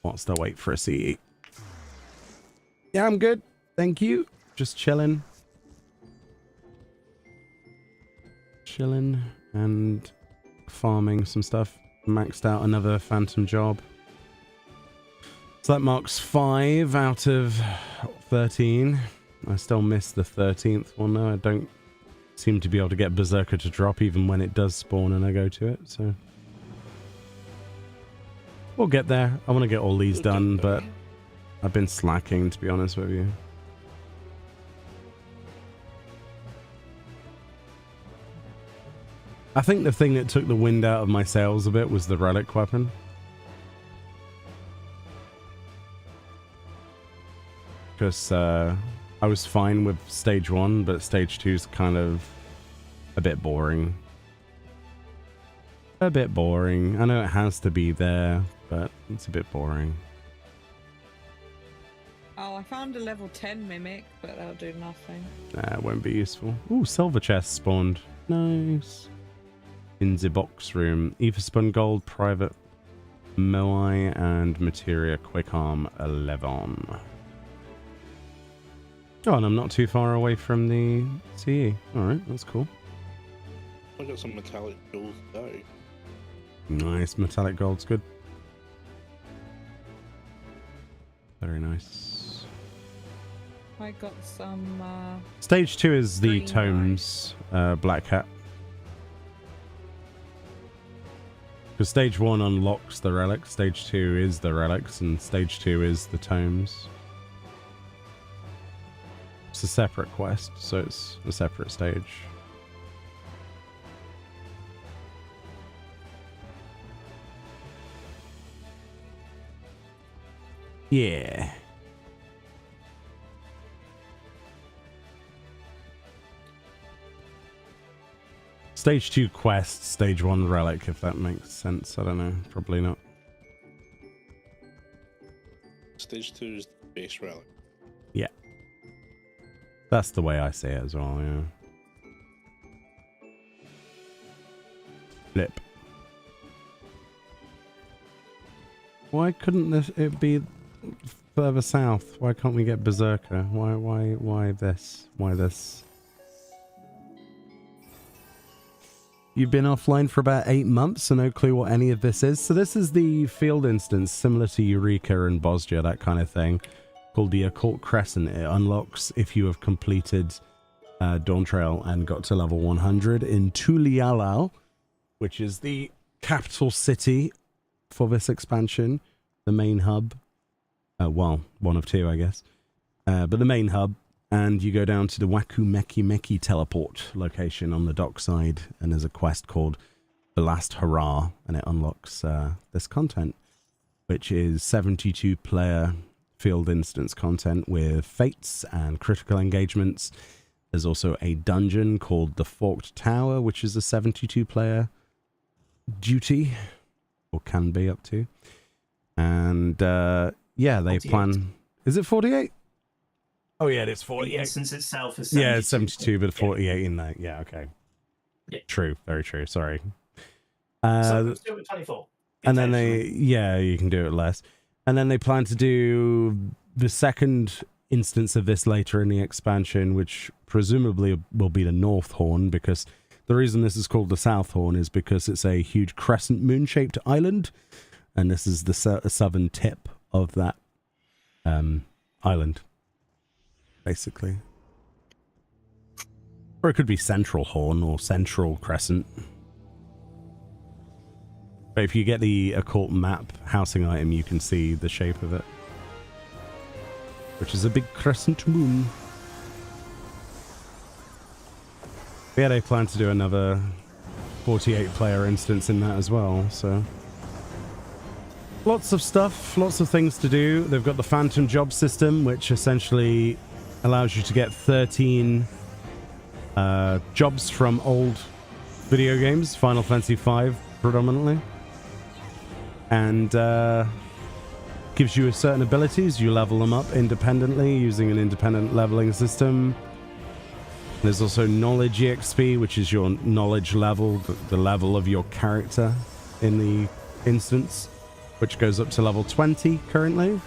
Whilst I wait for a CE. Yeah, I'm good. Thank you. Just chilling. Chilling and farming some stuff. Maxed out another phantom job. So that marks 5 out of 13. I still miss the 13th one though. I don't seem to be able to get Berserker to drop even when it does spawn and I go to it, so... We'll get there. I want to get all these done, but I've been slacking, to be honest with you. I think the thing that took the wind out of my sails a bit was the Relic weapon. Because I was fine with stage 1, but stage 2 is kind of a bit boring. A bit boring. I know it has to be there, but it's a bit boring. Oh, I found a level 10 mimic, but that'll do nothing. Nah, it won't be useful. Ooh, silver chest spawned. Nice. In the box room. Ether spun gold, private Meoni, and materia quick arm 11. Oh, and I'm not too far away from the CE. Alright, that's cool. I got some metallic gold now. Nice, metallic gold's good. Very nice. I got some Stage 2 is the green tomes, Black Hat. Because stage 1 unlocks the relics, stage 2 is the relics, and stage 2 is the tomes. It's a separate quest, so it's a separate stage. Yeah. Stage 2 quest, stage 1 relic, if that makes sense. I don't know. Probably not. Stage 2 is the base relic. Yeah. That's the way I see it as well, yeah. Flip. Why couldn't it be further south? Why can't we get Berserker? Why this? Why this? You've been offline for about 8 months, so no clue what any of this is. So this is the field instance, similar to Eureka and Bosnia, that kind of thing, called the Occult Crescent. It unlocks if you have completed Dawn Trail and got to level 100 in Tulialau, which is the capital city for this expansion, the main hub. Well, one of two, I guess. But the main hub. And you go down to the Waku Meki Meki teleport location on the dockside, and there's a quest called The Last Hurrah, and it unlocks this content, which is 72 player field instance content with fates and critical engagements. There's also a dungeon called The Forked Tower, which is a 72 player duty, or can be up to. And yeah, they 48. plan... Is it 48? Oh yeah, it's 48. The instance itself is 72. Yeah, it's 72, but 48 in there. Yeah, okay. Yeah. True, very true. Sorry. So let's do it with 24. And then you can do it less. And then they plan to do the second instance of this later in the expansion, which presumably will be the North Horn, because the reason this is called the South Horn is because it's a huge crescent moon-shaped island, and this is the southern tip of that island, basically. Or it could be Central Horn or Central Crescent. But if you get the occult map housing item, you can see the shape of it, which is a big crescent moon. Yeah, they plan to do another 48-player instance in that as well, so... Lots of stuff, lots of things to do. They've got the Phantom Job system, which essentially allows you to get 13 jobs from old video games, Final Fantasy V predominantly. And gives you certain abilities. You level them up independently using an independent leveling system. There's also Knowledge EXP, which is your knowledge level, the level of your character in the instance, which goes up to level 20 currently.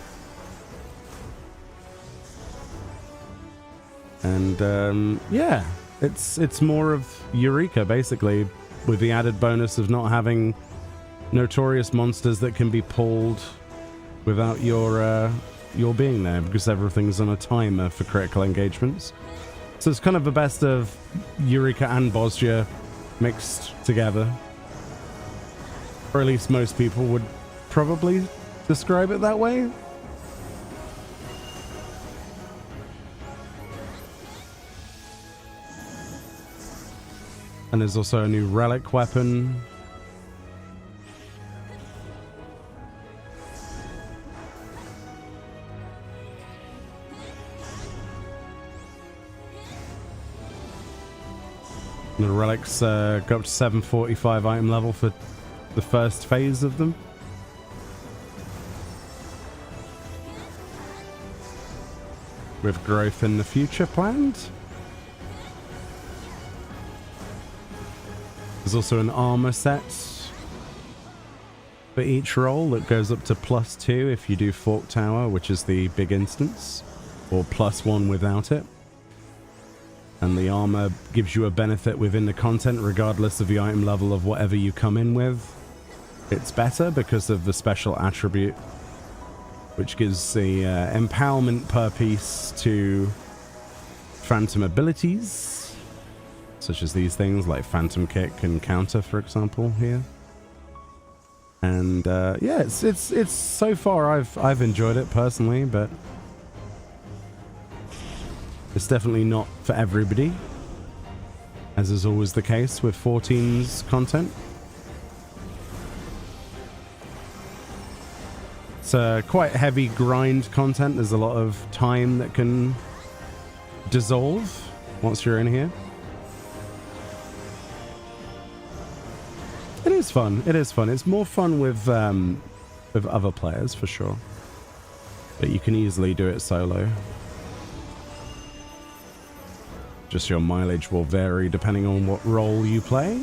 And yeah, it's more of Eureka basically, with the added bonus of not having notorious monsters that can be pulled without your being there, because everything's on a timer for critical engagements. So it's kind of the best of Eureka and Bosnia mixed together. Or at least most people would probably describe it that way. And there's also a new Relic weapon. The relics go up to 745 item level for the first phase of them. With growth in the future planned. There's also an armor set for each roll that goes up to +2 if you do Fork Tower, which is the big instance, or +1 without it. And the armor gives you a benefit within the content regardless of the item level of whatever you come in with. It's better because of the special attribute, which gives the empowerment per piece to phantom abilities, such as these things like Phantom Kick and Counter, for example, here. And yeah, it's so far I've enjoyed it personally, but it's definitely not for everybody, as is always the case with 14's content. It's quite heavy grind content. There's a lot of time that can dissolve once you're in here. It is fun. It is fun. It's more fun with other players for sure, but you can easily do it solo. Just your mileage will vary depending on what role you play.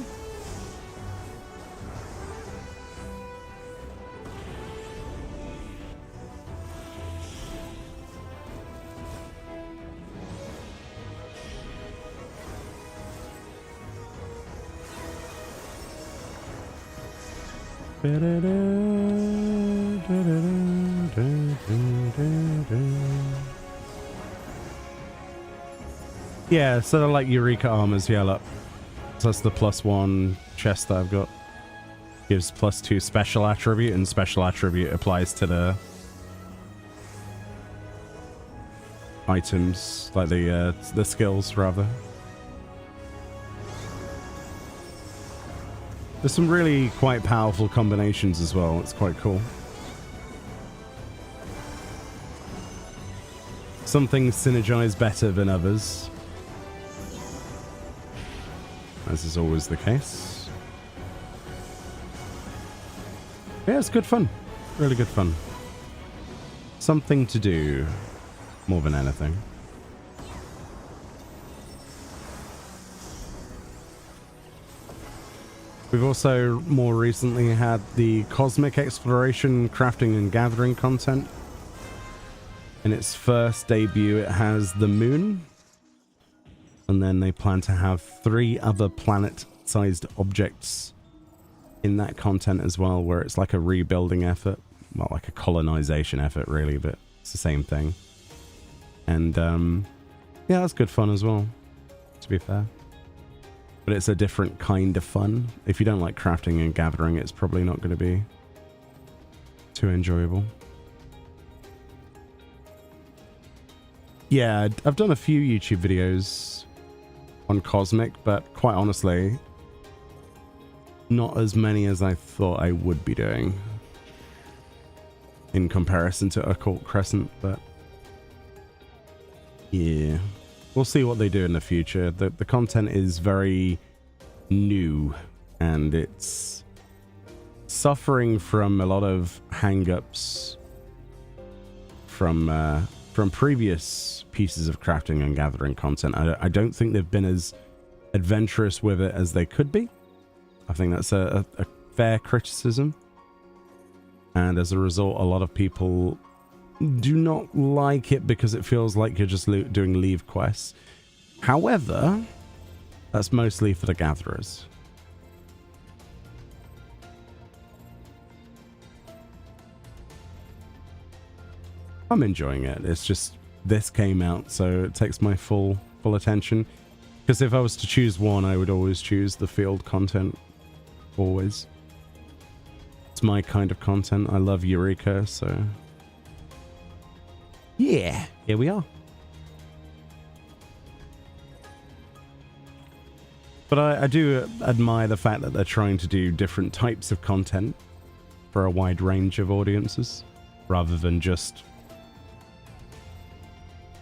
Yeah, sort of like Eureka armors, yeah, look. So that's the +1 chest that I've got. Gives +2 special attribute, and special attribute applies to the items, like the skills, rather. There's some really quite powerful combinations as well. It's quite cool. Some things synergize better than others, as is always the case. Yeah, it's good fun. Really good fun. Something to do more than anything. We've also more recently had the cosmic exploration, crafting and gathering content, In its first debut, it has the moon. And then they plan to have 3 other planet-sized objects in that content as well, where it's like a rebuilding effort. Well, like a colonization effort, really, but it's the same thing. And, yeah, that's good fun as well, to be fair. But it's a different kind of fun. If you don't like crafting and gathering, it's probably not going to be too enjoyable. Yeah, I've done a few YouTube videos on Cosmic, but quite honestly, not as many as I thought I would be doing in comparison to Occult Crescent, but yeah, we'll see what they do in the future. The content is very new, and it's suffering from a lot of hang-ups from previous pieces of crafting and gathering content. I don't think they've been as adventurous with it as they could be. I think that's a fair criticism. And as a result, a lot of people do not like it because it feels like you're just doing leave quests. However, that's mostly for the gatherers. I'm enjoying it. It's just this came out, so it takes my full attention. Because if I was to choose one, I would always choose the field content. Always. It's my kind of content. I love Eureka, so yeah, here we are. But I do admire the fact that they're trying to do different types of content for a wide range of audiences, rather than just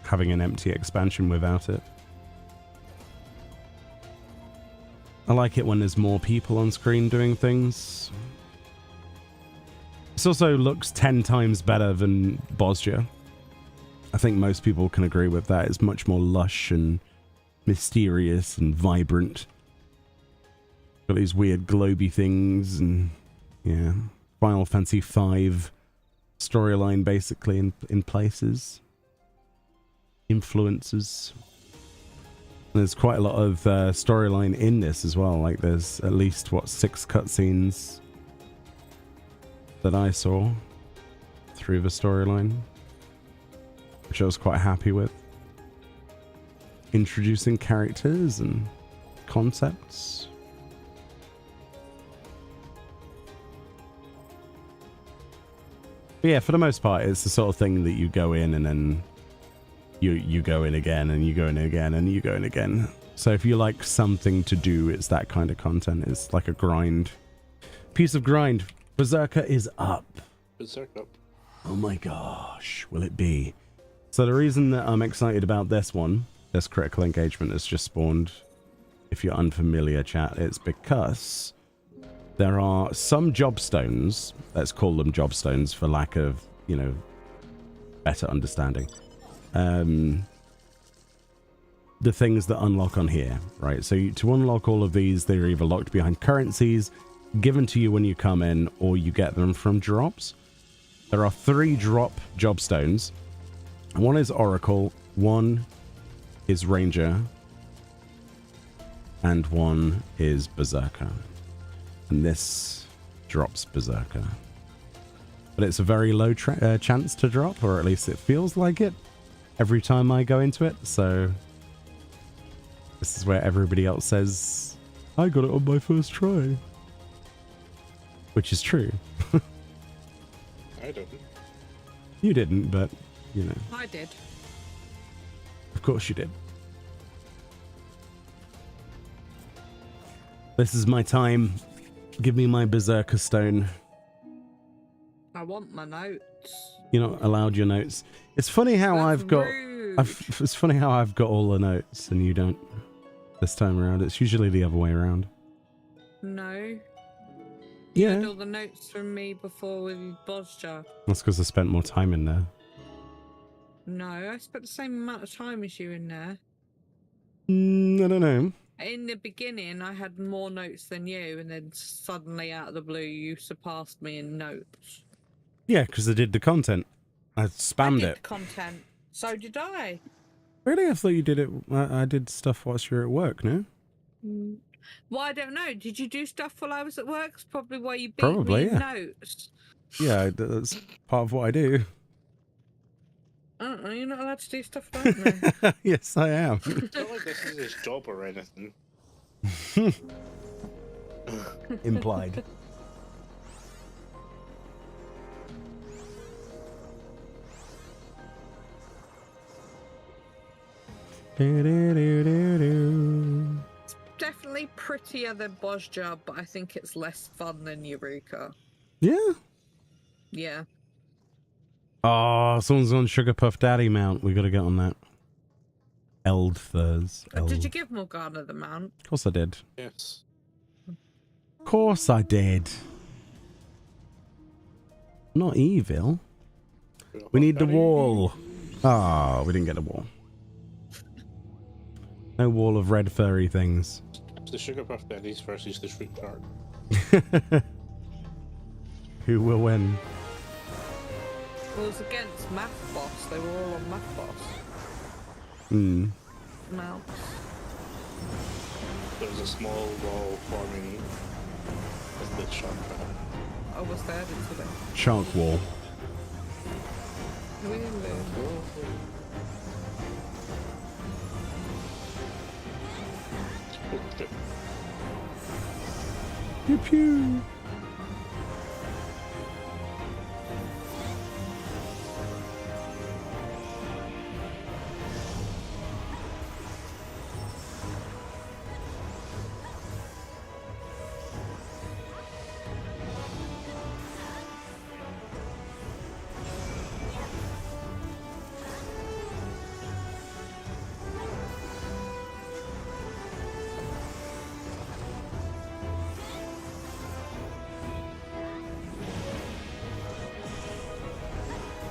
having an empty expansion without it. I like it when there's more people on screen doing things. This also looks 10 times better than Bosja. I think most people can agree with that. It's much more lush and mysterious and vibrant. Got these weird globy things, and yeah, Final Fantasy V storyline basically in places. Influences. There's quite a lot of storyline in this as well. Like there's at least, what, 6 cutscenes that I saw through the storyline, which I was quite happy with. Introducing characters and concepts. But yeah, for the most part, it's the sort of thing that you go in and then you go in again, and you go in again, and you go in again. So if you like something to do, it's that kind of content. It's like a grind. Piece of grind. Berserker is up. Berserker up. Oh my gosh, will it be? So the reason that I'm excited about this one, this critical engagement that's just spawned, if you're unfamiliar, chat, it's because there are some jobstones, let's call them jobstones for lack of, you know, better understanding. The things that unlock on here, right? So to unlock all of these, they're either locked behind currencies, given to you when you come in, or you get them from drops. There are 3 drop jobstones. One is Oracle, one is Ranger, and one is Berserker. And this drops Berserker. But it's a very low chance to drop, or at least it feels like it every time I go into it. So this is where everybody else says, I got it on my first try. Which is true. I didn't. You didn't, but, you know. I did. Of course you did. This is my time. Give me my Berserker stone. I want my notes. You're not allowed your notes. It's funny how That's I've got... rude. It's funny how I've got all the notes and you don't this time around. It's usually the other way around. No. Yeah. You had all the notes from me before with Bosja. That's because I spent more time in there. No, I spent the same amount of time as you in there. I don't know. In the beginning, I had more notes than you, and then suddenly, out of the blue, you surpassed me in notes. Yeah, because I did the content. I spammed it. Content. So did I. Really? I thought you did it. I did stuff whilst you were at work, no? Well, I don't know. Did you do stuff while I was at work? It's probably why you beat Probably, me in yeah. notes. Yeah, that's part of what I do. You're not allowed to do stuff like that. Yes, I am. It's not like this is his job or anything. Implied. It's definitely prettier than Bozja, but I think it's less fun than Eureka. Yeah. Yeah. Oh, someone's on Sugar Puff Daddy mount. We got to get on that. Eldthurs. Did you give Morgana the mount? Of course I did. Yes. Of course I did. Not evil. We need the wall. Ah, we didn't get a wall. No wall of red furry things. It's the Sugar Puff Daddies versus the Fruit Tart. Who will win? Well, it was against Math Boss. They were all on Math Boss. Hmm. Mounts. There was a small wall forming with the shark trap. Oh, was there? I didn't see that. Shark wall. Pew pew.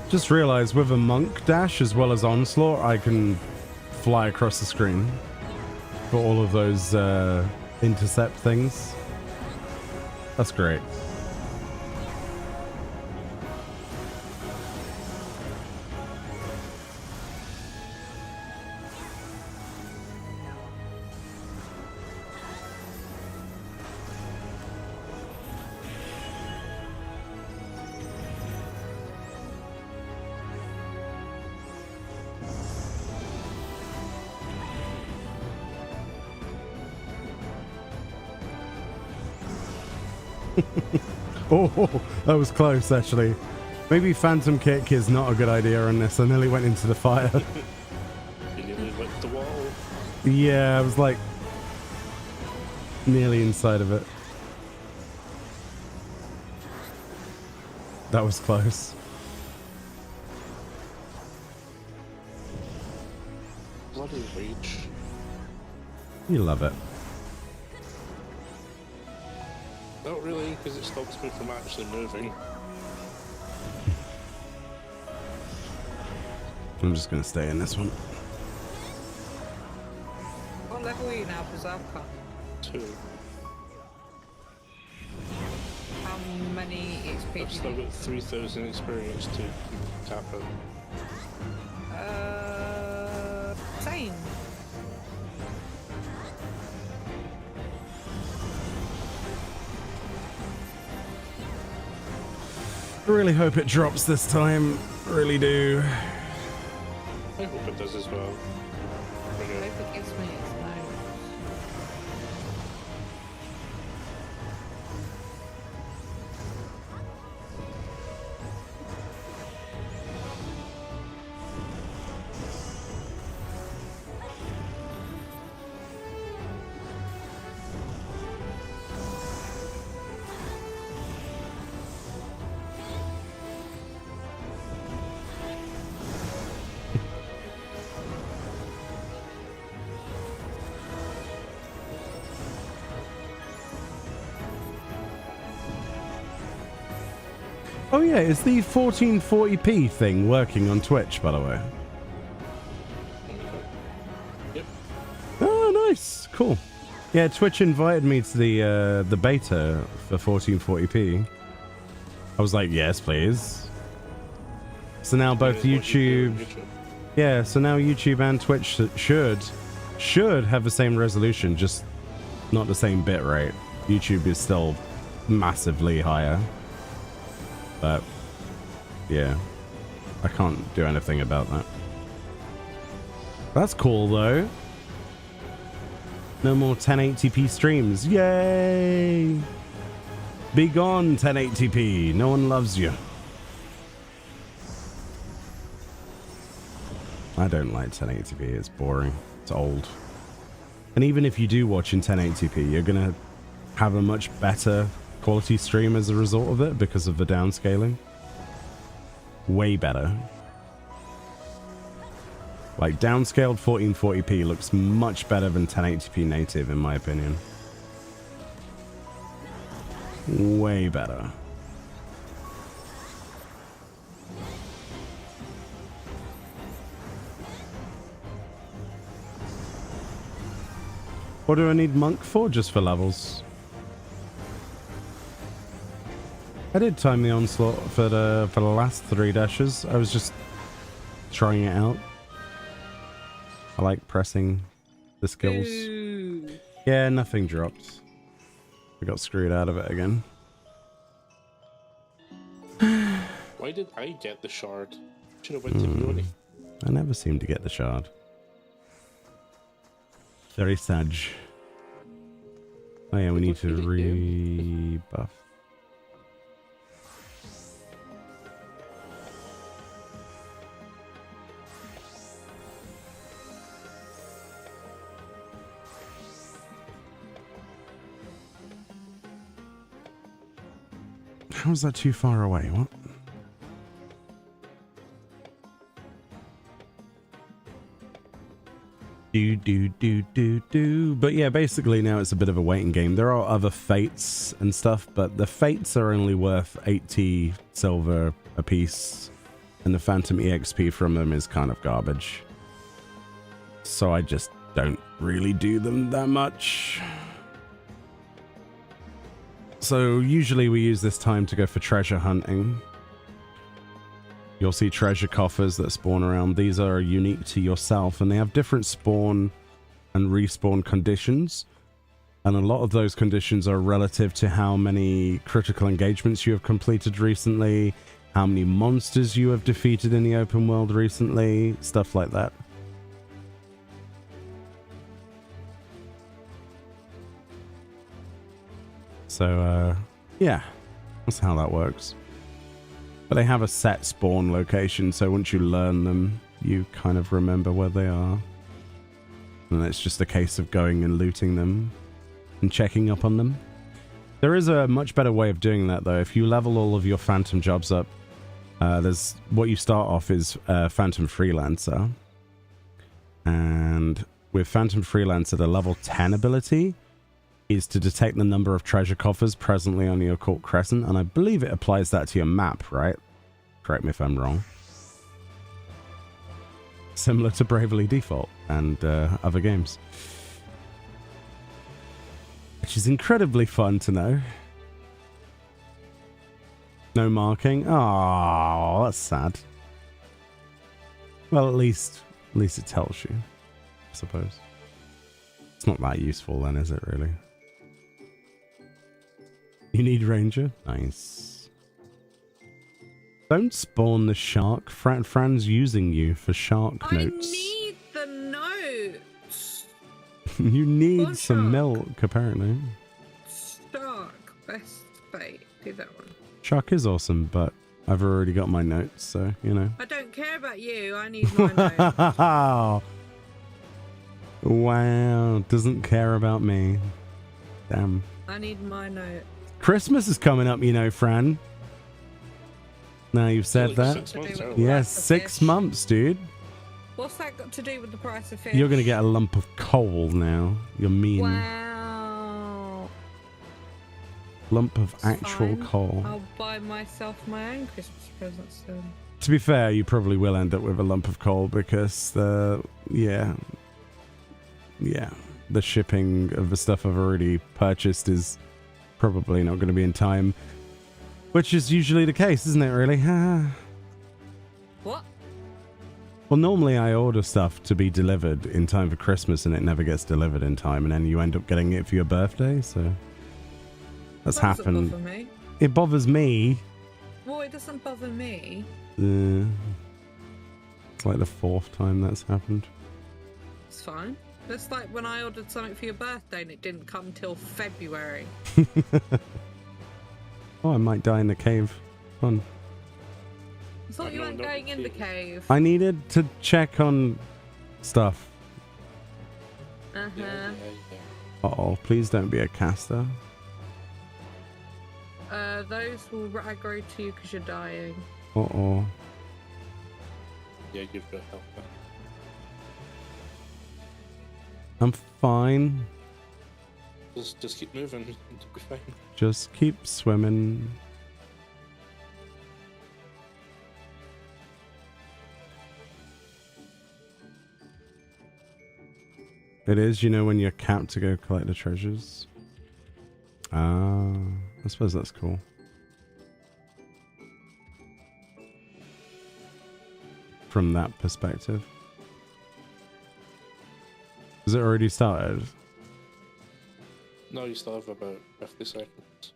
Just realized with a monk dash as well as onslaught, I can fly across the screen for all of those intercept things. That's great. Oh, that was close, actually. Maybe Phantom Kick is not a good idea on this. I nearly went into the fire. You nearly went the wall. Yeah, I was like nearly inside of it. That was close. Bloody reach. You love it. Not really, because it stops me from actually moving. I'm just going to stay in this one. What level are you now, Berserker? 2. How many XP do I've you still need? got 3,000 experience to tap in. Same. I really hope it drops this time. Really do. I hope it does as well. I hope it gives me its nose. Oh yeah, is the 1440p thing working on Twitch, by the way? Yep. Oh, nice. Cool. Yeah, Twitch invited me to the beta for 1440p. I was like, yes, please. So now both YouTube, yeah, so now YouTube and Twitch should have the same resolution, just not the same bit rate. YouTube is still massively higher, but yeah, I can't do anything about that. That's cool though. No more 1080p streams. Yay! Be gone, 1080p. No one loves you. I don't like 1080p. It's boring. It's old. And even if you do watch in 1080p, you're going to have a much better quality stream as a result of it because of the downscaling. Way better. Like, downscaled 1440p looks much better than 1080p native, in my opinion. Way better. What do I need Monk for? Just for levels. I did time the onslaught for the last 3 dashes. I was just trying it out. I like pressing the skills. Ooh. Yeah, nothing dropped. I got screwed out of it again. Why did I get the shard? Should have went to Meoni. I never seem to get the shard. Very sad. Oh yeah, we need to rebuff. How is that too far away? What? Do. But yeah, basically now it's a bit of a waiting game. There are other fates and stuff, but the fates are only worth 80 silver a piece, and the phantom EXP from them is kind of garbage. So I just don't really do them that much. So usually we use this time to go for treasure hunting. You'll see treasure coffers that spawn around. These are unique to yourself, and they have different spawn and respawn conditions. And a lot of those conditions are relative to how many critical engagements you have completed recently, how many monsters you have defeated in the open world recently, stuff like that. So, yeah, that's how that works. But they have a set spawn location, so once you learn them, you kind of remember where they are. And it's just a case of going and looting them and checking up on them. There is a much better way of doing that, though. If you level all of your phantom jobs up, there's what you start off is Phantom Freelancer. And with Phantom Freelancer, the level 10 ability is to detect the number of treasure coffers presently on the Occult Crescent, and I believe it applies that to your map, right? Correct me if I'm wrong. Similar to Bravely Default and other games. Which is incredibly fun to know. No marking. Oh, that's sad. Well, at least it tells you, I suppose. It's not that useful then, is it really? You need Ranger? Nice. Don't spawn the shark. Fran's using you for shark notes. I need the notes. You need Or some shark. milk, apparently. Shark. Best bait. Do that one. Shark is awesome, but I've already got my notes, so, you know. I don't care about you. I need my notes. Wow. Doesn't care about me. Damn. I need my notes. Christmas is coming up, you know, Fran. Now you've said that. 6 months out. Yes, Price of 6 fish. months, dude. What's that got to do with the price of fish? You're going to get a lump of coal now. You're mean. Wow. Lump of It's actual fine. coal. I'll buy myself my own Christmas presents soon. To be fair, you probably will end up with a lump of coal because the the shipping of the stuff I've already purchased is probably not going to be in time, which is usually the case, isn't it? Really? What? Well, normally I order stuff to be delivered in time for Christmas and it never gets delivered in time, and then you end up getting it for your birthday, so that's That doesn't happened. bother me. It bothers me. Well, it doesn't bother me. It's like the 4th time that's happened. It's fine. That's like when I ordered something for your birthday and it didn't come till February. Oh, I might die in the cave. Fun. I thought you weren't going in the cave. I needed to check on stuff. Uh-huh. Uh-oh, please don't be a caster. Those will aggro to you because you're dying. Uh-oh. Yeah, you've got help. I'm fine. Just keep moving. You'll be fine. Just keep swimming. It is, you know, when you're capped to go collect the treasures. Ah, I suppose that's cool. From that perspective. Has it already started? No, you still have about 50 seconds.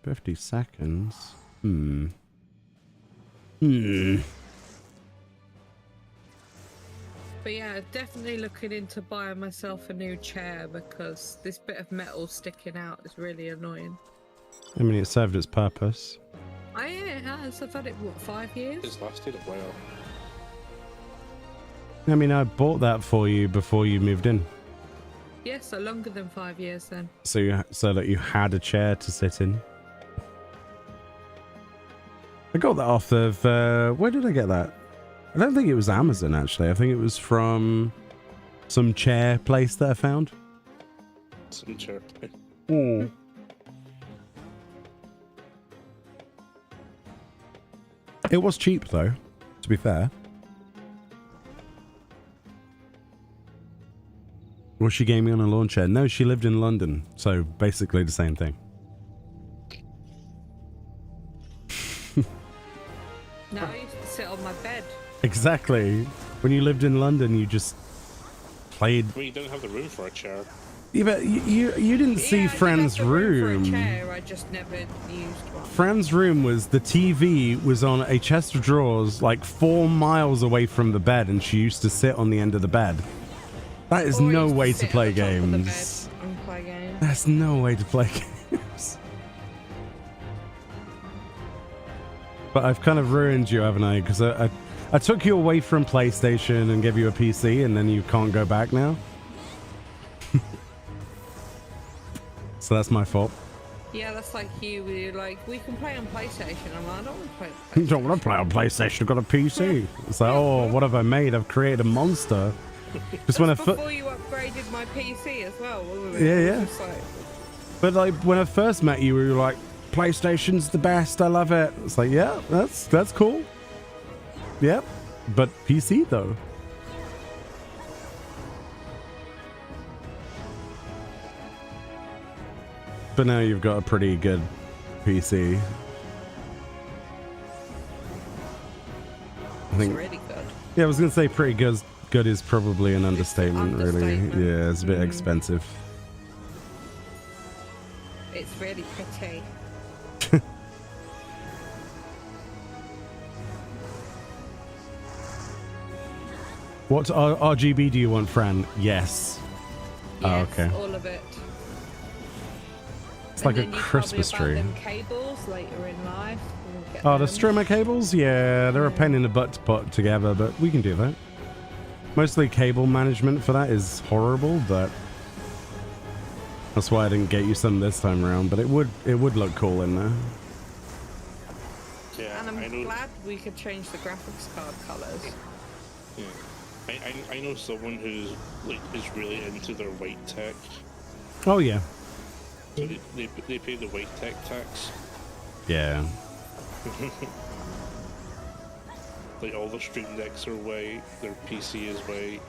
50 seconds? But yeah, definitely looking into buying myself a new chair because this bit of metal sticking out is really annoying. I mean, it served its purpose. Oh yeah, it has. I've had it, what, 5 years? It's lasted a while. I mean, I bought that for you before you moved in. Yeah, so longer than 5 years then. So that you had a chair to sit in. I got that off of, where did I get that? I don't think it was Amazon, actually. I think it was from some chair place that I found. Some chair. It was cheap, though, to be fair. Was she gaming on a lawn chair? No, she lived in London, so basically the same thing. No, I used to sit on my bed. Exactly. When you lived in London, you just played. Well, you don't have the room for a chair. Yeah, but you didn't see Yeah, Fran's I did have the room. for a chair, I just never used one. Fran's room was, the TV was on a chest of drawers like 4 miles away from the bed, and she used to sit on the end of the bed. That is Or I no used way sit to at play the top of the games. bed and play games. That's no way to play games. But I've kind of ruined you, haven't I? Because I took you away from PlayStation and gave you a PC, and then you can't go back now. So that's my fault. Yeah, that's like you. Where you're like, we can play on PlayStation. I'm like, I don't want to play on You PlayStation. don't want to play on PlayStation, I've got a PC. It's like, oh, what have I made? I've created a monster. Just when I Before you upgraded my PC as well, wasn't it? Yeah, It yeah. was just like, But like when I first met you, we were like, PlayStation's the best, I love it. It's like, yeah, that's cool. Yep. But PC though. But now you've got a pretty good PC. I it's think, really good. yeah, I was gonna say pretty good. Good is probably an understatement, really. understatement. Yeah, it's a bit expensive. It's really pretty. What RGB do you want, Fran? Yes. Oh, Yes, okay. all of it. It's like a then you Christmas tell me tree. about them cables later in life. We'll get Oh, the them. strimmer cables? Yeah, they're a pain in the butt to put together, but we can do that. Mostly cable management for that is horrible, but that's why I didn't get you some this time around, but it would look cool in there. Yeah, And I I'm know. glad we could change the graphics card colours. Yeah. I know someone who's like is really into their white tech. Oh yeah. So they pay the white tech tax. Yeah. Like all their Stream Decks are white, their PC is white.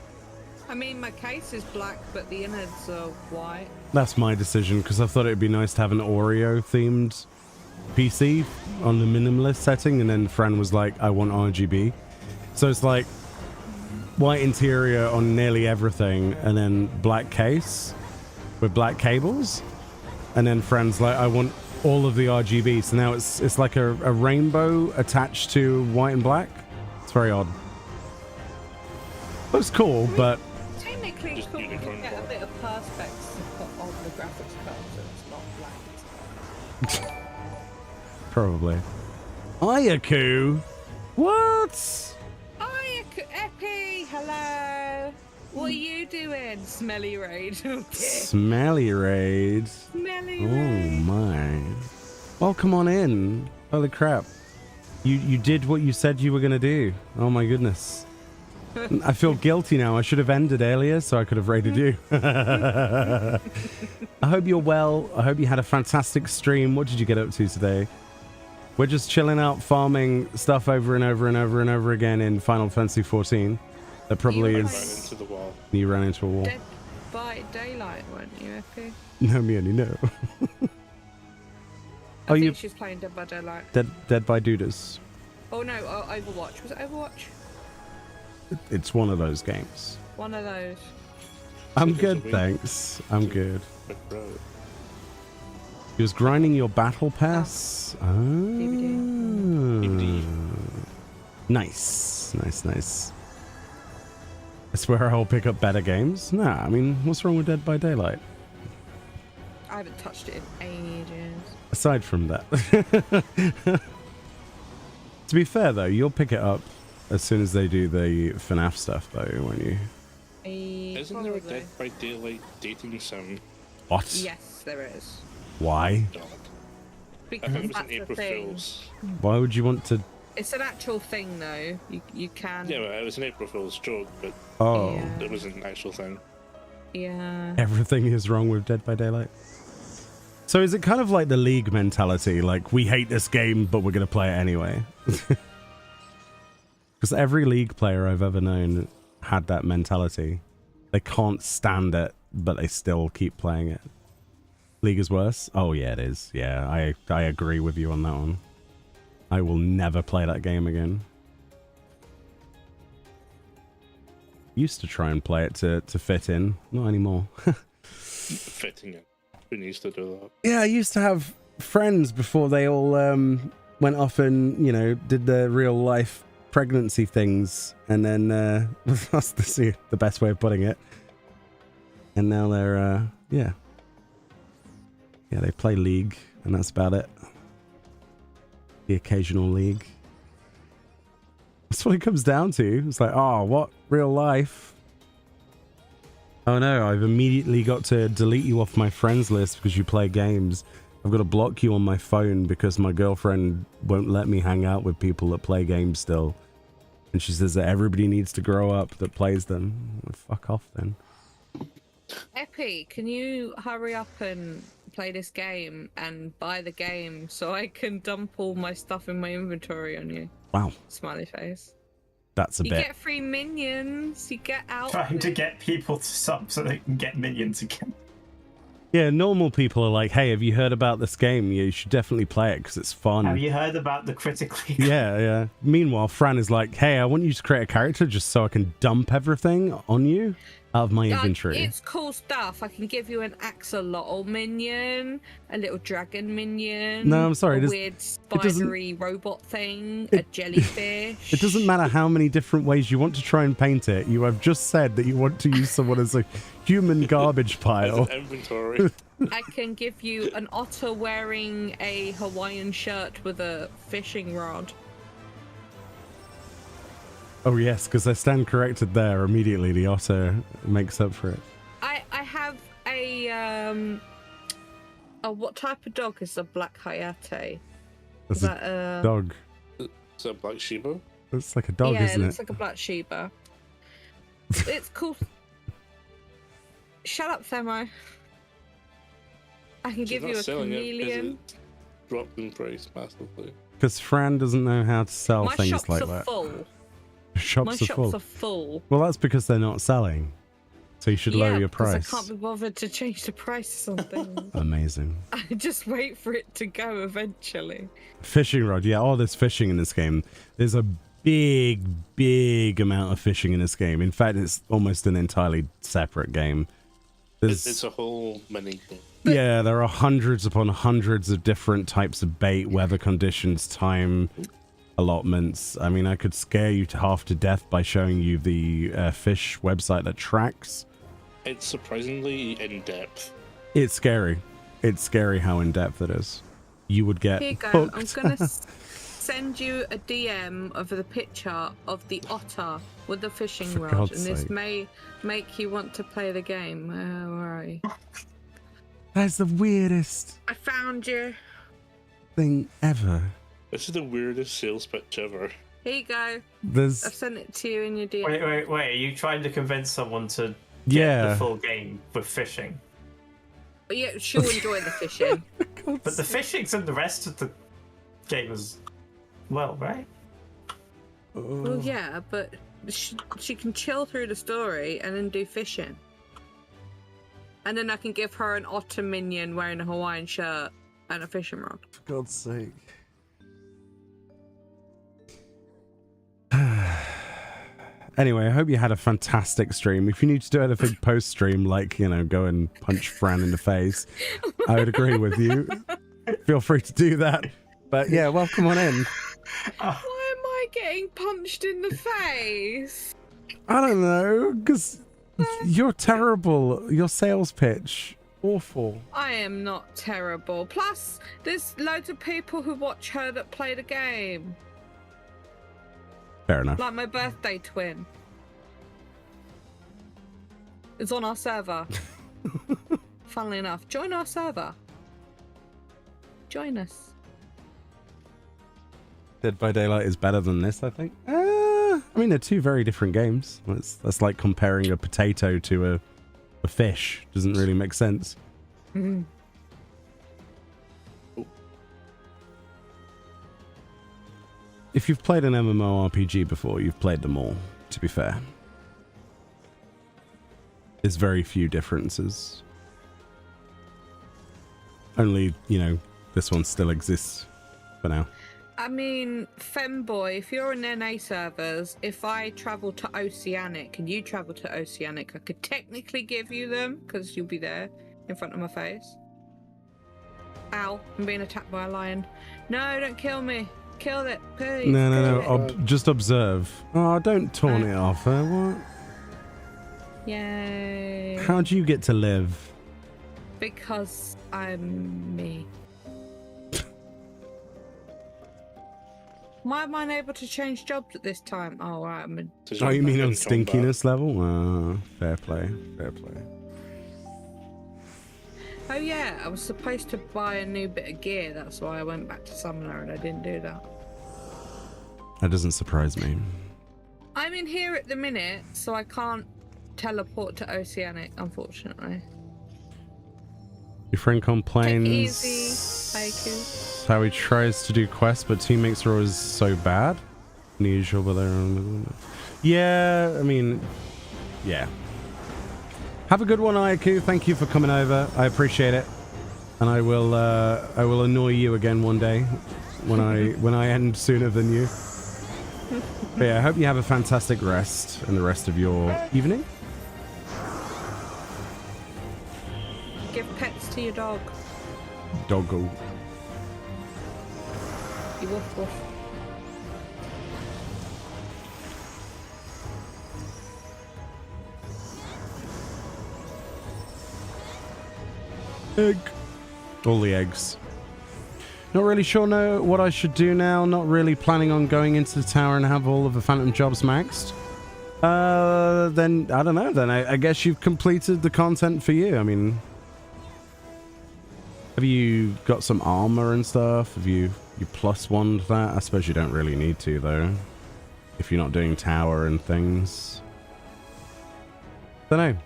I mean, my case is black, but the innards are white. That's my decision, because I thought it'd be nice to have an Oreo themed PC on the minimalist setting, and then Fran was like, I want RGB. So it's like white interior on nearly everything, and then black case with black cables. And then friends like, I want all of the RGB. So now it's like a rainbow attached to white and black. It's very odd. Looks cool, but Technically, it's cool. You can get a bit of perspex to put on the graphics card, so it's not black. probably. Ayaku? What? Ayaku, Epi, hello. What are you doing, Smelly Raid? Smelly Raid. Smelly Oh Raid. my. Well, come on in. Holy crap. You did what you said you were going to do. Oh my goodness. I feel guilty now. I should have ended earlier so I could have raided you. I hope you're well. I hope you had a fantastic stream. What did you get up to today? We're just chilling out, farming stuff over and over and over and over again in Final Fantasy XIV. That probably You is... Into the wall. You ran into a wall. Dead by Daylight, weren't you, Epi? No, Meoni, no. I think you she's playing Dead by Daylight. Dead by Dudas? Oh no, Overwatch. Was it Overwatch? It's one of those games. One of those. I'm good, thanks. I'm good. But bro, He was grinding your battle pass. Ah. DVD. Nice, nice, nice. I swear I'll pick up better games. Nah, I mean, what's wrong with Dead by Daylight? I haven't touched it in ages. Aside from that. To be fair, though, you'll pick it up as soon as they do the FNAF stuff, though, won't you? isn't there a Dead by Daylight dating sim? What? Yes, there is. Why? God. I Because think it was that's an the April thing. Fool's. Why would you want to... It's an actual thing, though. You can. Yeah, well, it was an April Fool's joke, but Oh, Yeah. it was an actual thing. Yeah. everything is wrong with Dead by Daylight. So is it kind of like the League mentality? Like, we hate this game, but we're going to play it anyway? Because every League player I've ever known had that mentality. They can't stand it, but they still keep playing it. League is worse? Oh, yeah, it is. Yeah, I agree with you on that one. I will never play that game again. Used to try and play it to fit in. Not anymore. Fitting it. Who needs to do that? Yeah, I used to have friends before they all went off and, you know, did the real life pregnancy things. And then, that's the best way of putting it. And now they're, yeah. Yeah, they play League, and that's about it. The occasional League. That's what it comes down to. It's like, oh, what? Real life? Oh no, I've immediately got to delete you off my friends list because you play games. I've got to block you on my phone because my girlfriend won't let me hang out with people that play games still. And she says that everybody needs to grow up that plays them. Well, fuck off then. Epi, can you hurry up and play this game and buy the game so I can dump all my stuff in my inventory on you? Wow, Smiley face. that's a You bit. get free minions. You get out. Trying to get people to sub so they can get minions again. Yeah, normal people are like, hey, have you heard about this game? You should definitely play it because it's fun. Have you heard about the critically? Yeah, yeah. Meanwhile, Fran is like, hey, I want you to create a character just so I can dump everything on you out of my inventory. It's cool stuff. I can give you an axolotl minion, a little dragon minion. No, I'm sorry, A it is- weird doesn't- spidery robot thing. A jellyfish. It doesn't matter how many different ways you want to try and paint it. You have just said that you want to use someone as a human garbage As pile. an inventory. I can give you an otter wearing a Hawaiian shirt with a fishing rod. Oh yes, because I stand corrected there immediately. The otter makes up for it. I have a what type of dog is a black Hayate? That's Is a that a dog. Is that Black Shiba? It's like a dog, yeah, isn't it looks it? like a black Shiba. It's cool. Shut up, Themo. I can She's give not you a selling chameleon. it. Dropped in price massively. Because Fran doesn't know how to sell My things shops like are that. full. My Shops are shops full. are full. Well, that's because they're not selling. So you should lower your because price. I can't be bothered to change the price of something. Amazing. I just wait for it to go eventually. Fishing rod, yeah. Oh, there's fishing in this game. There's a big amount of fishing in this game. In fact, it's almost an entirely separate game. It's a whole mini game. Yeah, there are hundreds upon hundreds of different types of bait, weather conditions, time allotments. I mean, I could scare you to half to death by showing you the fish website that tracks. It's surprisingly in-depth. It's scary. It's scary how in-depth it is. You would get Here you go. hooked. I'm going to send you a DM of the picture of the otter with the fishing For rod. God's And this sake. may make you want to play the game. Where are you? That's the weirdest I found you. thing ever. This is the weirdest sales pitch ever. Here you go. I've There's sent it to you in your DM. Wait. Are you trying to convince someone to get yeah. the full game with fishing? But yeah, she'll enjoy the fishing. But the fishing's in the rest of the game as well, right? Well, yeah, but she can chill through the story and then do fishing. And then I can give her an otter minion wearing a Hawaiian shirt and a fishing rod. For God's sake. Anyway, I hope you had a fantastic stream. If you need to do anything post-stream, like, you know, go and punch Fran in the face, I would agree with you. Feel free to do that. But yeah, welcome on in. Why am I getting punched in the face? I don't know, because you're terrible. Your sales pitch, awful. I am not terrible. Plus, there's loads of people who watch her that play the game. Fair enough. Like my birthday twin. It's on our server. Funnily enough, join our server. Join us. Dead by Daylight is better than this, I think. I mean, they're two very different games. That's like comparing a potato to a fish. Doesn't really make sense. Mm-hmm. If you've played an MMORPG before, you've played them all, to be fair. There's very few differences. Only, you know, this one still exists for now. I mean, Femboy, if you're in NA servers, if I travel to Oceanic and you travel to Oceanic, I could technically give you them because you'll be there in front of my face. Ow, I'm being attacked by a lion. No, don't kill me. Kill it, please. No. Just observe. Oh, don't taunt it off her. What? Yay. How do you get to live? Because I'm me. Why am I unable to change jobs at this time? Oh, right. Oh, you mean on stinkiness level? Fair play. Fair play. Oh, yeah. I was supposed to buy a new bit of gear. That's why I went back to Summoner and I didn't do that. That doesn't surprise me. I'm in here at the minute, so I can't teleport to Oceanic, unfortunately. Your friend complains Take it easy, Haiku. how he tries to do quests, but teammates are always so bad. Unusual, but they're... Yeah, I mean... Yeah. Have a good one, Haiku. Thank you for coming over. I appreciate it. And I will annoy you again one day when I end sooner than you. But yeah, I hope you have a fantastic rest and the rest of your evening. Give pets to your dog. Doggo. You woof woof. Egg. All the eggs. Not really sure what I should do now. Not really planning on going into the tower and have all of the phantom jobs maxed. Then I don't know. Then I guess you've completed the content for you. I mean, have you got some armor and stuff? Have you plus one that? I suppose you don't really need to though, if you're not doing tower and things. Don't know.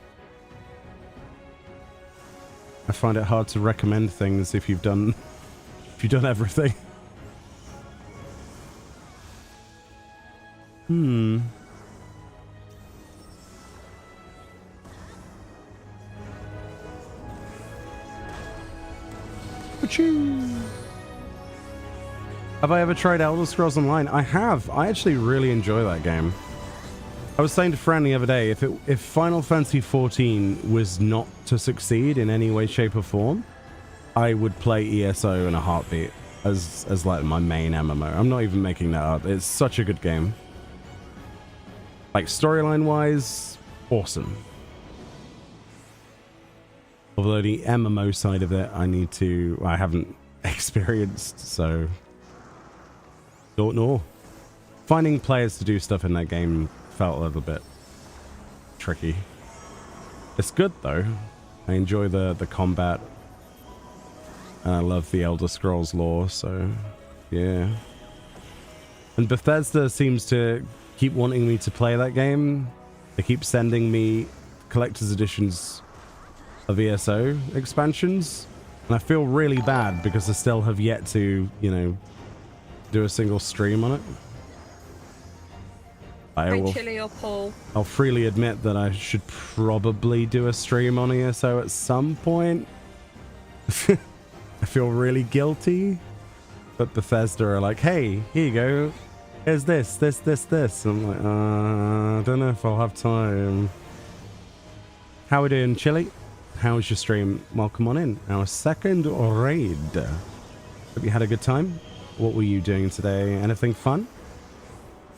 I find it hard to recommend things if you've done everything. Have I ever tried Elder Scrolls Online? I have. I actually really enjoy that game. I was saying to Fran the other day, if Final Fantasy XIV was not to succeed in any way, shape, or form, I would play ESO in a heartbeat as like my main MMO. I'm not even making that up. It's such a good game. Like storyline wise, awesome. Although the MMO side of it, I haven't experienced, so don't know. Finding players to do stuff in that game felt a little bit tricky. It's good though. I enjoy the combat. And I love the Elder Scrolls lore, so yeah. And Bethesda seems to keep wanting me to play that game. They keep sending me collector's editions of ESO expansions. And I feel really bad because I still have yet to, you know, do a single stream on it. Chili or Paul? I'll freely admit that I should probably do a stream on ESO at some point. I feel really guilty. But Bethesda are like, hey, here you go. Here's this. I'm like, I don't know if I'll have time. How we doing, Chili? How's your stream? Welcome on in. Our second raid. Hope you had a good time. What were you doing today? Anything fun?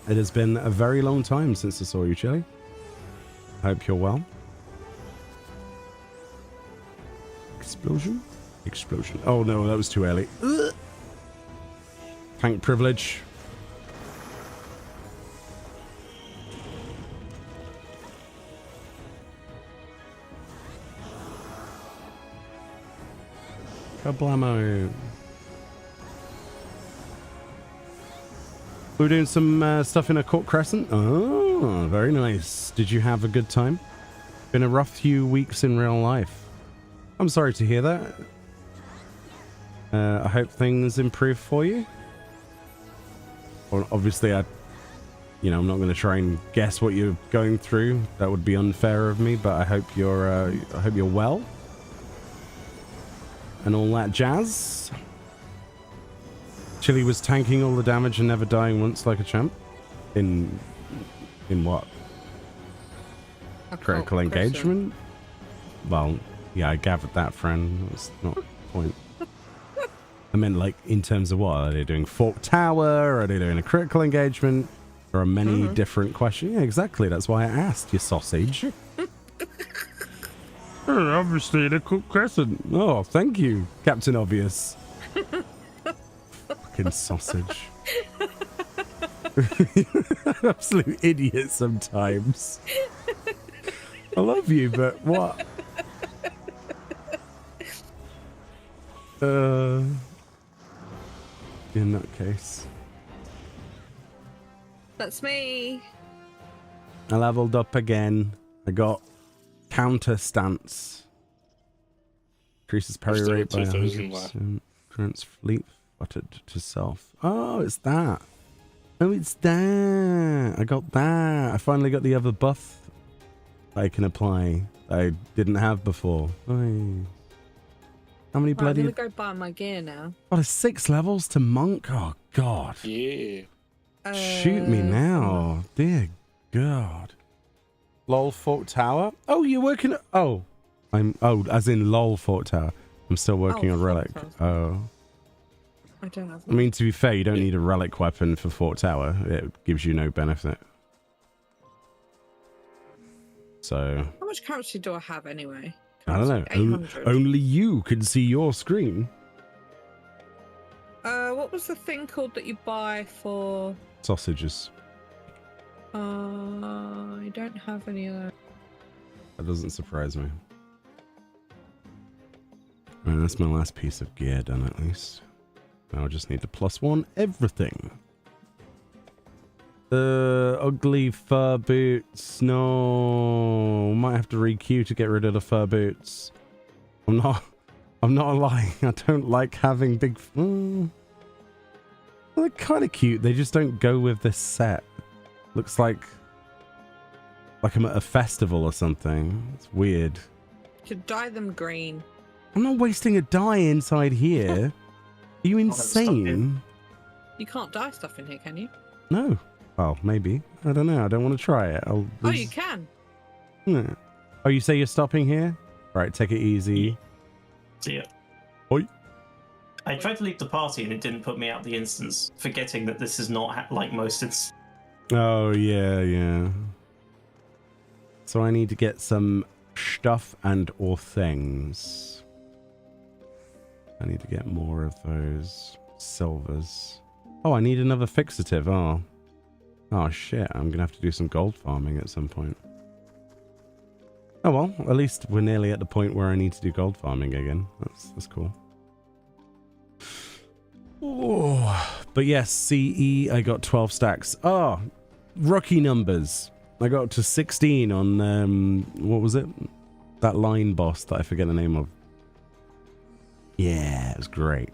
It has been a very long time since I saw you, Chili. Hope you're well. Explosion? Explosion. Oh no, that was too early. Tank privilege. Kablamo. We're doing some stuff in Occult Crescent. Oh, very nice. Did you have a good time? Been a rough few weeks in real life. I'm sorry to hear that. I hope things improve for you. Well, obviously, I'm not going to try and guess what you're going through. That would be unfair of me. But I hope you're well and all that jazz. Chili was tanking all the damage and never dying once like a champ. In what? Critical engagement? Well, yeah, I gathered that, friend. That's not the point. I meant, like, in terms of what? Are they doing Fork Tower? Are they doing a critical engagement? There are many different questions. Yeah, exactly. That's why I asked, you sausage. Obviously, the Occult Crescent. Oh, thank you, Captain Obvious. Fucking sausage. Absolute idiot sometimes. I love you, but what? In that case. That's me. I leveled up again. I got counter stance. Increases parry rate by 100%. Grants fleet footed to self. Oh, it's that. Oh, it's that. I got that. I finally got the other buff I can apply that I didn't have before. Oy. How many bloody... I'm gonna go buy my gear now. Oh, there's 6 levels to monk? Oh, God. Yeah. Shoot me now. Dear God. LOL Fort Tower? Oh, you're working... Oh. Oh, as in LOL Fort Tower. I'm still working on Relic. Oh. I don't have... I mean, to be fair, you don't need a Relic weapon for Fort Tower. It gives you no benefit. So... How much currency do I have anyway? I don't know. Only you can see your screen. What was the thing called that you buy for... Sausages. I don't have any of that. That doesn't surprise me. Right, that's my last piece of gear done at least. Now I just need to +1 everything. Ugly fur boots. No, might have to re-queue to get rid of the fur boots. I'm not lying. I don't like having big... Well, they're kind of cute. They just don't go with this set. Looks like I'm at a festival or something. It's weird. You should dye them green. I'm not wasting a dye inside here. Are you insane? You can't dye stuff in here, can you? No. Well, maybe. I don't know. I don't want to try it. Oh, you can. Yeah. Oh, you say you're stopping here? Right, take it easy. See ya. Oi. I tried to leave the party and it didn't put me out the instance, forgetting that this is not like most instances. Oh, yeah. So I need to get some stuff and or things. I need to get more of those silvers. Oh, I need another fixative. Oh shit, I'm gonna have to do some gold farming at some point. Oh well, at least we're nearly at the point where I need to do gold farming again. That's cool. Oh, but yes, CE, I got 12 stacks. Oh, rookie numbers. I got to 16 on, what was it? That line boss that I forget the name of. Yeah, it was great.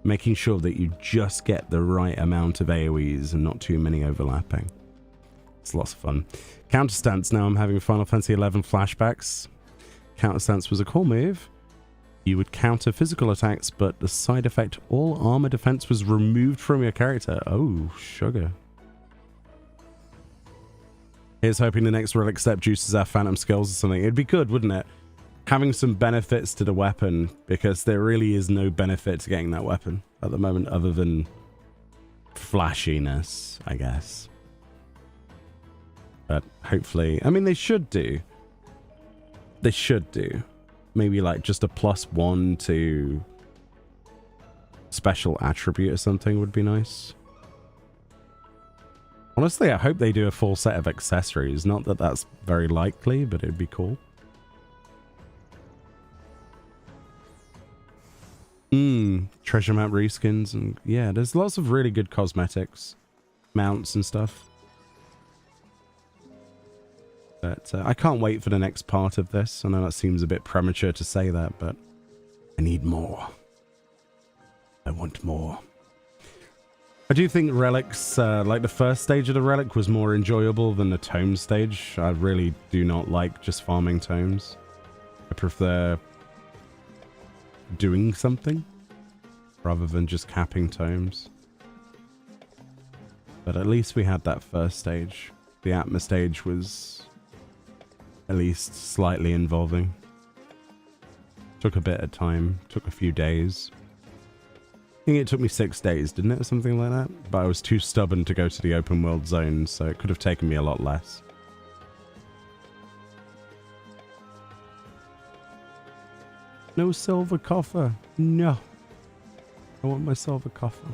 Making sure that you just get the right amount of AoEs and not too many overlapping. It's lots of fun. Counterstance, now I'm having Final Fantasy XI flashbacks. Counterstance was a cool move. You would counter physical attacks, but the side effect, all armor defense was removed from your character. Oh, sugar. Here's hoping the next Relic step juices our phantom skills or something. It'd be good, wouldn't it? Having some benefits to the weapon, because there really is no benefit to getting that weapon at the moment other than flashiness, I guess. But hopefully, I mean, they should do. They should do. Maybe like just a +1 to special attribute or something would be nice. Honestly, I hope they do a full set of accessories. Not that that's very likely, but it'd be cool. Treasure map reskins, and yeah, there's lots of really good cosmetics, mounts and stuff. But I can't wait for the next part of this. I know that seems a bit premature to say that, but I need more. I want more. I do think Relics, like the first stage of the Relic, was more enjoyable than the tome stage. I really do not like just farming tomes. I prefer doing something rather than just capping tomes. But at least we had that first stage. The Atma stage was at least slightly involving. Took a bit of time, took a few days. I think it took me 6 days, didn't it, or something like that? But I was too stubborn to go to the open world zone, so it could have taken me a lot less. No silver coffer. No. I want my silver coffer.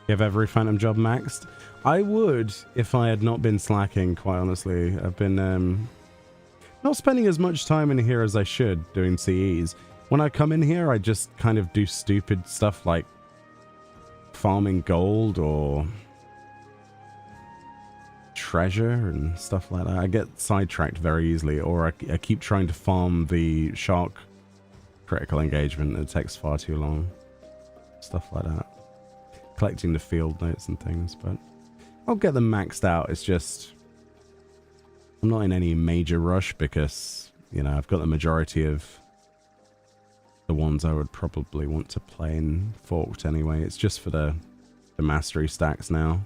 You have every phantom job maxed? I would if I had not been slacking, quite honestly. I've been not spending as much time in here as I should doing CEs. When I come in here, I just kind of do stupid stuff like farming gold or treasure and stuff like that. I get sidetracked very easily, or I keep trying to farm the shark critical engagement. It takes far too long. Stuff like that. Collecting the field notes and things, but I'll get them maxed out. It's just I'm not in any major rush because, you know, I've got the majority of the ones I would probably want to play in Forked anyway. It's just for the mastery stacks now.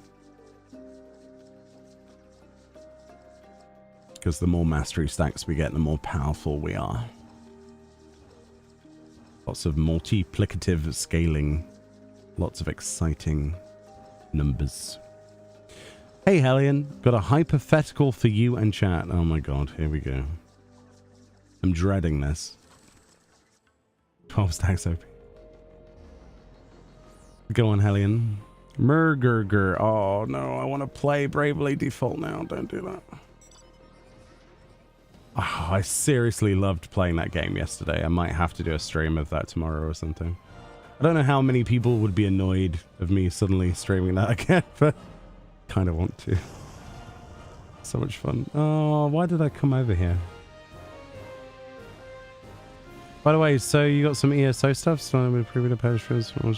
Because the more mastery stacks we get, the more powerful we are. Lots of multiplicative scaling. Lots of exciting numbers. Hey Hellion, got a hypothetical for you and chat. Oh my god, here we go. I'm dreading this. 12 stacks OP. Go on, Hellion. Murgurger. Oh no, I want to play Bravely Default now. Don't do that. Oh, I seriously loved playing that game yesterday. I might have to do a stream of that tomorrow or something. I don't know how many people would be annoyed of me suddenly streaming that again, but kind of want to. So much fun. Oh, why did I come over here? By the way, so you got some ESO stuff? So I'm going to preview the page for this. But it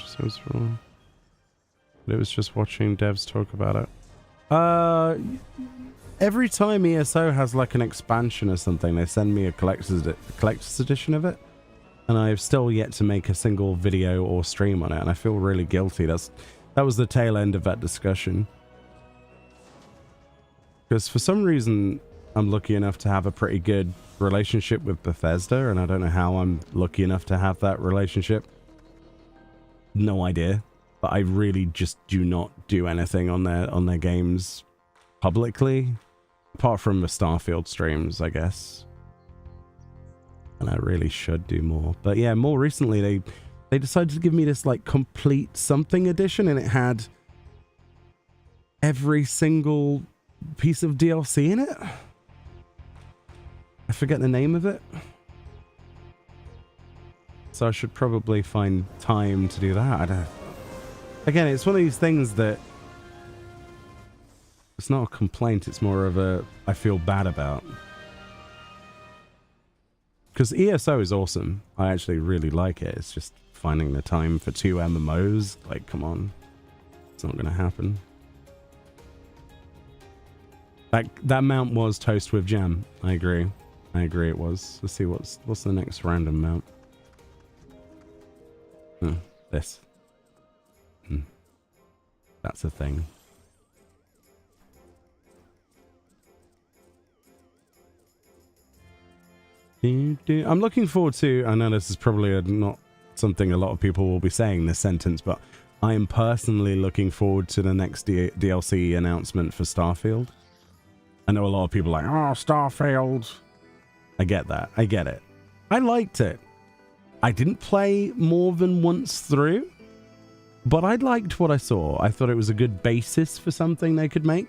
was just watching devs talk about it. Every time ESO has like an expansion or something, they send me a collector's edition of it. and I've still yet to make a single video or stream on it, and I feel really guilty. That was the tail end of that discussion. Because for some reason, I'm lucky enough to have a pretty good relationship with Bethesda, and I don't know how I'm lucky enough to have that relationship. No idea. But I really just do not do anything on their games publicly, apart from the Starfield streams, I guess. And I really should do more. But yeah, more recently they decided to give me this like complete something edition, and it had every single piece of DLC in it. I forget the name of it. So I should probably find time to do that. Again, it's one of these things that it's not a complaint, it's more of a I feel bad about. Because ESO is awesome. I actually really like it. It's just finding the time for 2 MMOs. Like, come on. It's not going to happen. That mount was toast with jam. I agree. I agree it was. Let's see what's the next random mount. This. That's a thing. I'm looking forward to, I know this is probably not something a lot of people will be saying this sentence, but I am personally looking forward to the next DLC announcement for Starfield. I know a lot of people are like, oh, Starfield. I get that. I get it. I liked it. I didn't play more than once through, but I liked what I saw. I thought it was a good basis for something they could make.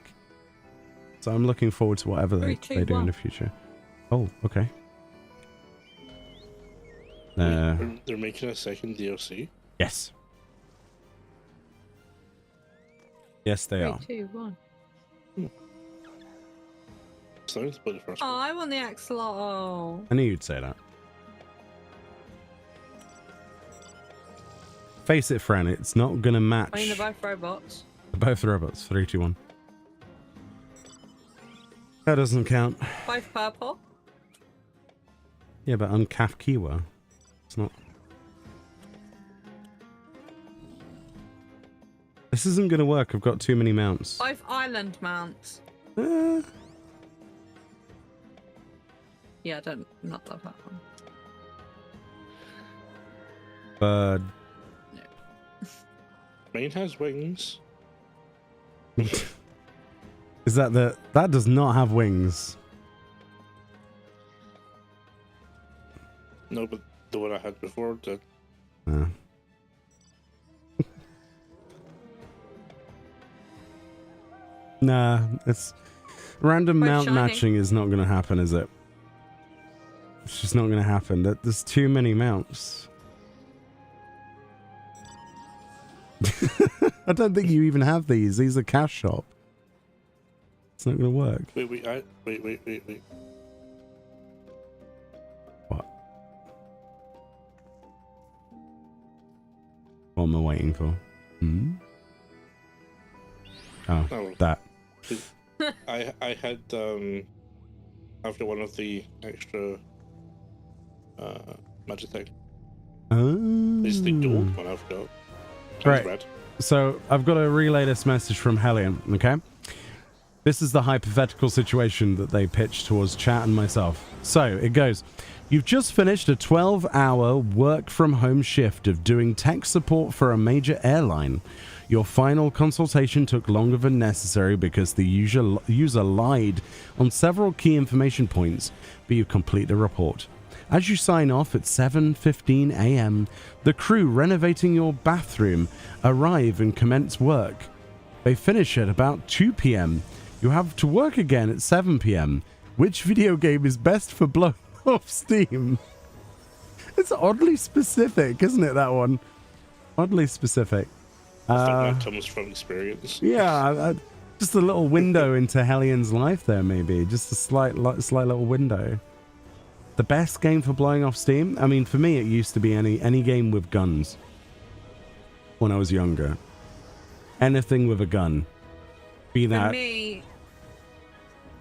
So I'm looking forward to whatever they do in the future. Oh, okay. They're making a second DLC? Yes. Yes, they are. 3, 2, 1. Sorry to put the first one. Oh, I want the axolotl. I knew you'd say that. Face it, friend, it's not gonna match. I mean, they're both robots. They're both robots. 3, 2, 1. That doesn't count. Both purple. Yeah, but I'm Kafkiwa. It's not. This isn't gonna work. I've got too many mounts. Both island mounts. Yeah, I don't not love that one. Bird. Mine has wings. Is that that does not have wings? No, but the one I had before did. Nah, it's random Quite mount shiny. matching is not going to happen, is it? It's just not going to happen. There's too many mounts. I don't think you even have these. These are cash shop. It's not going to work. Wait. What? What am I waiting for? Oh, that. I had after one of the extra magic thing. Oh. It's the gold one I've got. Right. Red. So I've got to relay this message from Hellion, okay? This is the hypothetical situation that they pitched towards chat and myself. So it goes, you've just finished a 12-hour work-from-home shift of doing tech support for a major airline. Your final consultation took longer than necessary because the user lied on several key information points, but you complete the report. As you sign off at 7:15 a.m., the crew renovating your bathroom arrive and commence work. They finish at about 2 p.m. You have to work again at 7 p.m. Which video game is best for blowing off steam? It's oddly specific, isn't it, that one? Oddly specific. I think that comes from experience. Yeah, just a little window into Hellion's life there, maybe. Just a slight little window. The best game for blowing off steam? I mean, for me, it used to be any game with guns. When I was younger. Anything with a gun. Be that... For me,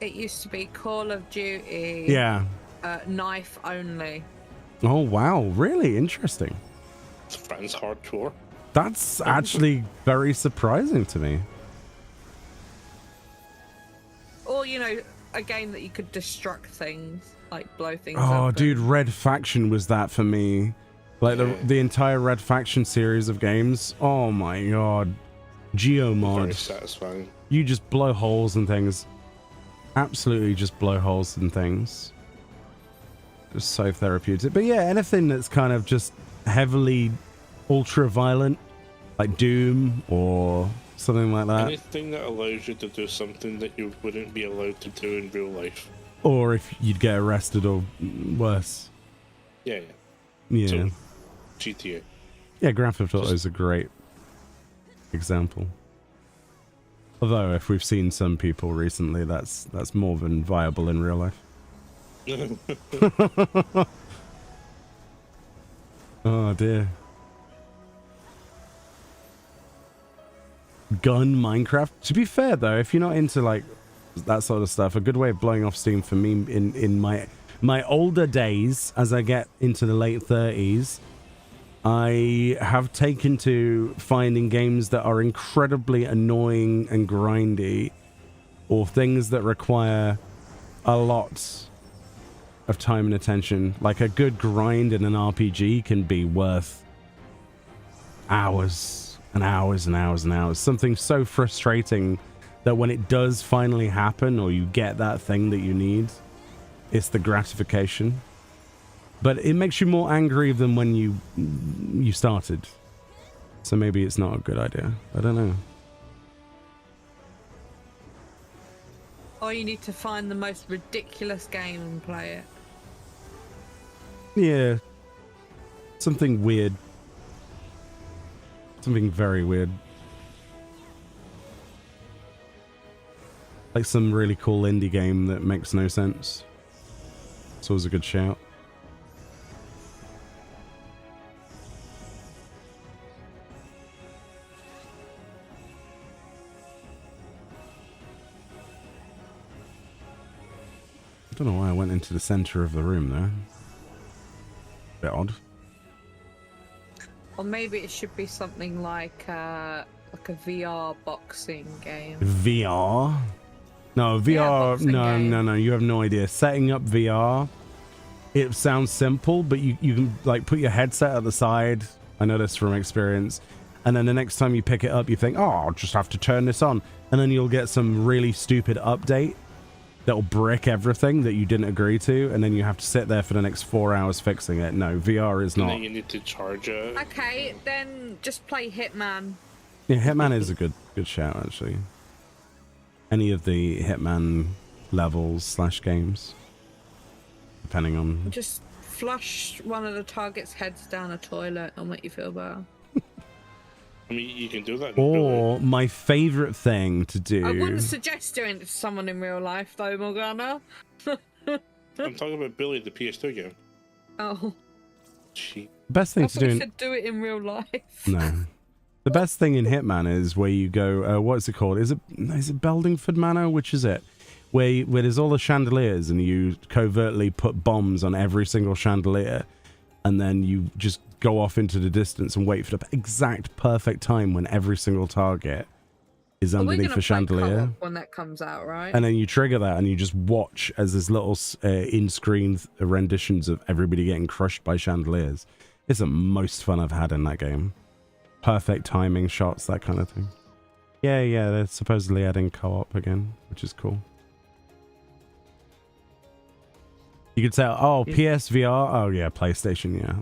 it used to be Call of Duty. Yeah. Knife only. Oh, wow. Really interesting. Friends hardcore. That's actually very surprising to me. Or, you know, a game that you could destruct things, like blow things up. Oh, dude, Red Faction was that for me. Like the entire Red Faction series of games. Oh my god. Geomod. Very satisfying. You just blow holes in things. Absolutely just blow holes in things. Just so therapeutic. But yeah, anything that's kind of just heavily ultra violent, like Doom or something like that. Anything that allows you to do something that you wouldn't be allowed to do in real life. Or if you'd get arrested or worse. Yeah. Yeah. So, GTA. Yeah, Grand Theft Auto is a great example. Although, if we've seen some people recently, that's more than viable in real life. Oh dear. Gun Minecraft. To be fair though, if you're not into like that sort of stuff, a good way of blowing off steam for me in my older days, as I get into the late 30s, I have taken to finding games that are incredibly annoying and grindy, or things that require a lot of time and attention. Like a good grind in an RPG can be worth hours and hours and hours and hours. Something so frustrating that when it does finally happen, or you get that thing that you need, it's the gratification. But it makes you more angry than when you started. So maybe it's not a good idea. I don't know. Or you need to find the most ridiculous game and play it. Yeah. Something weird. Something very weird. Like some really cool indie game that makes no sense. It's always a good shout. I don't know why I went into the center of the room there. Bit odd. Or maybe it should be something like a VR boxing game. VR? No, VR. No. You have no idea. Setting up VR, it sounds simple, but you can like put your headset at the side. I know this from experience. And then the next time you pick it up, you think, oh, I'll just have to turn this on. And then you'll get some really stupid update that'll brick everything that you didn't agree to, and then you have to sit there for the next 4 hours fixing it. No, VR is not. And then you need to charge it. Okay, then just play Hitman. Yeah, Hitman is a good shout, actually. Any of the Hitman levels / games, depending on... Just flush one of the target's heads down a toilet. It'll make you feel better. I mean, you can do that. Or my favorite thing to do... I wouldn't suggest doing it to someone in real life, though, Morgana. I'm talking about Billy, the PS2 game. Oh. Cheap. Best thing I to thought do... you said do it in real life. No. The best thing in Hitman is where you go... what is it called? Is it Beldingford Manor? Which is it? Where there's all the chandeliers and you covertly put bombs on every single chandelier, and then you just go off into the distance and wait for the exact perfect time when every single target is underneath the chandelier. When that comes out, right? And then you trigger that and you just watch as there's little in-screen renditions of everybody getting crushed by chandeliers. It's the most fun I've had in that game. Perfect timing shots, that kind of thing. Yeah, they're supposedly adding co-op again, which is cool. You could say, oh, PSVR. Oh, yeah, PlayStation, yeah.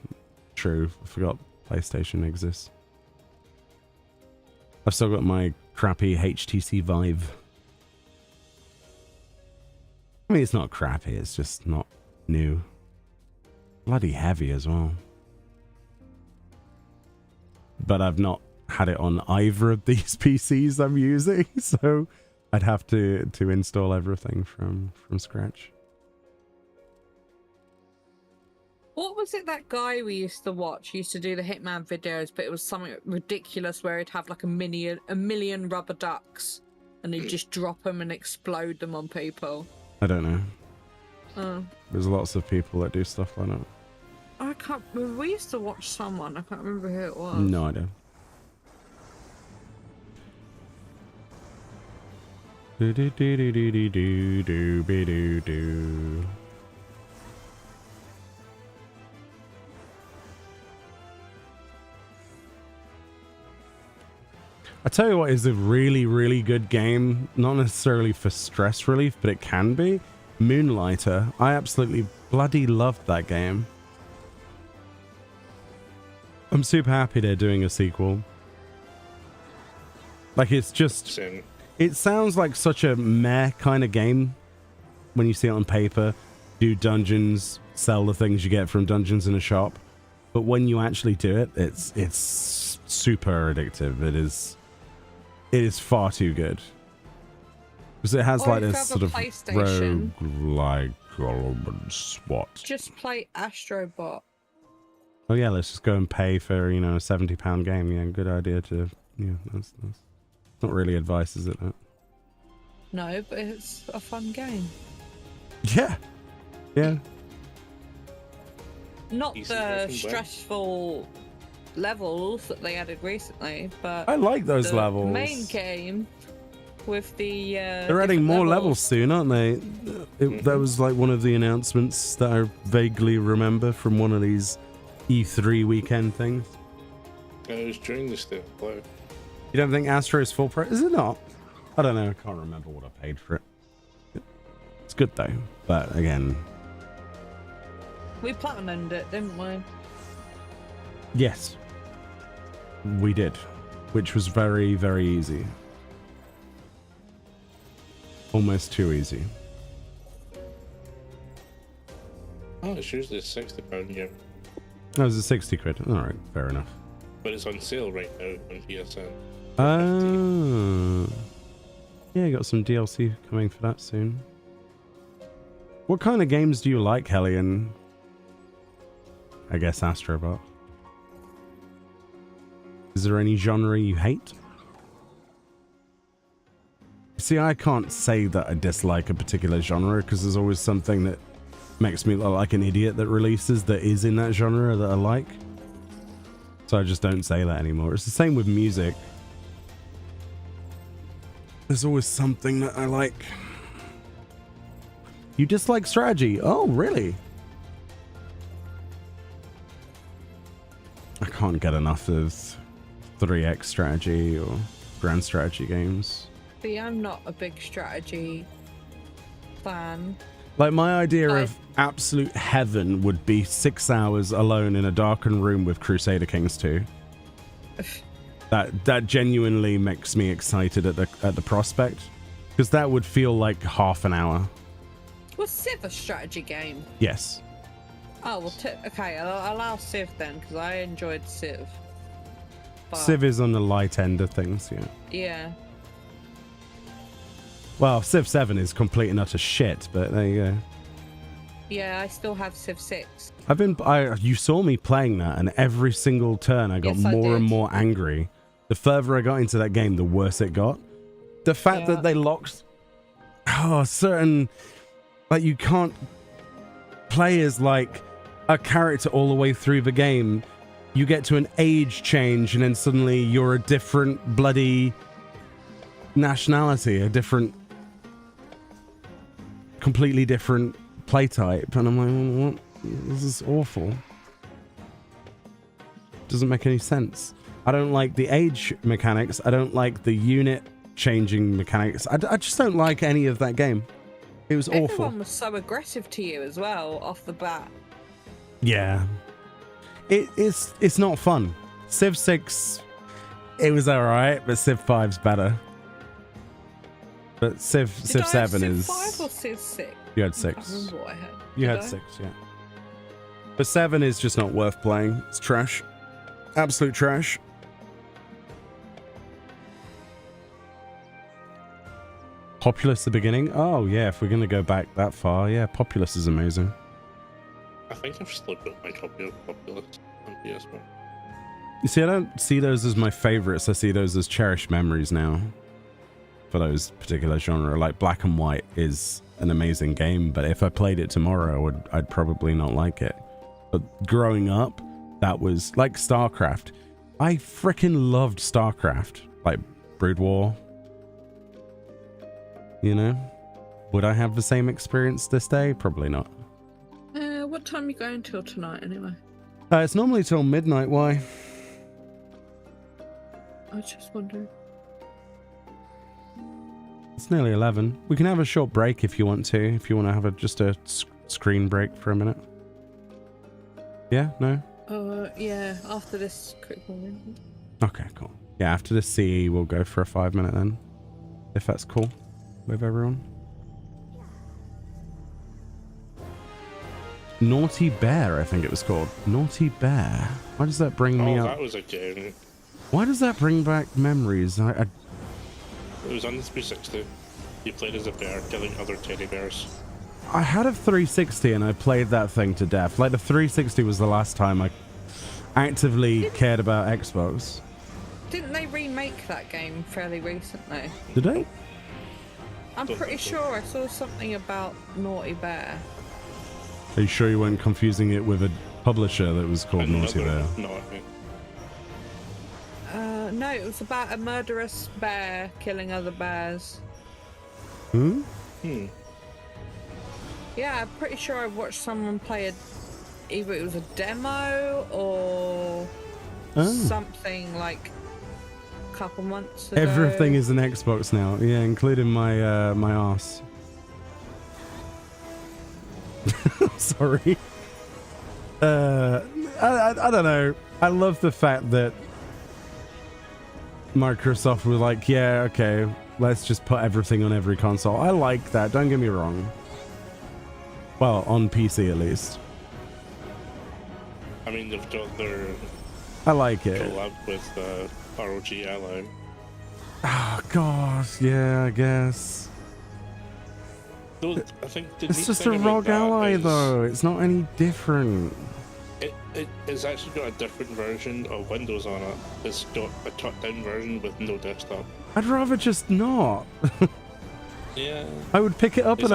True. I forgot PlayStation exists. I've still got my crappy HTC Vive. I mean, it's not crappy. It's just not new. Bloody heavy as well. But I've not had it on either of these PCs I'm using, so I'd have to install everything from scratch. What was it that guy we used to watch used to do the Hitman videos, but it was something ridiculous where he'd have like a million rubber ducks and he'd just drop them and explode them on people? I don't know. Oh. There's lots of people that do stuff like that. I can't remember. We used to watch someone. I can't remember who it was. No idea. Do do do do do do do do be do do. I tell you what is a really, really good game, not necessarily for stress relief, but it can be. Moonlighter. I absolutely bloody loved that game. I'm super happy they're doing a sequel. Like, it's just... Same. It sounds like such a meh kind of game when you see it on paper. Do dungeons, sell the things you get from dungeons in a shop. But when you actually do it, it's super addictive. It is far too good. Because it has like this sort of rogue-like elements. What? Just play Astrobot. Oh yeah, let's just go and pay for, you know, a £70 game. Yeah, good idea to... Yeah, that's not really advice, is it? No, but it's a fun game. Yeah. Yeah. Not the stressful levels that they added recently, but... I like those the levels. main game with the... They're adding more levels soon, aren't they? That was like one of the announcements that I vaguely remember from one of these E3 weekend things. It was during the state of play. You don't think Astro is full price? Is it not? I don't know. I can't remember what I paid for it. It's good though, but again... We platinumed it, didn't we? Yes. We did. Which was very, very easy. Almost too easy. Oh, it's usually £60 here. That was a 60 quid. Alright, fair enough. But it's on sale right now on PSN. Oh. Yeah, got some DLC coming for that soon. What kind of games do you like, Hellion? I guess Astrobot. Is there any genre you hate? See, I can't say that I dislike a particular genre because there's always something that makes me look like an idiot that releases that is in that genre that I like. So I just don't say that anymore. It's the same with music. There's always something that I like. You dislike strategy? Oh, really? I can't get enough of 3X strategy or grand strategy games. See, I'm not a big strategy fan. Like, my idea of absolute heaven would be 6 hours alone in a darkened room with Crusader Kings 2. That genuinely makes me excited at the prospect, because that would feel like half an hour. Was Civ a strategy game? Yes. Oh, well, okay, I'll allow Civ then, because I enjoyed Civ. But... Civ is on the light end of things, yeah. Yeah. Well, Civ 7 is complete and utter shit, but there you go. Yeah, I still have Civ 6. You saw me playing that, and every single turn I got more and more angry. The further I got into that game, the worse it got. The fact that they locked certain, like, you can't play as like a character all the way through the game. You get to an age change, and then suddenly you're a different bloody nationality, a different, completely different play type, and I'm like, what? This is awful. Doesn't make any sense. I don't like the age mechanics. I don't like the unit changing mechanics. I just don't like any of that game. It was awful. Everyone was so aggressive to you as well off the bat. Yeah, it's not fun. Civ 6, it was alright, but Civ 5's better. But Civ 7 is... Civ 5 or Civ 6? You had I 6. can't remember what I had. You had 6, yeah. But 7 is just not worth playing. It's trash. Absolute trash. Populous the beginning? Oh, yeah, if we're going to go back that far, yeah, Populous is amazing. I think I've still got my copy of Populous on PS1. You see, I don't see those as my favorites. I see those as cherished memories now for those particular genre. Like, Black and White is an amazing game, but if I played it tomorrow, I'd probably not like it. But growing up, that was like StarCraft. I freaking loved StarCraft, like Brood War. You know, would I have the same experience this day? Probably not. What time are you going till tonight, anyway? It's normally till midnight. Why? I was just wondering. It's nearly 11. We can have a short break if you want to. If you want to have just a screen break for a minute. Yeah? No? Yeah, after this quick one. Okay, cool. Yeah, after this CE, we'll go for a 5-minute then. If that's cool with everyone. Naughty Bear, I think it was called. Naughty Bear. Why does that bring me up? Oh, that was a game. Why does that bring back memories? It was on the 360. You played as a bear killing other teddy bears. I had a 360 and I played that thing to death. Like, the 360 was the last time I actively cared about Xbox. Didn't they remake that game fairly recently? Did they? I'm pretty sure I saw something about Naughty Bear. Are you sure you weren't confusing it with a publisher that was called Naughty Bear? No, it was about a murderous bear killing other bears. Hmm? Yeah, I'm pretty sure I watched someone play either it was a demo or something like a couple months ago. Everything is an Xbox now, yeah, including my my ass. Sorry. I don't know. I love the fact that Microsoft was like, yeah, okay, let's just put everything on every console. I like that, don't get me wrong. Well, on PC at least. I mean, they've got their I like it. collab with ROG Ally. Oh, God, yeah, I guess. Though, I think It's just a ROG Ally, though. It's not any different. It's actually got a different version of Windows on it. It's got a top-down version with no desktop. I'd rather just not. Yeah. I would pick it up and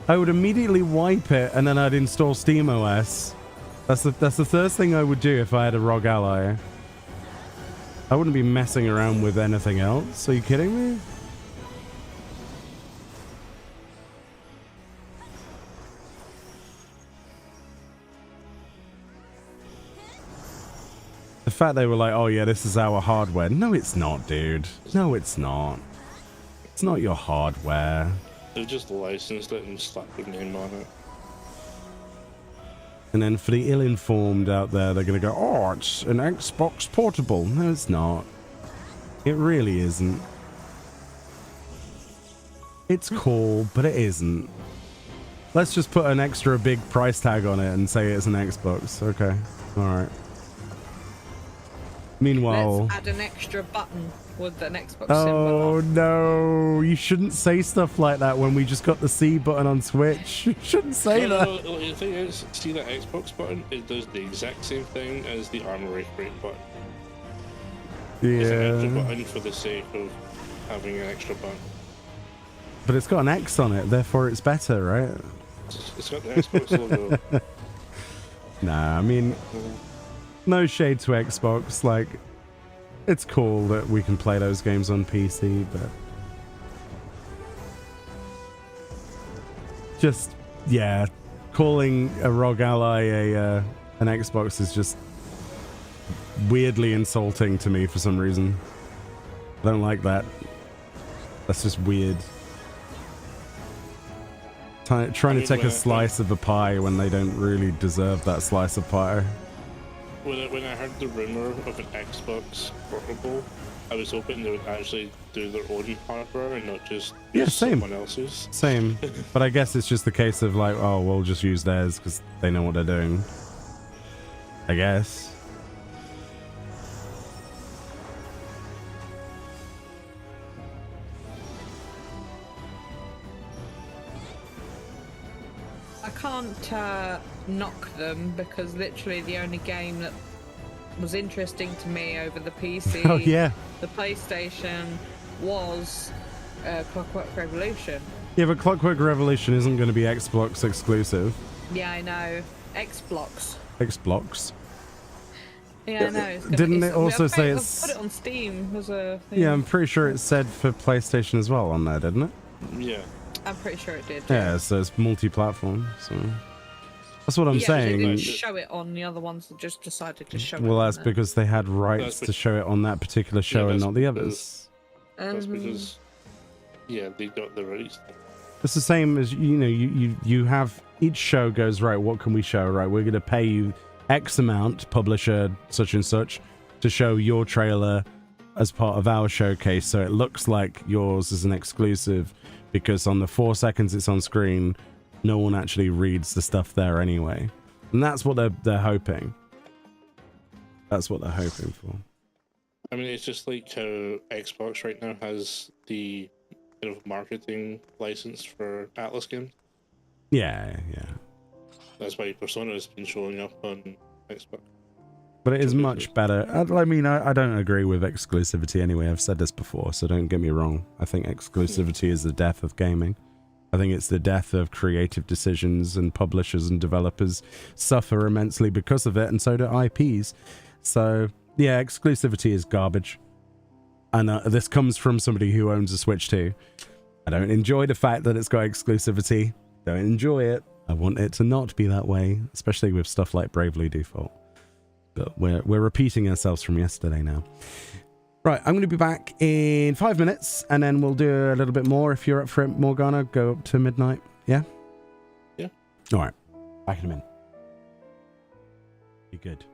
I would immediately wipe it and then I'd install SteamOS. That's the first thing I would do if I had a ROG Ally. I wouldn't be messing around with anything else. Are you kidding me? The fact they were like, oh yeah, this is our hardware. No, it's not, dude. No, it's not. It's not your hardware. They've just licensed it and slapped their name on it. And then for the ill-informed out there, they're going to go, oh, it's an Xbox Portable. No, it's not. It really isn't. It's cool, but it isn't. Let's just put an extra big price tag on it and say it's an Xbox. Okay. All right. Meanwhile... Let's add an extra button with an Xbox oh, symbol. no. You shouldn't say stuff like that when we just got the C button on Switch. You shouldn't say that. No, the thing is, see that Xbox button? It does the exact same thing as the armory break button. Yeah. It's an extra button for the sake of having an extra button. But it's got an X on it, therefore it's better, right? It's got the Xbox logo. Nah, I mean... No shade to Xbox, like, it's cool that we can play those games on PC, but just, yeah, calling a ROG Ally an Xbox is just weirdly insulting to me for some reason. I don't like that. That's just weird. Trying to take a slice of a pie when they don't really deserve that slice of pie. When I heard the rumor of an Xbox Portable, I was hoping they would actually do their own hardware and not just use someone else's. Same. But I guess it's just the case of like, oh, we'll just use theirs because they know what they're doing. I guess. I can't knock them because literally the only game that was interesting to me over the PC, oh yeah, the PlayStation, was Clockwork Revolution. Yeah, but Clockwork Revolution isn't going to be Xbox exclusive. Yeah, I know. Xbox. Xbox. Yeah, I know. Didn't it also say I've it's... put it on Steam as a thing. Yeah, I'm pretty sure it said for PlayStation as well on there, didn't it? Yeah. I'm pretty sure it did. Yeah, so it's multi-platform, so... That's what I'm They saying. didn't show it on the other ones that just decided to show it. Well, on that's there. because they had rights to show it on that particular show and not the others. That's because, yeah, they got the rights. It's the same as, you know, you have each show goes, right, what can we show? Right, we're going to pay you X amount, publisher such and such, to show your trailer as part of our showcase, so it looks like yours is an exclusive, because on the 4 seconds it's on screen, no one actually reads the stuff there anyway. And that's what they're hoping. That's what they're hoping for. I mean, it's just like how Xbox right now has the kind of marketing license for Atlas games. Yeah, yeah. That's why Persona has been showing up on Xbox. But it is much better. I mean, I don't agree with exclusivity anyway. I've said this before, so don't get me wrong. I think exclusivity is the death of gaming. I think it's the death of creative decisions, and publishers and developers suffer immensely because of it, and so do IPs. So, yeah, exclusivity is garbage. And this comes from somebody who owns a Switch too. I don't enjoy the fact that it's got exclusivity. Don't enjoy it. I want it to not be that way, especially with stuff like Bravely Default. But we're repeating ourselves from yesterday now. Right, I'm going to be back in 5 minutes, and then we'll do a little bit more. If you're up for it, Morgana, go up to midnight. Yeah? Yeah. All right. Back in a minute. Be good.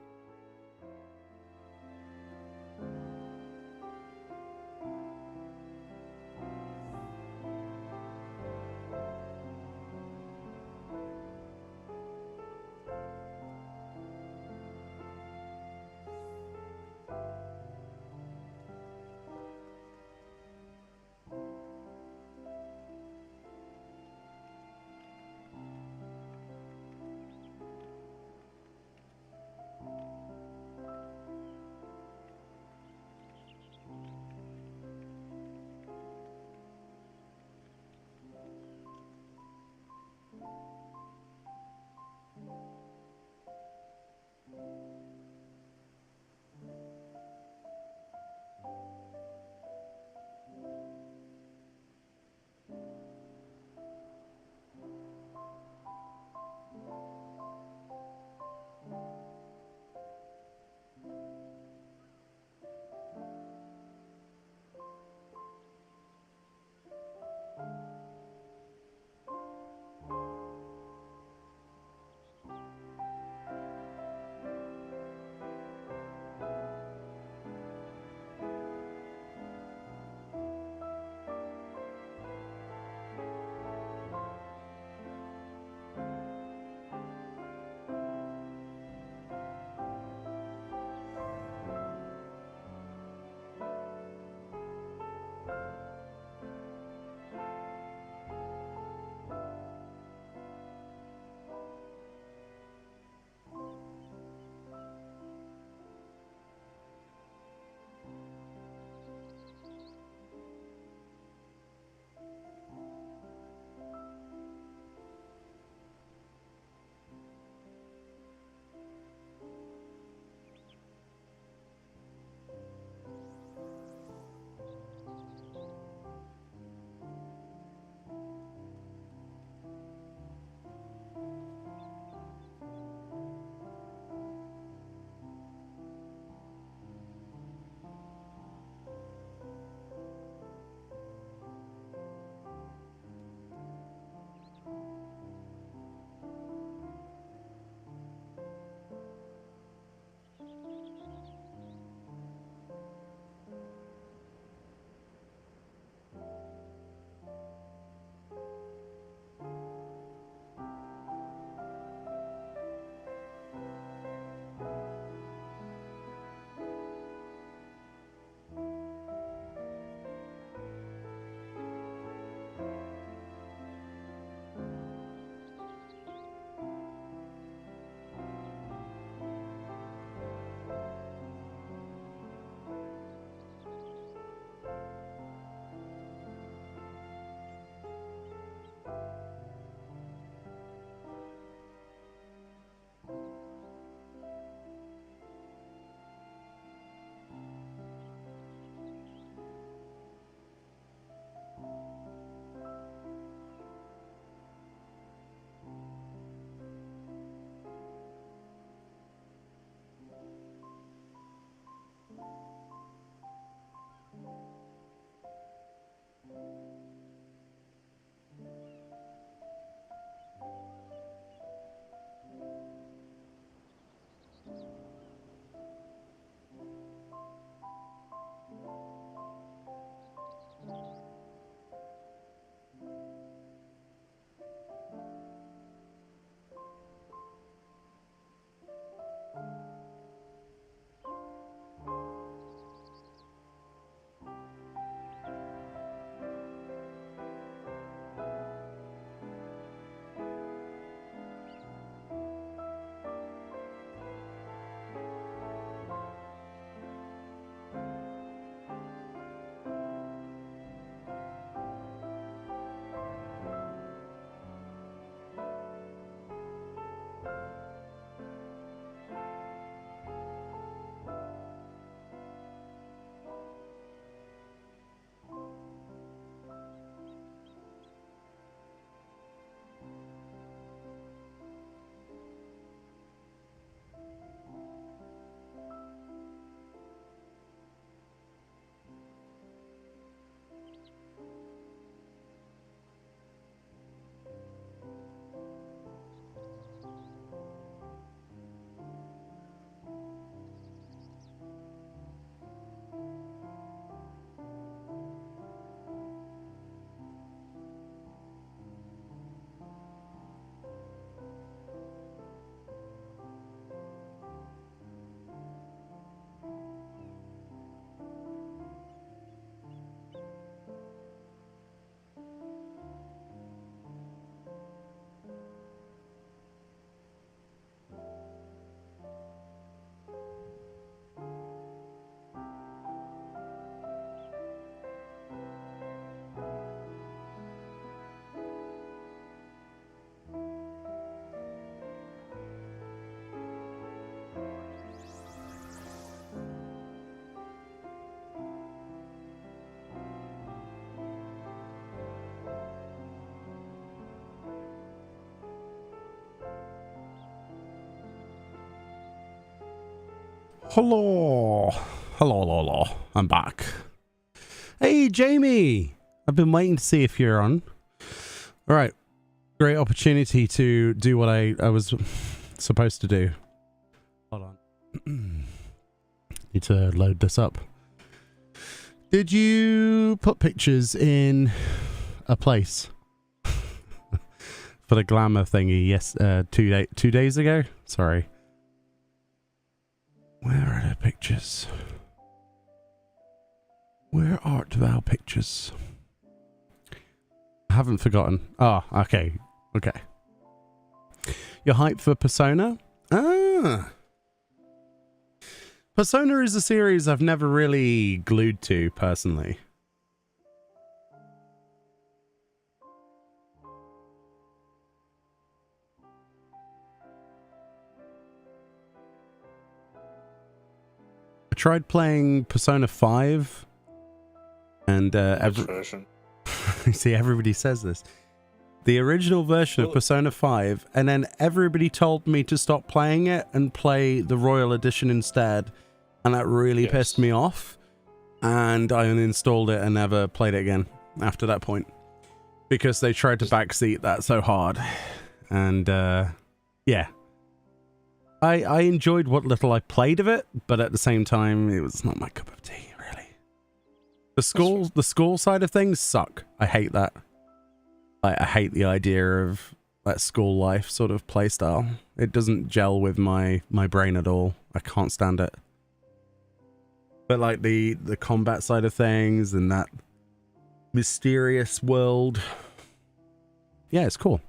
Hello. Hello, hello, hello. I'm back. Hey, Jamie. I've been waiting to see if you're on. All right. Great opportunity to do what I was supposed to do. Hold on. Need to load this up. Did you put pictures in a place for the glamour thingy? Yes, 2 days ago. Sorry. Where are the pictures? Where art thou pictures? I haven't forgotten. Ah, okay. Okay. You're hyped for Persona? Ah. Persona is a series I've never really glued to, personally. I tried playing Persona 5 and see, everybody says this. The original version of Persona 5, and then everybody told me to stop playing it and play the Royal Edition instead, and that really pissed me off, and I uninstalled it and never played it again after that point, because they tried to backseat that so hard. And yeah, I enjoyed what little I played of it, but at the same time it was not my cup of tea, really. The school side of things suck. I hate that. I hate the idea of that school life sort of playstyle. It doesn't gel with my brain at all. I can't stand it. But like the combat side of things and that mysterious world, yeah, it's cool.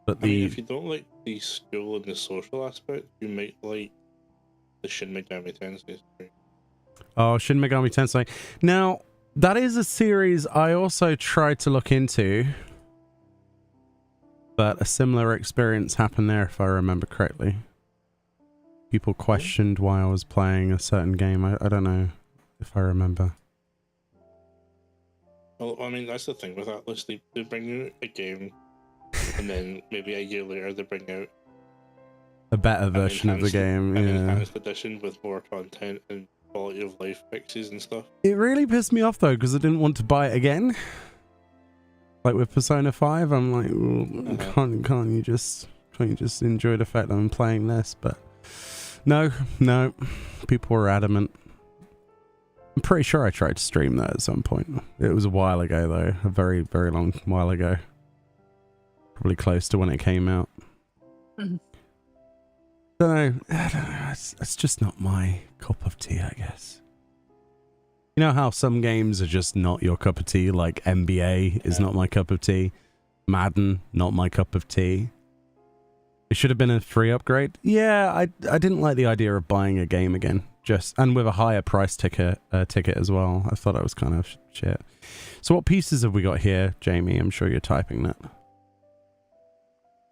But I mean, if you don't like the school and the social aspect, you might like the Shin Megami Tensei. Oh, Shin Megami Tensei. Now, that is a series I also tried to look into, but a similar experience happened there, if I remember correctly. People questioned why I was playing a certain game. I don't know if I remember. Well, I mean, that's the thing with Atlas. They bring out a game, and then maybe a year later they bring out a better version of the game. An yeah. enhanced edition with more content and quality of life fixes and stuff. It really pissed me off though, because I didn't want to buy it again. Like with Persona 5, I'm like, can't you just enjoy the fact that I'm playing this? But no, people were adamant. I'm pretty sure I tried to stream that at some point. It was a while ago though, a very, very long while ago. Probably close to when it came out. I don't know. It's just not my cup of tea, I guess. You know how some games are just not your cup of tea, like NBA is not my cup of tea. Madden, not my cup of tea. It should have been a free upgrade. Yeah, I didn't like the idea of buying a game again, and with a higher price ticket as well. I thought that was kind of shit. So what pieces have we got here, Jamie? I'm sure you're typing that,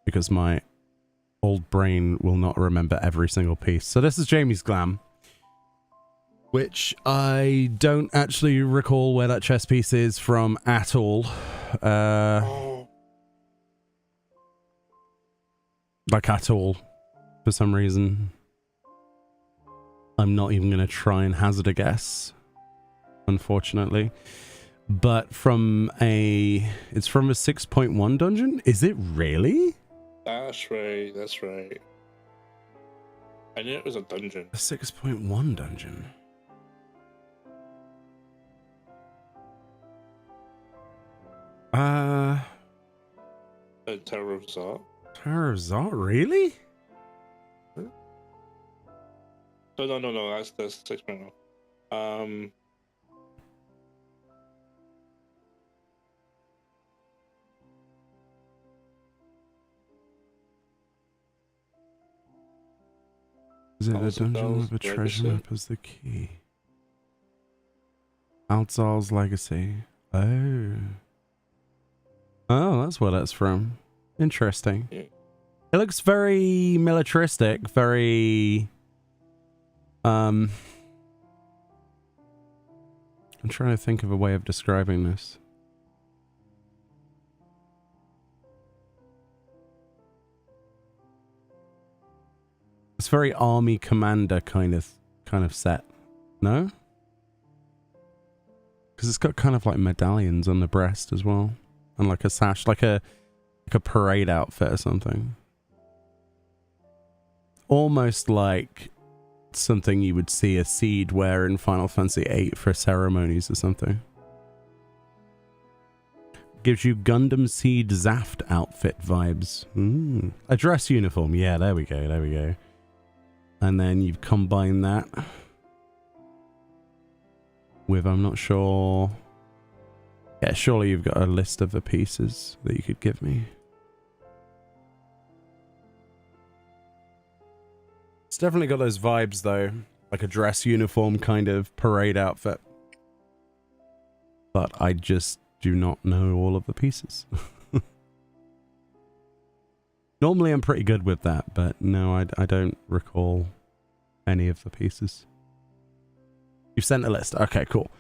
because my old brain will not remember every single piece. So this is Jamie's glam, which I don't actually recall where that chess piece is from at all. Like at all, for some reason. I'm not even going to try and hazard a guess, unfortunately. But it's from a 6.1 dungeon? Is it really? That's right, that's right. I knew it was a dungeon. A 6.1 dungeon. Tower of Zot. Tower of Zot, really? No, that's 6.0. Is it a dungeon with a treasure map as the key? Altzal's Legacy. Oh, that's where that's from. Interesting. Yeah. It looks very militaristic, very... I'm trying to think of a way of describing this. It's very army commander kind of set. No? Because it's got kind of like medallions on the breast as well. And like a sash, like a parade outfit or something. Almost like something you would see a Seed wear in Final Fantasy VIII for ceremonies or something. Gives you Gundam Seed Zaft outfit vibes. A dress uniform. Yeah, there we go. There we go. And then you combine that with, I'm not sure. Yeah, surely you've got a list of the pieces that you could give me. It's definitely got those vibes though. Like a dress uniform kind of parade outfit. But I just do not know all of the pieces. Normally I'm pretty good with that, but no, I don't recall any of the pieces. You've sent a list. Okay, cool.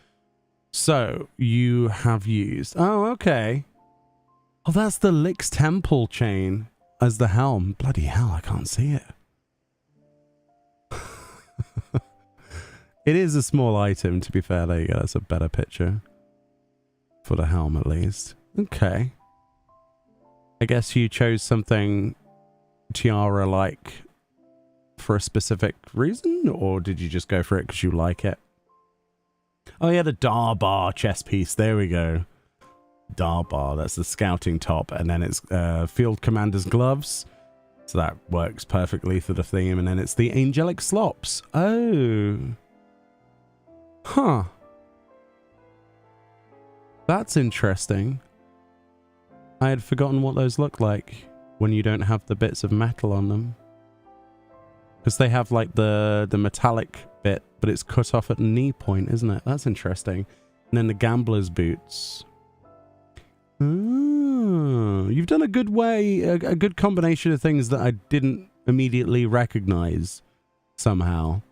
So, you have used... Oh, okay. Oh, that's the Lix Temple chain as the helm. Bloody hell, I can't see it. It is a small item, to be fair. There you go. That's a better picture. For the helm, at least. Okay. I guess you chose something tiara-like for a specific reason? Or did you just go for it because you like it? Oh yeah, the Darbar chest piece. There we go. Darbar, that's the scouting top. And then it's Field Commander's gloves. So that works perfectly for the theme. And then it's the Angelic Slops. Oh. Huh. That's interesting. I had forgotten what those look like when you don't have the bits of metal on them. Because they have like the metallic bit, but it's cut off at the knee point, isn't it? That's interesting. And then the gambler's boots. Oh, you've done a good way, a good combination of things that I didn't immediately recognize somehow.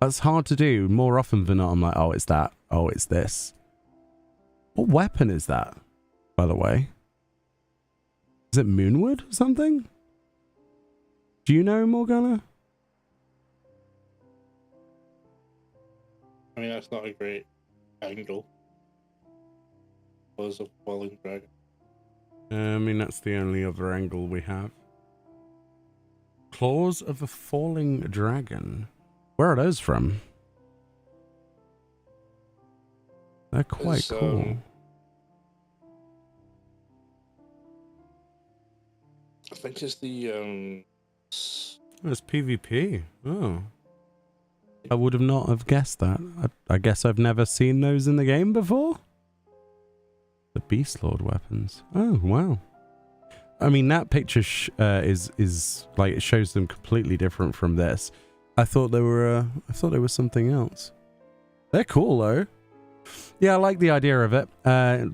That's hard to do. More often than not, I'm like, oh, it's that. Oh, it's this. What weapon is that, by the way? Is it Moonwood or something? Do you know, Morgana? I mean, that's not a great angle. Was a falling dragon. I mean, that's the only other angle we have. Claws of a falling dragon. Where are those from? They're quite cool. I think it's the Oh, it's PvP. Oh. I would have not have guessed that. I guess I've never seen those in the game before. The Beast Lord weapons. Oh, wow. I mean, that picture is like, it shows them completely different from this. I thought they were something else. They're cool though. Yeah, I like the idea of it.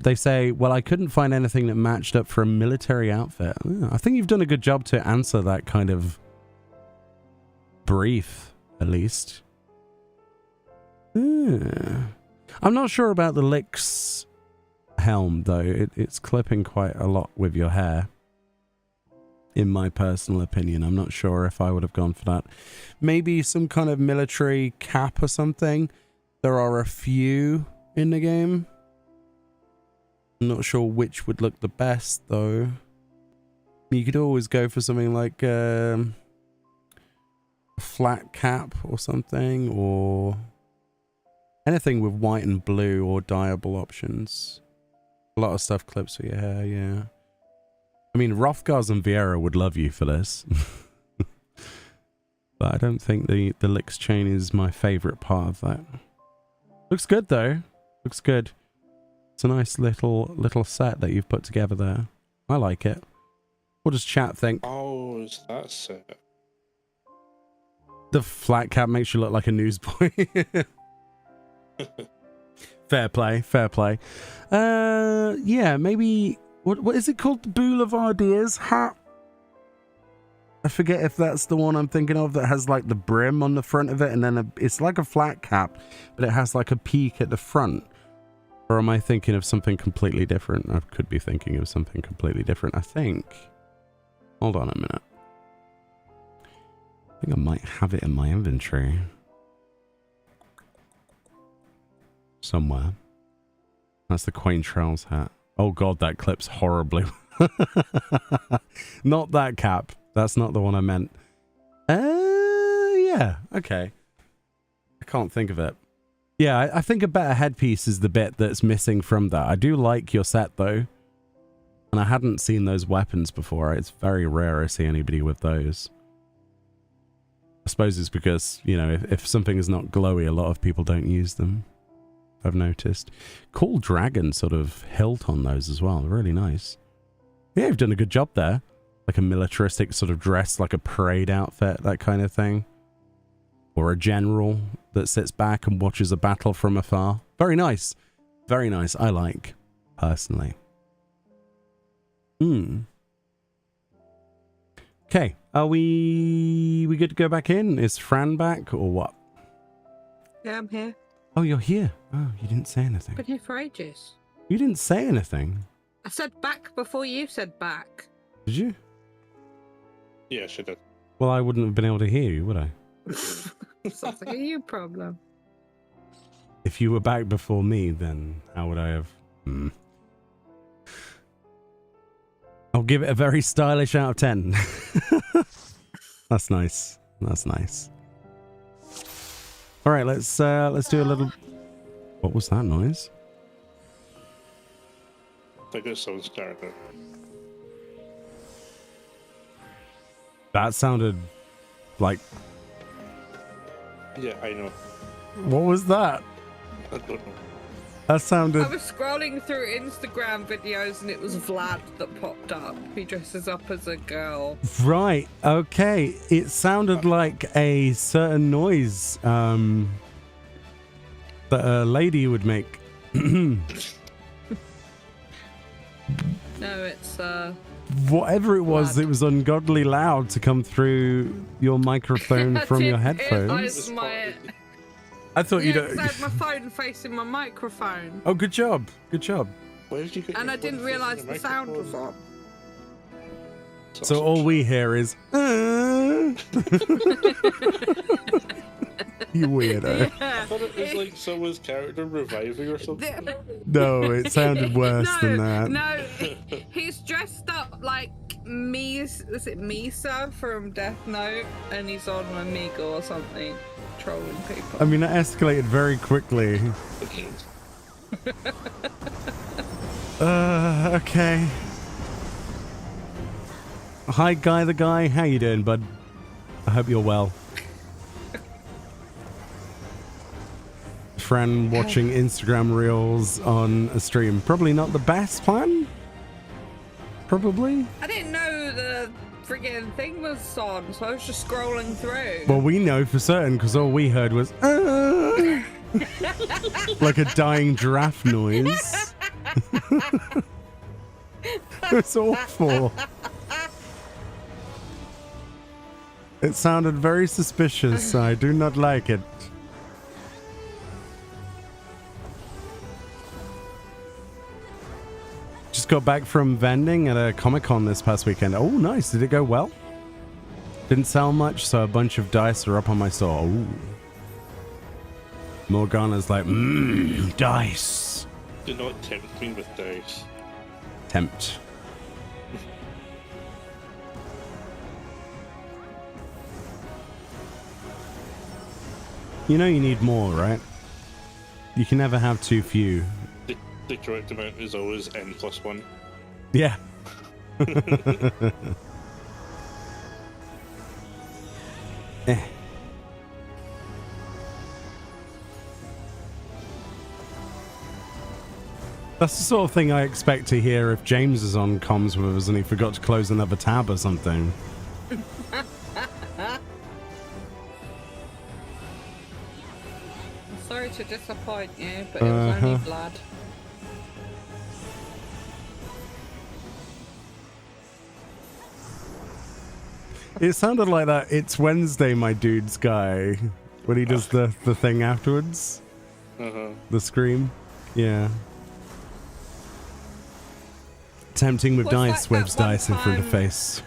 They say, well, I couldn't find anything that matched up for a military outfit. I think you've done a good job to answer that kind of brief, at least. I'm not sure about the Lix helm, though. It's clipping quite a lot with your hair. In my personal opinion, I'm not sure if I would have gone for that. Maybe some kind of military cap or something. There are a few in the game. I'm not sure which would look the best, though. You could always go for something like a flat cap or something, or anything with white and blue or dyeable options. A lot of stuff clips for your hair, yeah. I mean, Rothgars and Vieira would love you for this. But I don't think the Lix chain is my favourite part of that. Looks good, though. Looks good. It's a nice little set that you've put together there. I like it. What does chat think? Oh, is that set? The flat cap makes you look like a newsboy. Fair play, fair play. Yeah, maybe... What is it called? The Boulevardiers hat? I forget if that's the one I'm thinking of that has like the brim on the front of it, and then it's like a flat cap, but it has like a peak at the front. Or am I thinking of something completely different? I could be thinking of something completely different, I think. Hold on a minute. think I might have it in my inventory. Somewhere. That's the Quain Trails hat. Oh god, that clips horribly. Not that cap. That's not the one I meant. Yeah, okay. I can't think of it. Yeah, I think a better headpiece is the bit that's missing from that. I do like your set though. And I hadn't seen those weapons before. It's very rare I see anybody with those. I suppose it's because, you know, if something is not glowy, a lot of people don't use them. I've noticed. Cool dragon sort of hilt on those as well. Really nice. Yeah, you've done a good job there. Like a militaristic sort of dress, like a parade outfit, that kind of thing. Or a general that sits back and watches a battle from afar. Very nice. Very nice. I like, personally. Okay, are we good to go back in? Is Fran back or what? Yeah, I'm here. Oh, you're here. Oh, you didn't say anything. Been here for ages. You didn't say anything. I said back before you said back. Did you? Yeah, she did. Well, I wouldn't have been able to hear you, would I? Sounds like a you problem. If you were back before me, then how would I have? I'll give it a very stylish out of 10. That's nice. That's nice. All right, let's do a little. What was that noise? I think it's someone's character. That sounded like. Yeah, I know. What was that? I don't know. That sounded. I was scrolling through Instagram videos and it was Vlad that popped up. He dresses up as a girl. Right. Okay. It sounded like a certain noise that a lady would make. No, it's Whatever it was, Vlad. it was ungodly loud to come through your microphone from your headphones. I thought you'd. I had my phone facing my microphone. Oh, good job. Good job. Where did you get And your I didn't phone realise facing the sound was microphone? on. So all we hear is. You weirdo. I thought it was like someone's character reviving or something. No, it sounded worse than that. No, he's dressed up like is it Misa from Death Note? And he's on Amigo or something, trolling people. I mean, that escalated very quickly. Okay. Hi, Guy the Guy. How you doing, bud? I hope you're well. Friend watching Instagram reels on a stream. Probably not the best plan. Probably. I didn't know the friggin' thing was on, so I was just scrolling through. Well, we know for certain because all we heard was like a dying giraffe noise. It's awful. It sounded very suspicious. I do not like it. Just got back from vending at a Comic-Con this past weekend. Oh, nice. Did it go well? Didn't sell much, so a bunch of dice are up on my store. Ooh. Morgana's like, dice. Do not tempt me with dice. Tempt. You know you need more, right? You can never have too few. The correct amount is always n+1. Yeah. That's the sort of thing I expect to hear if James is on comms with us and he forgot to close another tab or something. Sorry to disappoint you, but it was only blood. It sounded like that It's Wednesday, my dude's guy, when he does the thing afterwards. The scream. Yeah. Tempting with What's dice, like webs that one dice in front of time- face.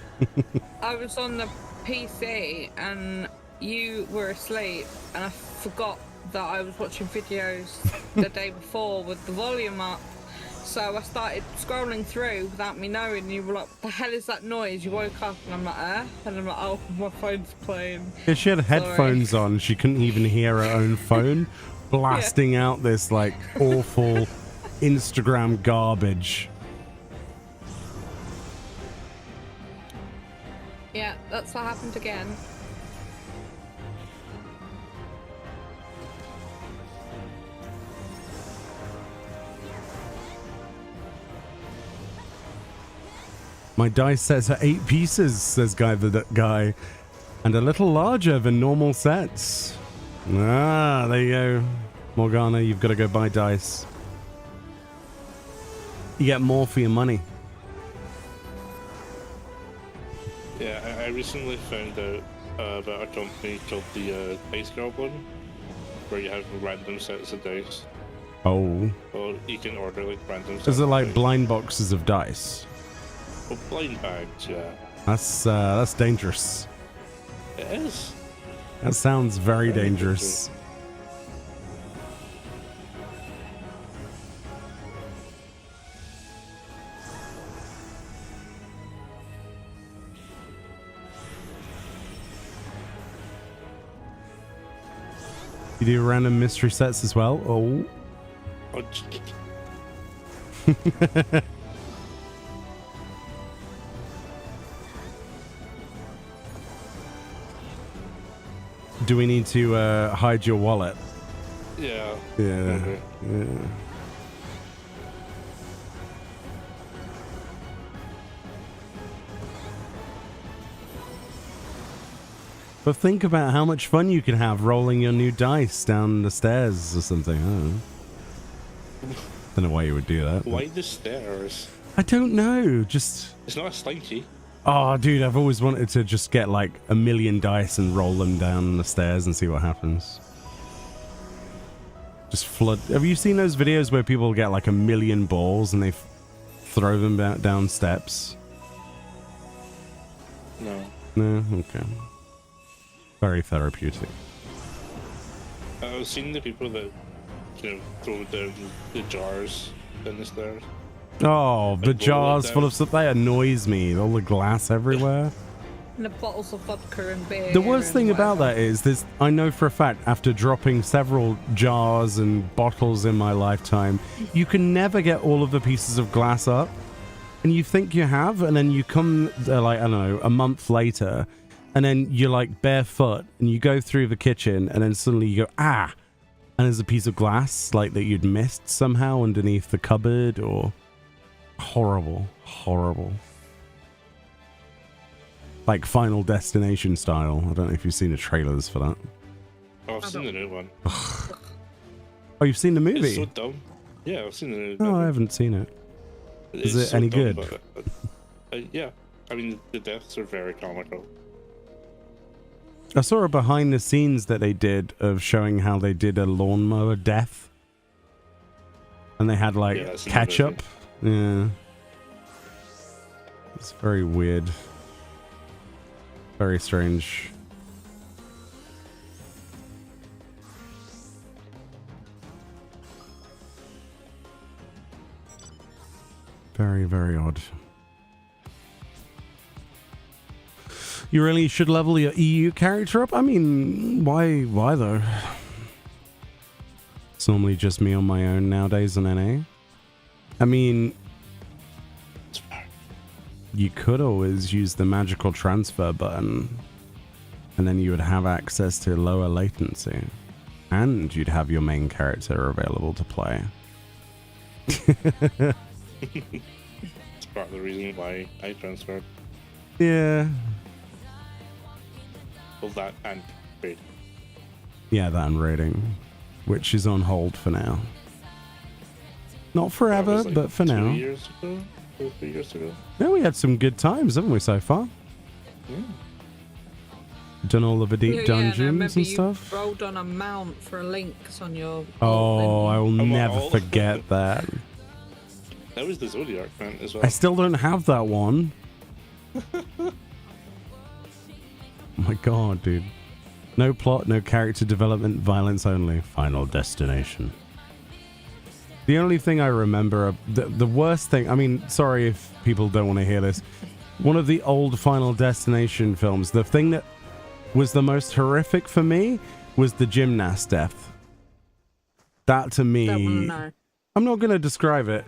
I was on the PC and you were asleep, and I forgot that I was watching videos the day before with the volume up. So I started scrolling through without me knowing. You were like, "What the hell is that noise?" You woke up, and I'm like, and I'm like, "Oh, my phone's playing." Yeah, she had headphones on. She couldn't even hear her own phone blasting out this like awful Instagram garbage. Yeah, that's what happened again. My dice sets are 8 pieces, says the guy, and a little larger than normal sets. Ah, there you go. Morgana, you've got to go buy dice. You get more for your money. Yeah, I recently found out about a company called the Dice Goblin, where you have random sets of dice. Oh. Or you can order like random sets. Is it like of dice. blind boxes of dice? Well, blind bags, yeah. That's dangerous. It is. That sounds very dangerous. You do random mystery sets as well? Oh. Oh, Do we need to hide your wallet? yeah. Yeah. Okay. Yeah. But think about how much fun you can have rolling your new dice down the stairs or something. I don't know why you would do that. Why the stairs? I don't know. Just... It's not a slinky. Oh, dude, I've always wanted to just get like a million dice and roll them down the stairs and see what happens. Just flood. Have you seen those videos where people get like a million balls and they throw them down steps? No. No? Okay. Very therapeutic. I've seen the people that, throw down the jars down the stairs. Oh, the Like, jars roll full it of stuff. They annoys me. All the glass everywhere. And the bottles of vodka and beer. The worst and thing about whatever. that is I know for a fact, after dropping several jars and bottles in my lifetime, you can never get all of the pieces of glass up. And you think you have, and then you come, like, I don't know, a month later, and then you're like barefoot, and you go through the kitchen, and then suddenly you go, ah! And there's a piece of glass, like, that you'd missed somehow underneath the cupboard, or... Horrible. Horrible. Like Final Destination style. I don't know if you've seen the trailers for that. Oh, I've seen the new one. Oh, you've seen the movie? It's so dumb. Yeah, I've seen the new Oh, movie. I haven't seen it. Is It's it so any dumb, good? but, yeah. I mean, the deaths are very comical. I saw a behind the scenes that they did of showing how they did a lawnmower death. And they had like Yeah, that's in the ketchup. Yeah. It's very weird. Very strange. Very, very odd. You really should level your EU character up? I mean, why though? It's normally just me on my own nowadays on NA. I mean, you could always use the magical transfer button, and then you would have access to lower latency, and you'd have your main character available to play. It's part of the reason why I transferred. Yeah. Well, that and raid. Yeah, that and raiding, which is on hold for now. Not That forever, was, like, but for 2 now. years ago? 2 or 3 years ago? Yeah, we had some good times, haven't we, so far? Yeah. Done all of the deep Yeah, and I dungeons remember and you stuff. rolled on a mount for a lynx on your. Oh, I will Oh, never well. forget that. That was the Zodiac man as well. I still don't have that one. my god, dude. No plot, no character development, violence only. Final destination. The only thing I remember, the worst thing, I mean, sorry if people don't want to hear this. One of the old Final Destination films, the thing that was the most horrific for me was the gymnast death. That to me, That one, no. I'm not going to describe it.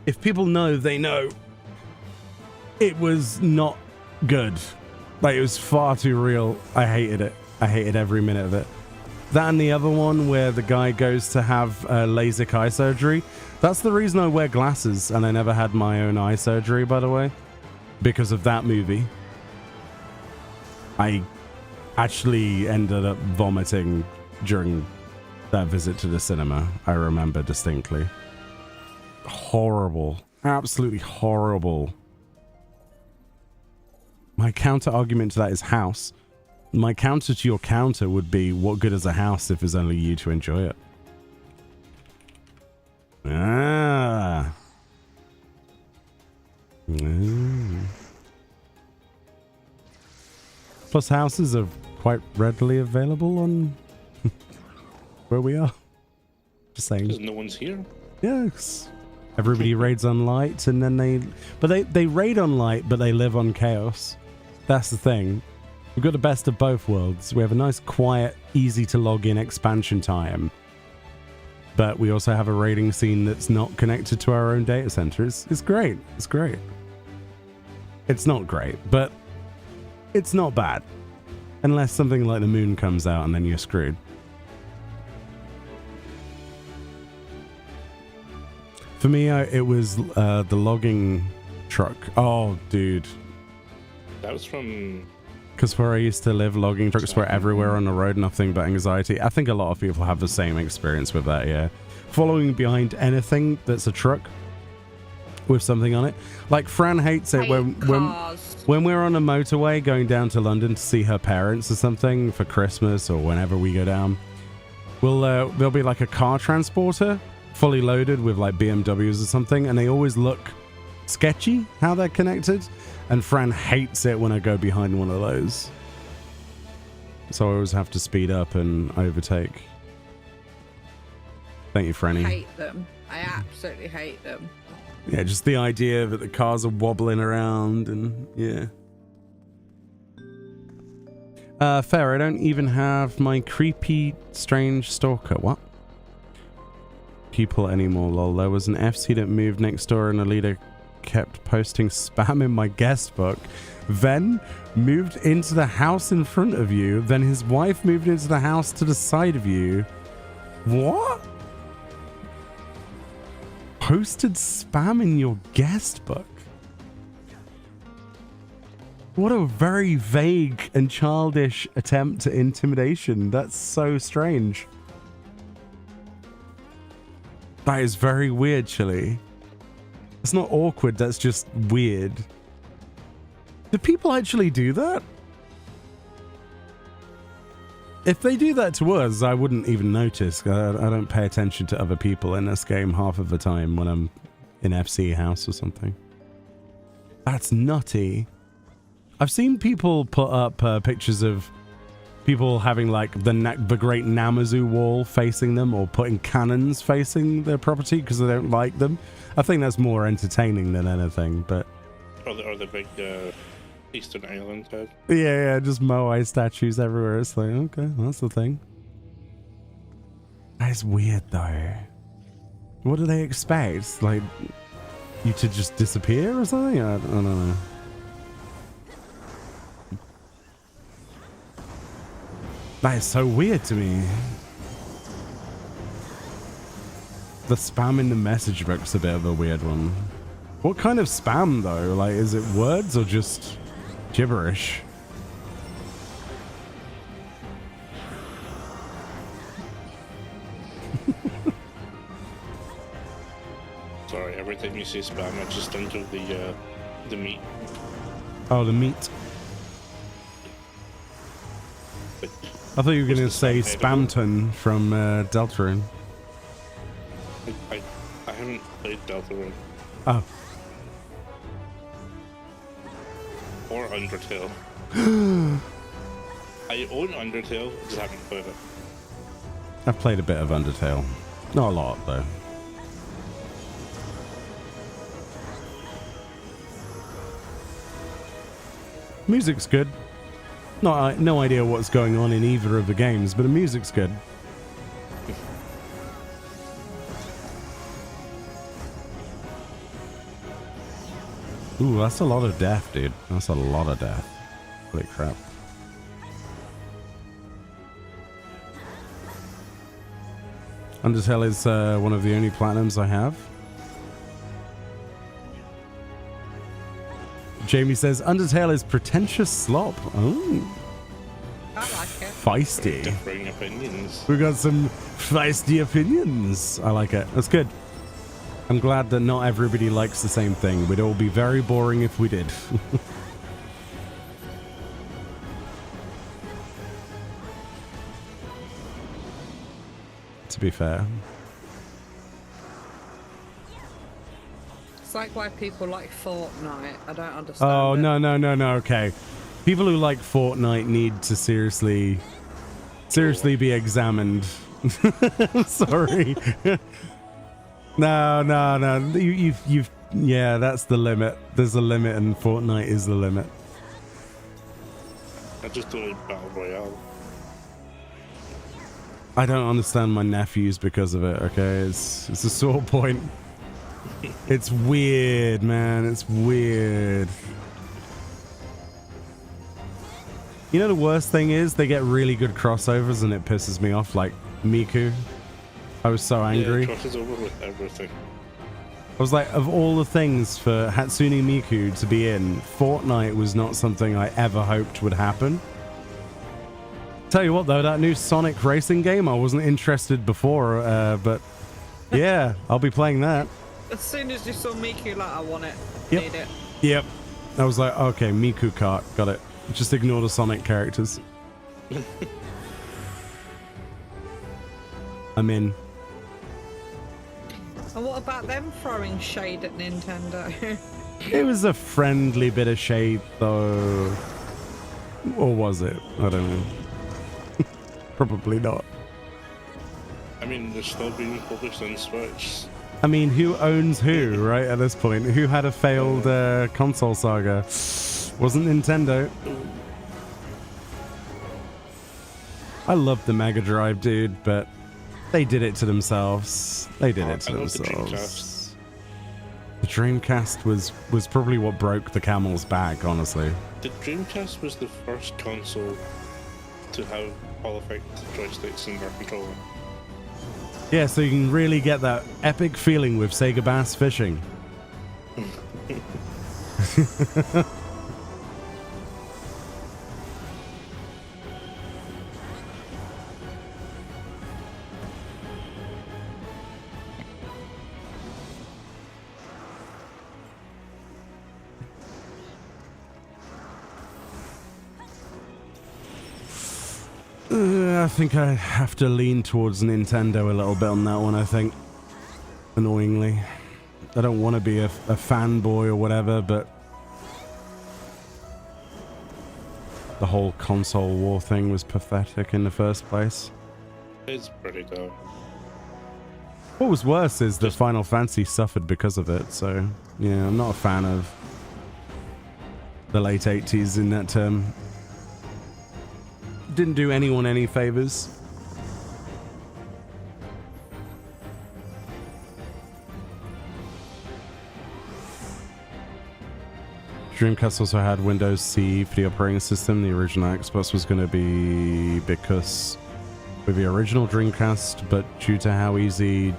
If people know, they know. It was not good. Like, it was far too real. I hated it. I hated every minute of it. That and the other one where the guy goes to have LASIK eye surgery. That's the reason I wear glasses, and I never had my own eye surgery, by the way. Because of that movie. I actually ended up vomiting during that visit to the cinema. I remember distinctly. Horrible. Absolutely horrible. My counter argument to that is house. My counter to your counter would be, what good is a house if there's only you to enjoy it? Ah. Plus houses are quite readily available on where we are. Just saying. Because no one's here. Yes. Everybody raids on light, and then they raid on light, but they live on chaos. That's the thing. We've got the best of both worlds. We have a nice, quiet, easy to log in expansion time. But we also have a raiding scene that's not connected to our own data center. It's great. It's great. It's not great, but it's not bad. Unless something like the moon comes out and then you're screwed. For me, it was the logging truck. Oh, dude. That was from... Because where I used to live, logging trucks were everywhere on the road, nothing but anxiety. I think a lot of people have the same experience with that, yeah. Following behind anything that's a truck with something on it. Like, Fran hates it when we're on a motorway going down to London to see her parents or something for Christmas or whenever we go down. There'll be like a car transporter fully loaded with like BMWs or something, and they always look sketchy how they're connected. And Fran hates it when I go behind one of those. So I always have to speed up and overtake. Thank you, Franny. I hate them. I absolutely hate them. Yeah, just the idea that the cars are wobbling around and yeah. Fair, I don't even have my creepy, strange stalker. What? People anymore, lol. There was an FC that moved next door and a leader kept posting spam in my guest book, then moved into the house in front of you, then his wife moved into the house to the side of you. What? Posted spam in your guest book? What a very vague and childish attempt at intimidation. That's so strange. That is very weird, Chili. It's not awkward, that's just weird. Do people actually do that? If they do that to us, I wouldn't even notice. I don't pay attention to other people in this game half of the time when I'm in FC house or something. That's nutty. I've seen people put up pictures of people having like the great Namazu wall facing them, or putting cannons facing their property because they don't like them. I think that's more entertaining than anything, but... Or the big Eastern Island head. Yeah, just Moai statues everywhere. It's like, okay, that's the thing. That is weird, though. What do they expect? Like, you to just disappear or something? I don't know. That is so weird to me. The spam in the message book's a bit of a weird one. What kind of spam though? Like, is it words or just gibberish? Sorry, every time you say spam, I just think of the meat. Oh, the meat. But I thought you were going to say spam Spamton from Deltarune. I haven't played Deltarune. Oh. Or Undertale. I own Undertale, just haven't played it. I've played a bit of Undertale. Not a lot, though. Music's good. No idea what's going on in either of the games, but the music's good. Ooh, that's a lot of death, dude. That's a lot of death. Holy crap. Undertale is one of the only platinums I have. Jamie says, Undertale is pretentious slop. Oh. I like it. Feisty. Differing opinions. We got some feisty opinions. I like it. That's good. I'm glad that not everybody likes the same thing. We'd all be very boring if we did. To be fair. It's like why people like Fortnite. I don't understand. Oh, it. no. Okay. People who like Fortnite need to seriously be examined. Sorry. No. You've yeah, that's the limit. There's a limit, and Fortnite is the limit. I just don't like Battle Royale. I don't understand my nephews because of it, okay? It's a sore point. It's weird, man. It's weird. You know the worst thing is they get really good crossovers and it pisses me off, like Miku. I was so angry. Yeah, crosses over with everything. I was like, of all the things for Hatsune Miku to be in, Fortnite was not something I ever hoped would happen. Tell you what though, that new Sonic racing game, I wasn't interested before, but yeah, I'll be playing that. As soon as you saw Miku, like, I want it. Yep. Need it. Yep. I was like, okay, Miku kart, got it. Just ignore the Sonic characters. I'm in. And what about them throwing shade at Nintendo? It was a friendly bit of shade though. Or was it? I don't know. Probably not. I mean, they're still being published on Switch. I mean, who owns who, right, at this point? Who had a failed console saga? Wasn't Nintendo. I love the Mega Drive, dude, but they did it to themselves. They did it to themselves. The Dreamcast was probably what broke the camel's back, honestly. The Dreamcast was the first console to have all effect joysticks and rear controller. Yeah, so you can really get that epic feeling with Sega Bass Fishing. I think I have to lean towards Nintendo a little bit on that one, I think. Annoyingly. I don't want to be a fanboy or whatever, but the whole console war thing was pathetic in the first place. It's pretty dumb. What was worse is that Final Fantasy suffered because of it, so yeah, I'm not a fan of the late 80s in that term. Didn't do anyone any favors. Dreamcast also had Windows CE for the operating system. The original Xbox was going to be because with the original Dreamcast, but due to how easy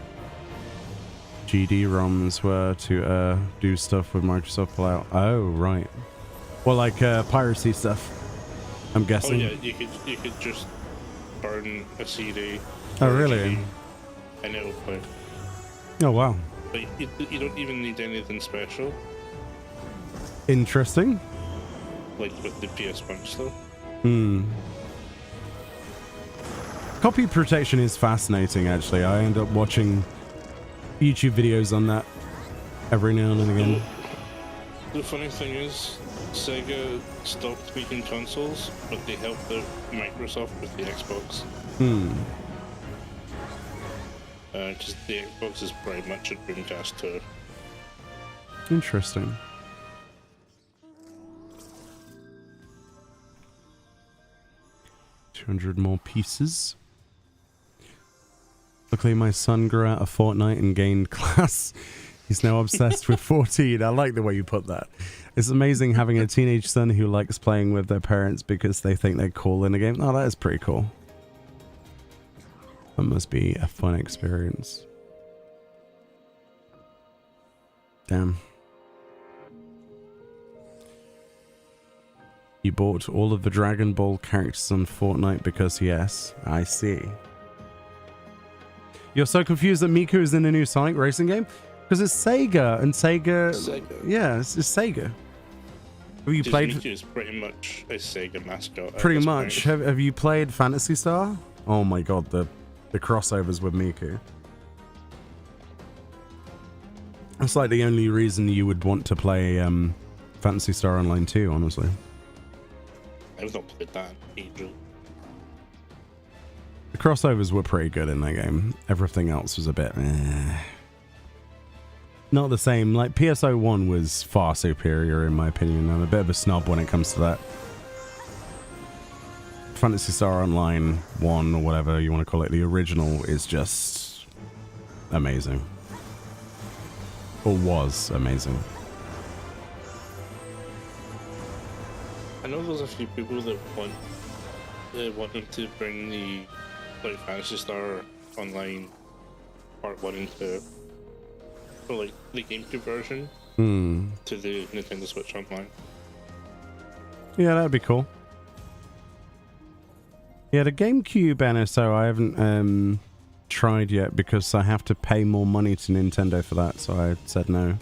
GD-ROMs were to do stuff with Microsoft Pullout. Oh, right. Well, like piracy stuff. I'm guessing. Oh yeah, you could just burn a CD. Oh really? And it'll play. Oh wow. But you don't even need anything special. Interesting. Like with the PS1 stuff. Copy protection is fascinating, actually. I end up watching YouTube videos on that every now and again. The funny thing is, Sega stopped making consoles, but they helped out Microsoft with the Xbox. Because the Xbox is pretty much a Dreamcast too. Interesting. $200 more pieces. Luckily, my son grew out of Fortnite and gained class. He's now obsessed with 14. I like the way you put that. It's amazing having a teenage son who likes playing with their parents because they think they're cool in a game. Oh, that is pretty cool. That must be a fun experience. Damn. You bought all of the Dragon Ball characters on Fortnite because yes, I see. You're so confused that Miku is in a new Sonic racing game? Because it's Sega, and Sega... Yeah, it's Sega. Have you played... Miku is pretty much a Sega mascot. Pretty much. Have you played Phantasy Star? Oh my god, the crossovers with Miku. That's like the only reason you would want to play Phantasy Star Online 2, honestly. I've not played that in ages. The crossovers were pretty good in that game. Everything else was a bit not the same. Like PSO1 was far superior in my opinion. I'm a bit of a snob when it comes to that. Phantasy Star Online 1 or whatever you want to call it, the original is just amazing. Or was amazing. I know there's a few people that want them to bring the like Phantasy Star Online Part 1 and 2, or like the GameCube version, to the Nintendo Switch Online. Yeah, that'd be cool. Yeah, the GameCube NSO I haven't tried yet because I have to pay more money to Nintendo for that, so I said no.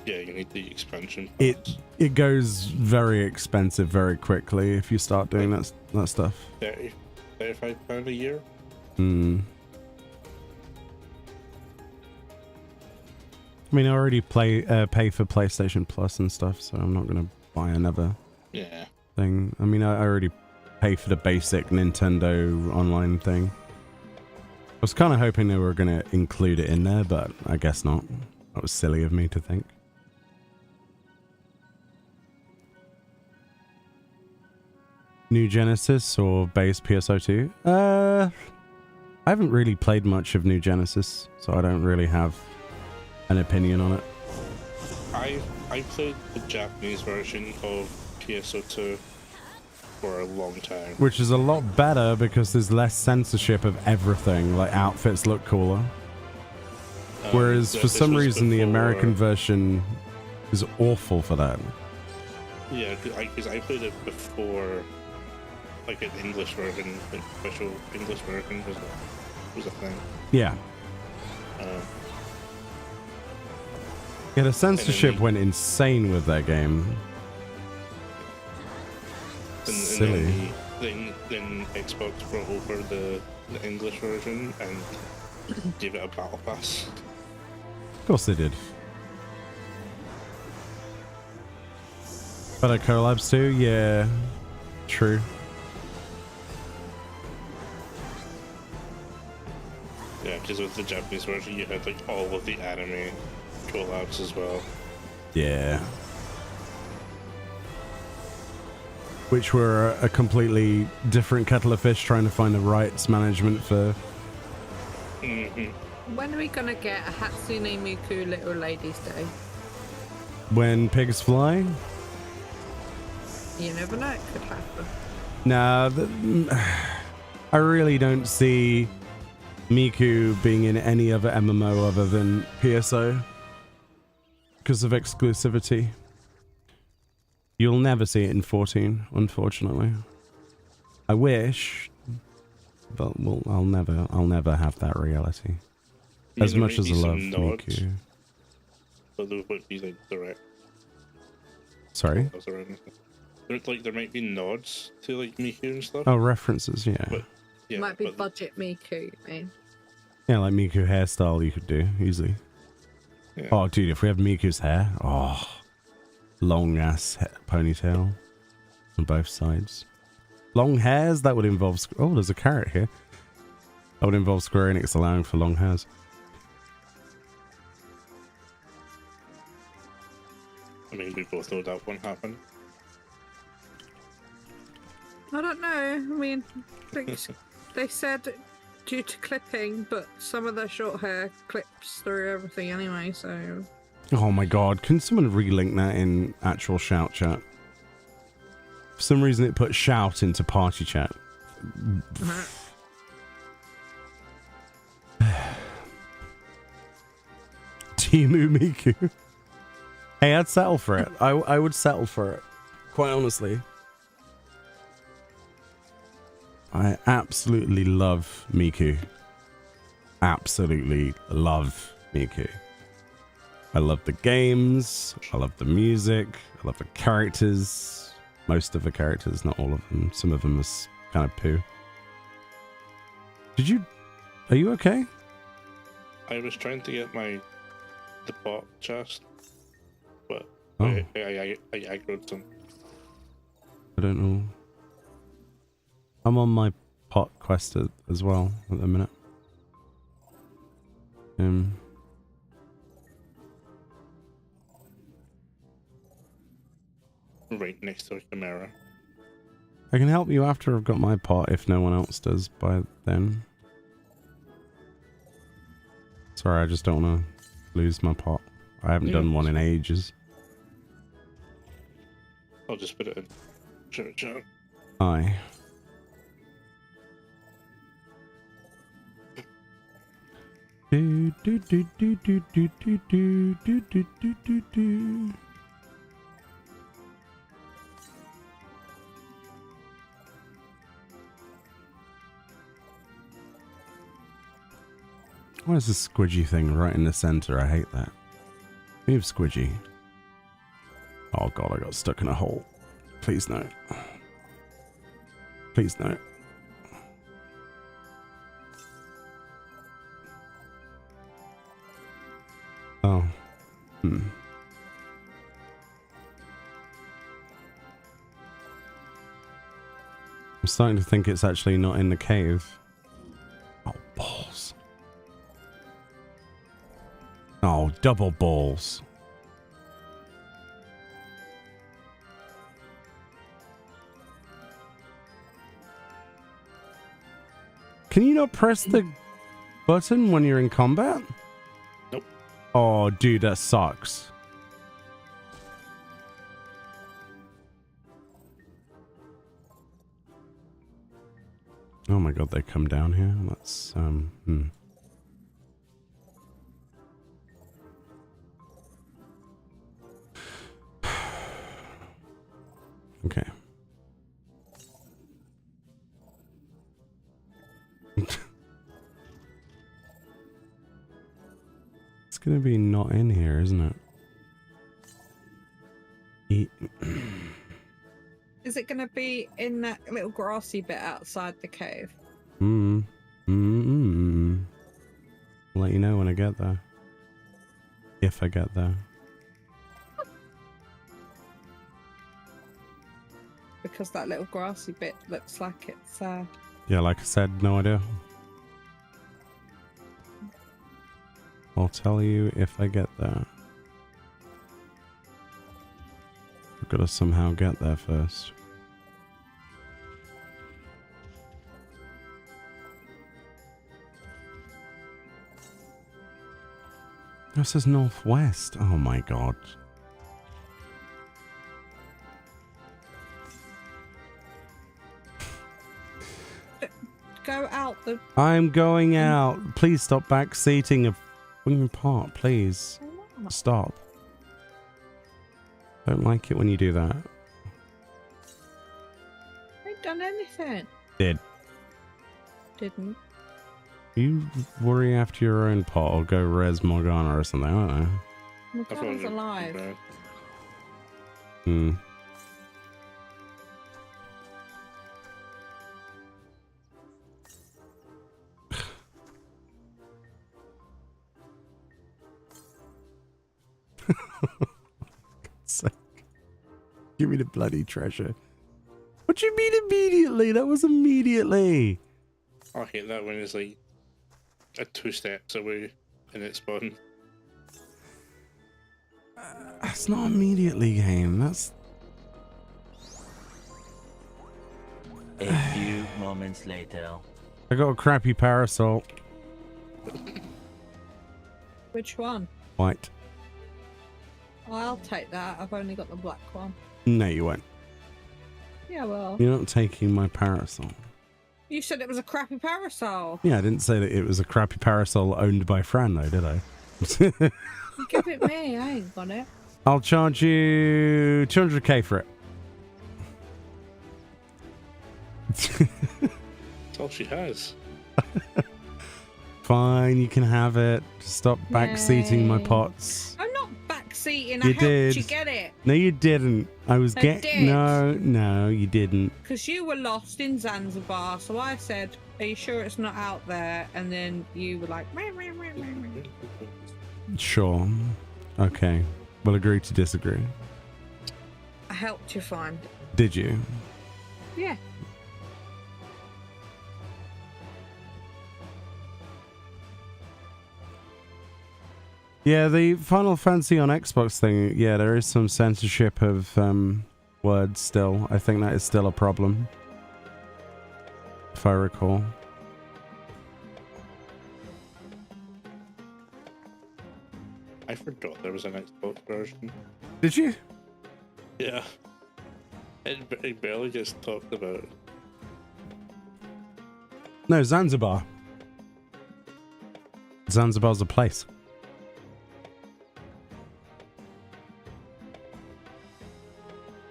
Yeah, you need the expansion. It goes very expensive very quickly if you start doing that stuff. £35 a year. I mean, I already pay for PlayStation Plus and stuff, so I'm not gonna buy another thing. I mean, I already pay for the basic Nintendo Online thing. I was kind of hoping they were gonna include it in there, but I guess not. That was silly of me to think. New Genesis or base PSO2? I haven't really played much of New Genesis, so I don't really have an opinion on it. I played the Japanese version of PSO2 for a long time. Which is a lot better because there's less censorship of everything, like outfits look cooler. Whereas for some reason the American version is awful for that. Yeah, because I played it before, like an English version, an official English version was a thing. Yeah. Yeah, the censorship went insane with that game. Silly. Then Xbox brought over the English version and gave it a battle pass. Of course they did. Better collabs too? Yeah. True. Yeah, because with the Japanese version you had like all of the anime collabs as well. Yeah. Which were a completely different kettle of fish trying to find the rights management for... When are we gonna get a Hatsune Miku Little Ladies Day? When pigs fly? You never know, it could happen. Nah, I really don't see Miku being in any other MMO other than PSO because of exclusivity. You'll never see it in 14, unfortunately. I wish, but well, I'll never have that reality. As much as I love Miku. But there would be like direct. Sorry? There might be nods to like Miku and stuff. Oh, references, yeah. But, yeah, Might be budget Miku, man. Yeah, like Miku hairstyle you could do, easily. Yeah. Oh, dude, if we have Miku's hair, oh. long ass ponytail on both sides. Long hairs, that would involve... Oh, there's a carrot here. That would involve Square Enix allowing for long hairs. I mean, we both know that won't happen. I don't know. I mean, they said due to clipping, but some of the short hair clips through everything anyway, so... Oh my god, can someone relink that in actual shout chat? For some reason it put shout into party chat. Timu Miku. Hey, I'd settle for it. I would settle for it. Quite honestly. I absolutely love Miku. Absolutely love Miku. I love the games. I love the music. I love the characters. Most of the characters, not all of them. Some of them are kind of poo. Are you okay? I was trying to get the pot chest, but Oh. I aggroed them. I don't know. I'm on my pot quest as well at the minute. Right next to the camera. I can help you after I've got my pot if no one else does by then. Sorry, I just don't want to lose my pot. I haven't done one in ages. I'll just put it in. Sure. Aye. Do, do, do, do, do, do, do, do, do, do, do, do. Why is this squidgy thing right in the center? I hate that. Move, squidgy. Oh god, I got stuck in a hole. Please no. Please no. Oh. I'm starting to think it's actually not in the cave. Oh, balls. Oh, double balls. Can you not press the button when you're in combat? Nope. Oh, dude, that sucks. Oh my god, they come down here. That's, Okay. It's gonna be not in here, isn't it? Is it going to be in that little grassy bit outside the cave? I'll let you know when I get there. If I get there. Because that little grassy bit looks like it's... Yeah, like I said, no idea. I'll tell you if I get there. I've got to somehow get there first. This is northwest. Oh my god. Go out the... I'm going out. Please stop backseating a fucking part, please. Stop. Don't like it when you do that. I ain't done anything. Did. Didn't. You worry after your own pot or go res Morgana or something, I don't know. Morgana's alive. Give me the bloody treasure. What do you mean immediately? That was immediately. I hate that when it's like a 2 steps away and it's spawned. That's not immediately, game. That's... A few moments later. I got a crappy parasol. Which one? White. Oh, I'll take that. I've only got the black one. No, you won't. Yeah, well. You're not taking my parasol. You said it was a crappy parasol. Yeah, I didn't say that it was a crappy parasol owned by Fran, though, did I? Give it me. I ain't got it. I'll charge you 200k for it. That's all she has. Fine, you can have it. Stop backseating my Yay. pots. I'm not backseating. You I helped did. you get it. No, you didn't. I was I getting... did. No, you didn't. Because you were lost in Zanzibar. So I said, are you sure it's not out there? And then you were like, meh, meh, meh, meh, meh. Sure. Okay. We'll agree to disagree. I helped you find it. Did you? Yeah. Yeah, the Final Fantasy on Xbox thing, yeah, there is some censorship of words still. I think that is still a problem. If I recall. I forgot there was an Xbox version. Did you? Yeah. It barely gets talked about. No, Zanzibar. Zanzibar's a place.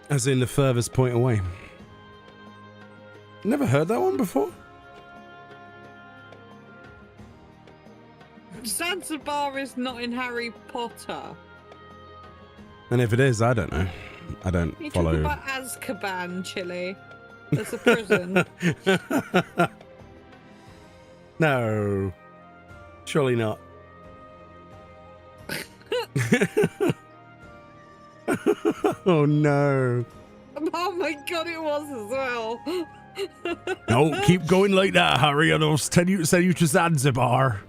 As in the furthest point away. Never heard that one before? Zanzibar is not in Harry Potter. And if it is, I don't know. I don't You're follow. talking about Azkaban, Chile. That's a prison. No. Surely not. Oh no. Oh my god, it was as well. No, keep going like that, Harry, and I'll send you to Zanzibar.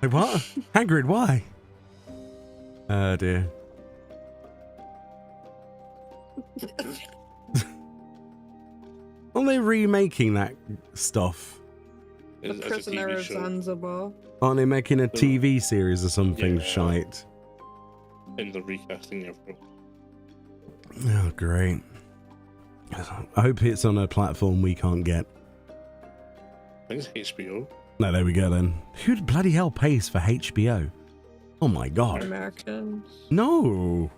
Like what? Hagrid, why? Oh dear. Aren't they remaking that stuff? The As a Prisoner TV of show. Zanzibar. Aren't they making a TV series or something Yeah. shite? In the recasting everything. Oh, great. I hope it's on a platform we can't get. I think it's HBO. No, there we go then. Who the bloody hell pays for HBO? Oh my god. Americans. No.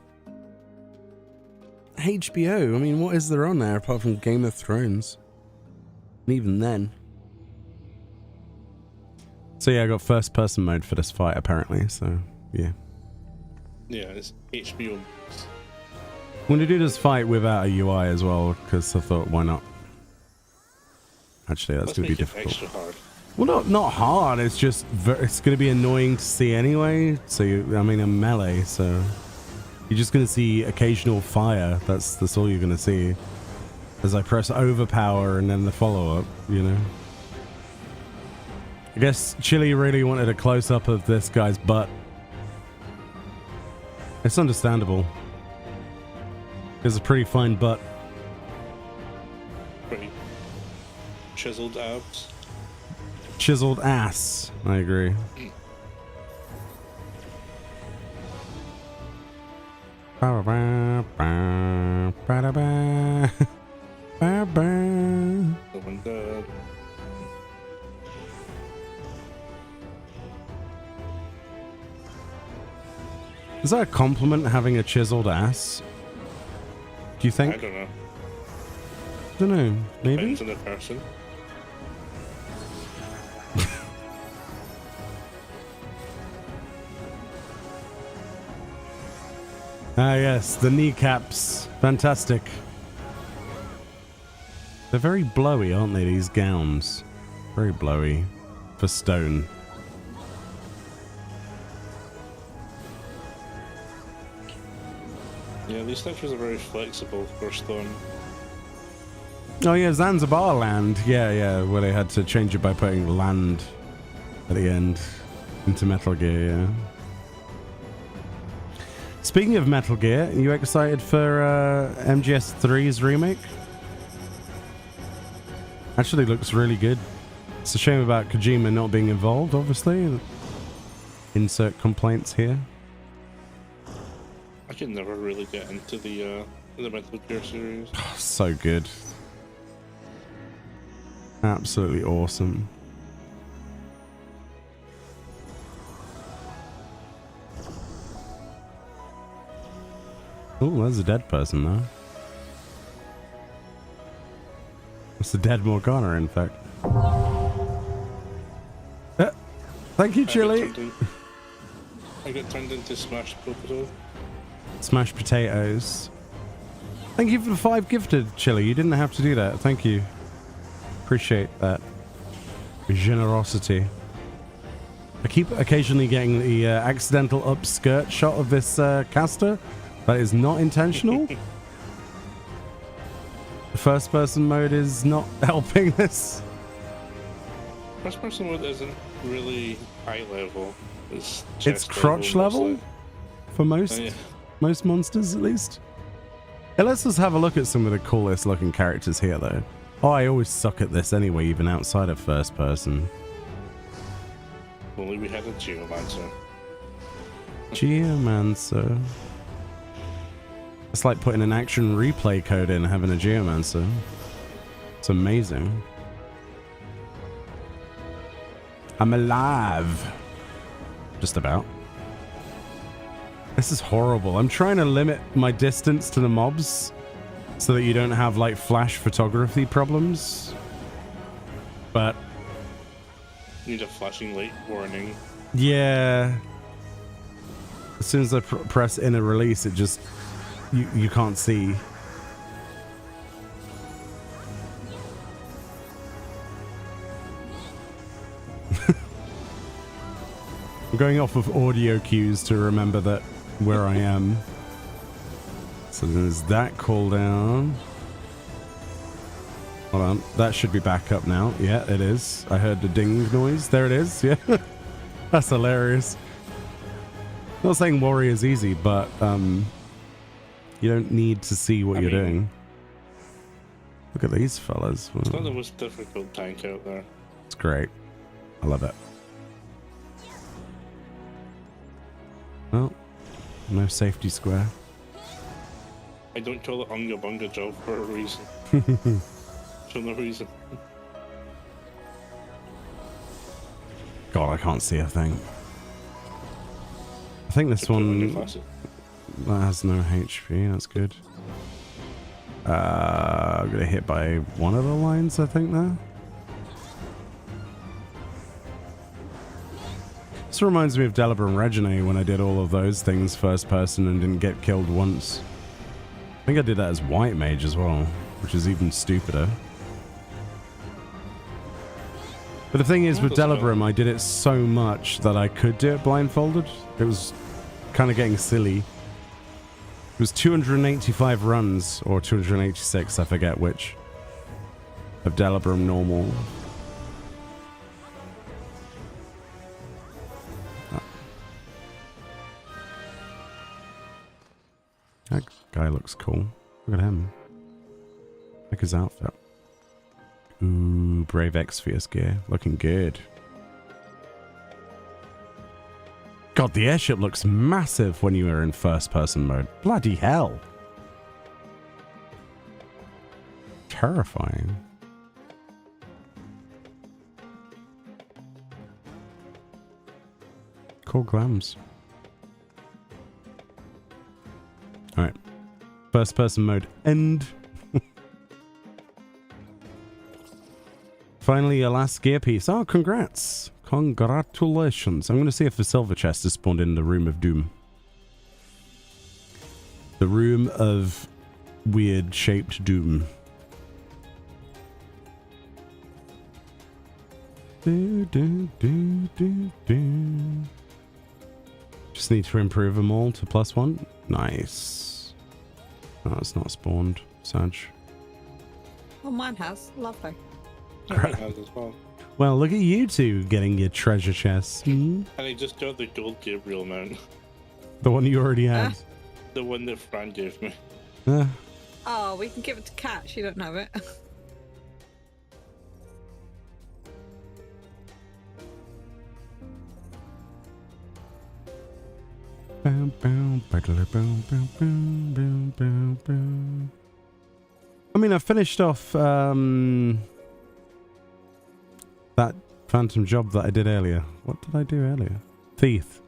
HBO, I mean, what is there on there apart from Game of Thrones? And even then. So yeah, I got first person mode for this fight apparently, so yeah. Yeah, it's HBO. I'm going to do this fight without a UI as well, because I thought, why not? Actually, that's going to be make it difficult. extra hard. Well, not hard. It's just it's going to be annoying to see anyway. So I mean, I'm melee, so you're just going to see occasional fire. That's all you're going to see as I press overpower and then the follow up. You know. I guess Chili really wanted a close up of this guy's butt. It's understandable. It's a pretty fine butt. Pretty chiseled abs. Chiseled ass. I agree. The one dead. Is that a compliment, having a chiseled ass? Do you I think? don't know. Don't know. Maybe? Depends on the person. Ah, yes, the kneecaps. Fantastic. They're very blowy, aren't they, these gowns? Very blowy. For stone. Yeah, these statues are very flexible for stone. Oh yeah, Zanzibar land. Yeah, where they had to change it by putting land at the end into Metal Gear, yeah. Speaking of Metal Gear, are you excited for MGS3's remake? Actually looks really good. It's a shame about Kojima not being involved, obviously. Insert complaints here. I can never really get into the Metal Gear series. So good. Absolutely awesome. Oh, there's a dead person though. It's a dead Morgana, in fact. Thank you, Chili. I got turned into smashed potato. Smashed potatoes. Thank you for the 5 gifted, Chili. You didn't have to do that. Thank you. Appreciate that generosity. I keep occasionally getting the accidental upskirt shot of this caster. That is not intentional. The first person mode is not helping this. First person mode isn't really high level. It's crotch level for most most monsters, at least. Hey, let's just have a look at some of the coolest looking characters here, though. Oh, I always suck at this anyway, even outside of first person. Only we had a Geomancer. Geomancer. It's like putting an action replay code in and having a Geomancer. It's amazing. I'm alive. Just about. This is horrible. I'm trying to limit my distance to the mobs so that you don't have like flash photography problems. But need a flashing light warning. Yeah. As soon as I press inner release, it just you can't see. I'm going off of audio cues to remember that where I am. So there's that cooldown. Hold on, that should be back up now. Yeah, it is. I heard the ding noise. There it is. Yeah, that's hilarious. Not saying warrior's easy, but you don't need to see what you're doing. Look at these fellas. It's not the most difficult tank out there. It's great. I love it. Well, no safety square. I don't call it Unga Bunga job for a reason. For no reason. God, I can't see a thing. I think this one that has no HP. That's good. I'm gonna hit by one of the lines, I think. There. This reminds me of Delibra and Regine when I did all of those things first person and didn't get killed once. I think I did that as White Mage as well, which is even stupider. But the thing is, with Delibram, I did it so much that I could do it blindfolded. It was kind of getting silly. It was 285 runs, or 286, I forget which, of Delibram normal. That guy looks cool. Look at him. Like his outfit. Ooh, Brave X Fierce gear. Looking good. God, the airship looks massive when you are in first person mode. Bloody hell. Terrifying. Cool glams. Alright. First person mode end. Finally, your last gear piece. Oh, congrats. Congratulations. I'm going to see if the silver chest is spawned in the Room of Doom. The Room of Weird Shaped Doom. Just need to improve them all to +1. Nice. Oh, it's not spawned. Saj. Oh, mine has. Lovely. Yeah, mine has as well. Well, look at you two getting your treasure chests. Hmm? And I just got the gold Gabriel mount. The one you already had. The one that Fran gave me. Oh, we can give it to Kat. She don't have it. I mean, I finished off that phantom job that I did earlier. What did I do earlier? Thief.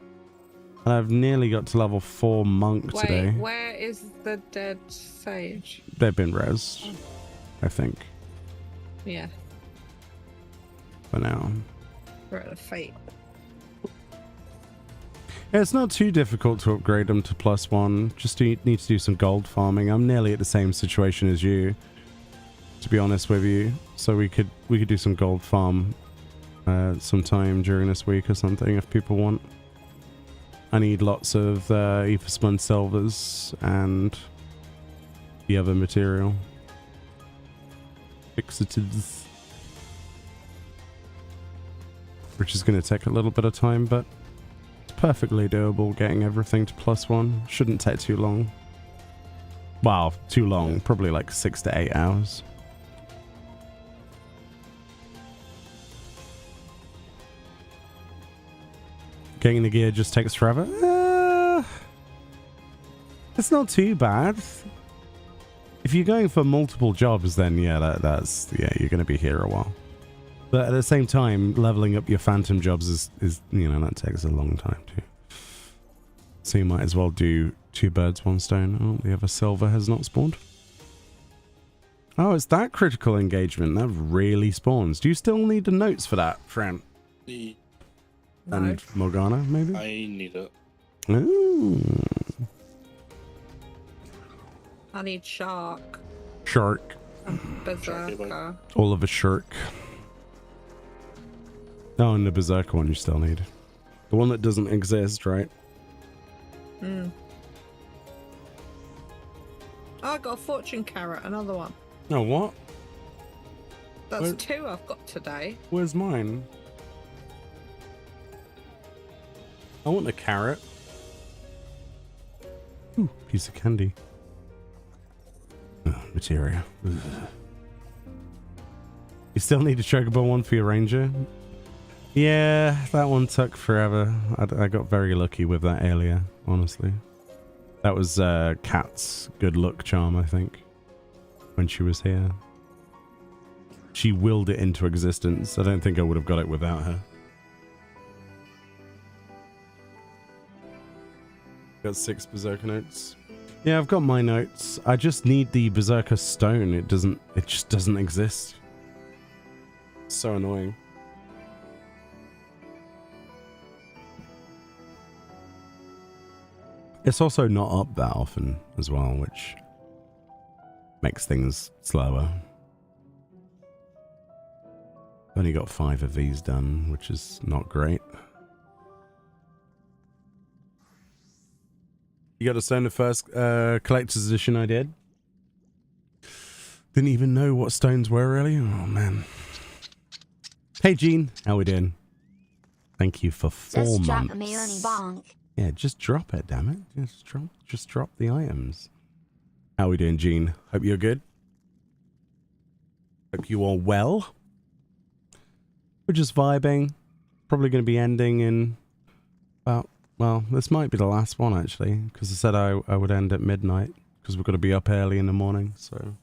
And I've nearly got to level 4 monk today. Wait, where is the dead sage? They've been rezzed, I think, Yeah, for now. we're at the fate. Yeah, it's not too difficult to upgrade them to +1. Just need to do some gold farming. I'm nearly at the same situation as you, to be honest with you. So we could do some gold farm sometime during this week or something if people want. I need lots of ether spun silvers and the other material. Fixatives. Which is going to take a little bit of time, but it's perfectly doable getting everything to +1. Shouldn't take too long. Wow, too long. Probably like 6 to 8 hours. Getting the gear just takes forever. It's not too bad. If you're going for multiple jobs, then yeah, that's you're going to be here a while. But at the same time, leveling up your phantom jobs is that takes a long time too. So you might as well do 2 birds, 1 stone. Oh, the other silver has not spawned. Oh, it's that critical engagement that really spawns. Do you still need the notes for that, Fran? And Morgana, maybe? I need it. Ooh. I need shark. Shark. Berserker. All of a shark. Oh, and the Berserker one you still need. The one that doesn't exist, right? Hmm. Oh, I got a fortune carrot, another one. Oh, what? That's Where- 2 I've got today. Where's mine? I want a carrot. Ooh, piece of candy. Oh, materia. Ugh. You still need a chocobo one for your ranger? Yeah, that one took forever. I got very lucky with that earlier, honestly. That was Kat's good luck charm, I think, when she was here. She willed it into existence. I don't think I would have got it without her. Got 6 Berserker notes. Yeah, I've got my notes. I just need the Berserker stone. It just doesn't exist. So annoying. It's also not up that often as well, which makes things slower. Only got 5 of these done, which is not great. You got a stone the first collector's edition I did. Didn't even know what stones were really. Oh man. Hey Gene, how we doing? Thank you for 4 months. Just drop a Meoni bonk. Yeah, just drop it, damn it. Just drop the items. How we doing, Gene? Hope you're good. Hope you are well. We're just vibing. Probably going to be ending in about, well, this might be the last one actually, because I said I would end at midnight because we've got to be up early in the morning. So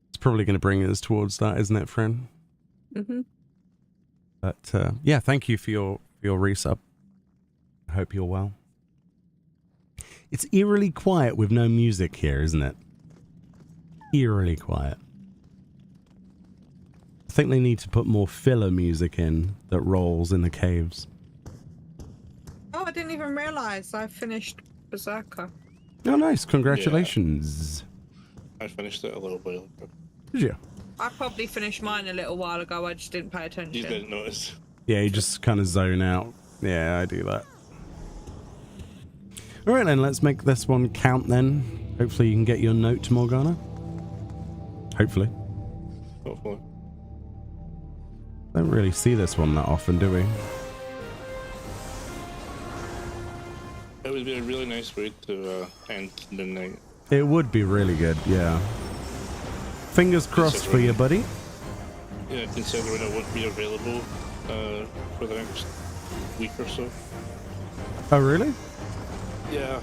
it's probably going to bring us towards that, isn't it, friend? Mm-hmm. But yeah, thank you for your resub. I hope you're well. It's eerily quiet with no music here, isn't it? Eerily quiet. I think they need to put more filler music in that rolls in the caves. Oh, I didn't even realise I finished Berserker. Oh, nice. Congratulations. I finished it a little while ago. Did you? I probably finished mine a little while ago. I just didn't pay attention. You didn't notice. Yeah, you just kind of zone out. Yeah, I do that. Alright then, let's make this one count then. Hopefully you can get your note to Morgana. Hopefully. Hopefully. Don't really see this one that often, do we? It would be a really nice way to end the night. It would be really good, yeah. Fingers crossed for you, buddy. Yeah, considering it won't be available for the next week or so. Oh, really? Yeah,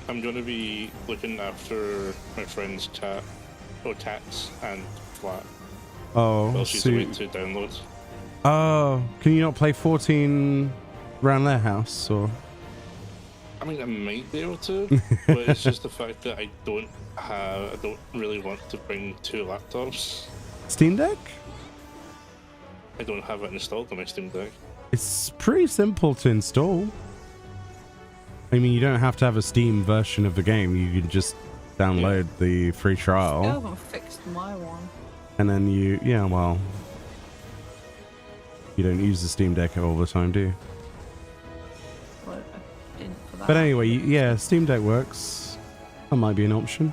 I'm going to be looking after my friend's tats and flat. Oh, Well, she's away to download. Oh, can you not play 14 around their house, or? I mean, I might be able to, but it's just the fact that I don't really want to bring 2 laptops. Steam Deck? I don't have it installed on my Steam Deck. It's pretty simple to install. I mean, you don't have to have a Steam version of the game. You can just download the free trial. I haven't fixed my one. And then you don't use the Steam Deck all the time, do you? Well, I didn't for that. But anyway, yeah, Steam Deck works. That might be an option.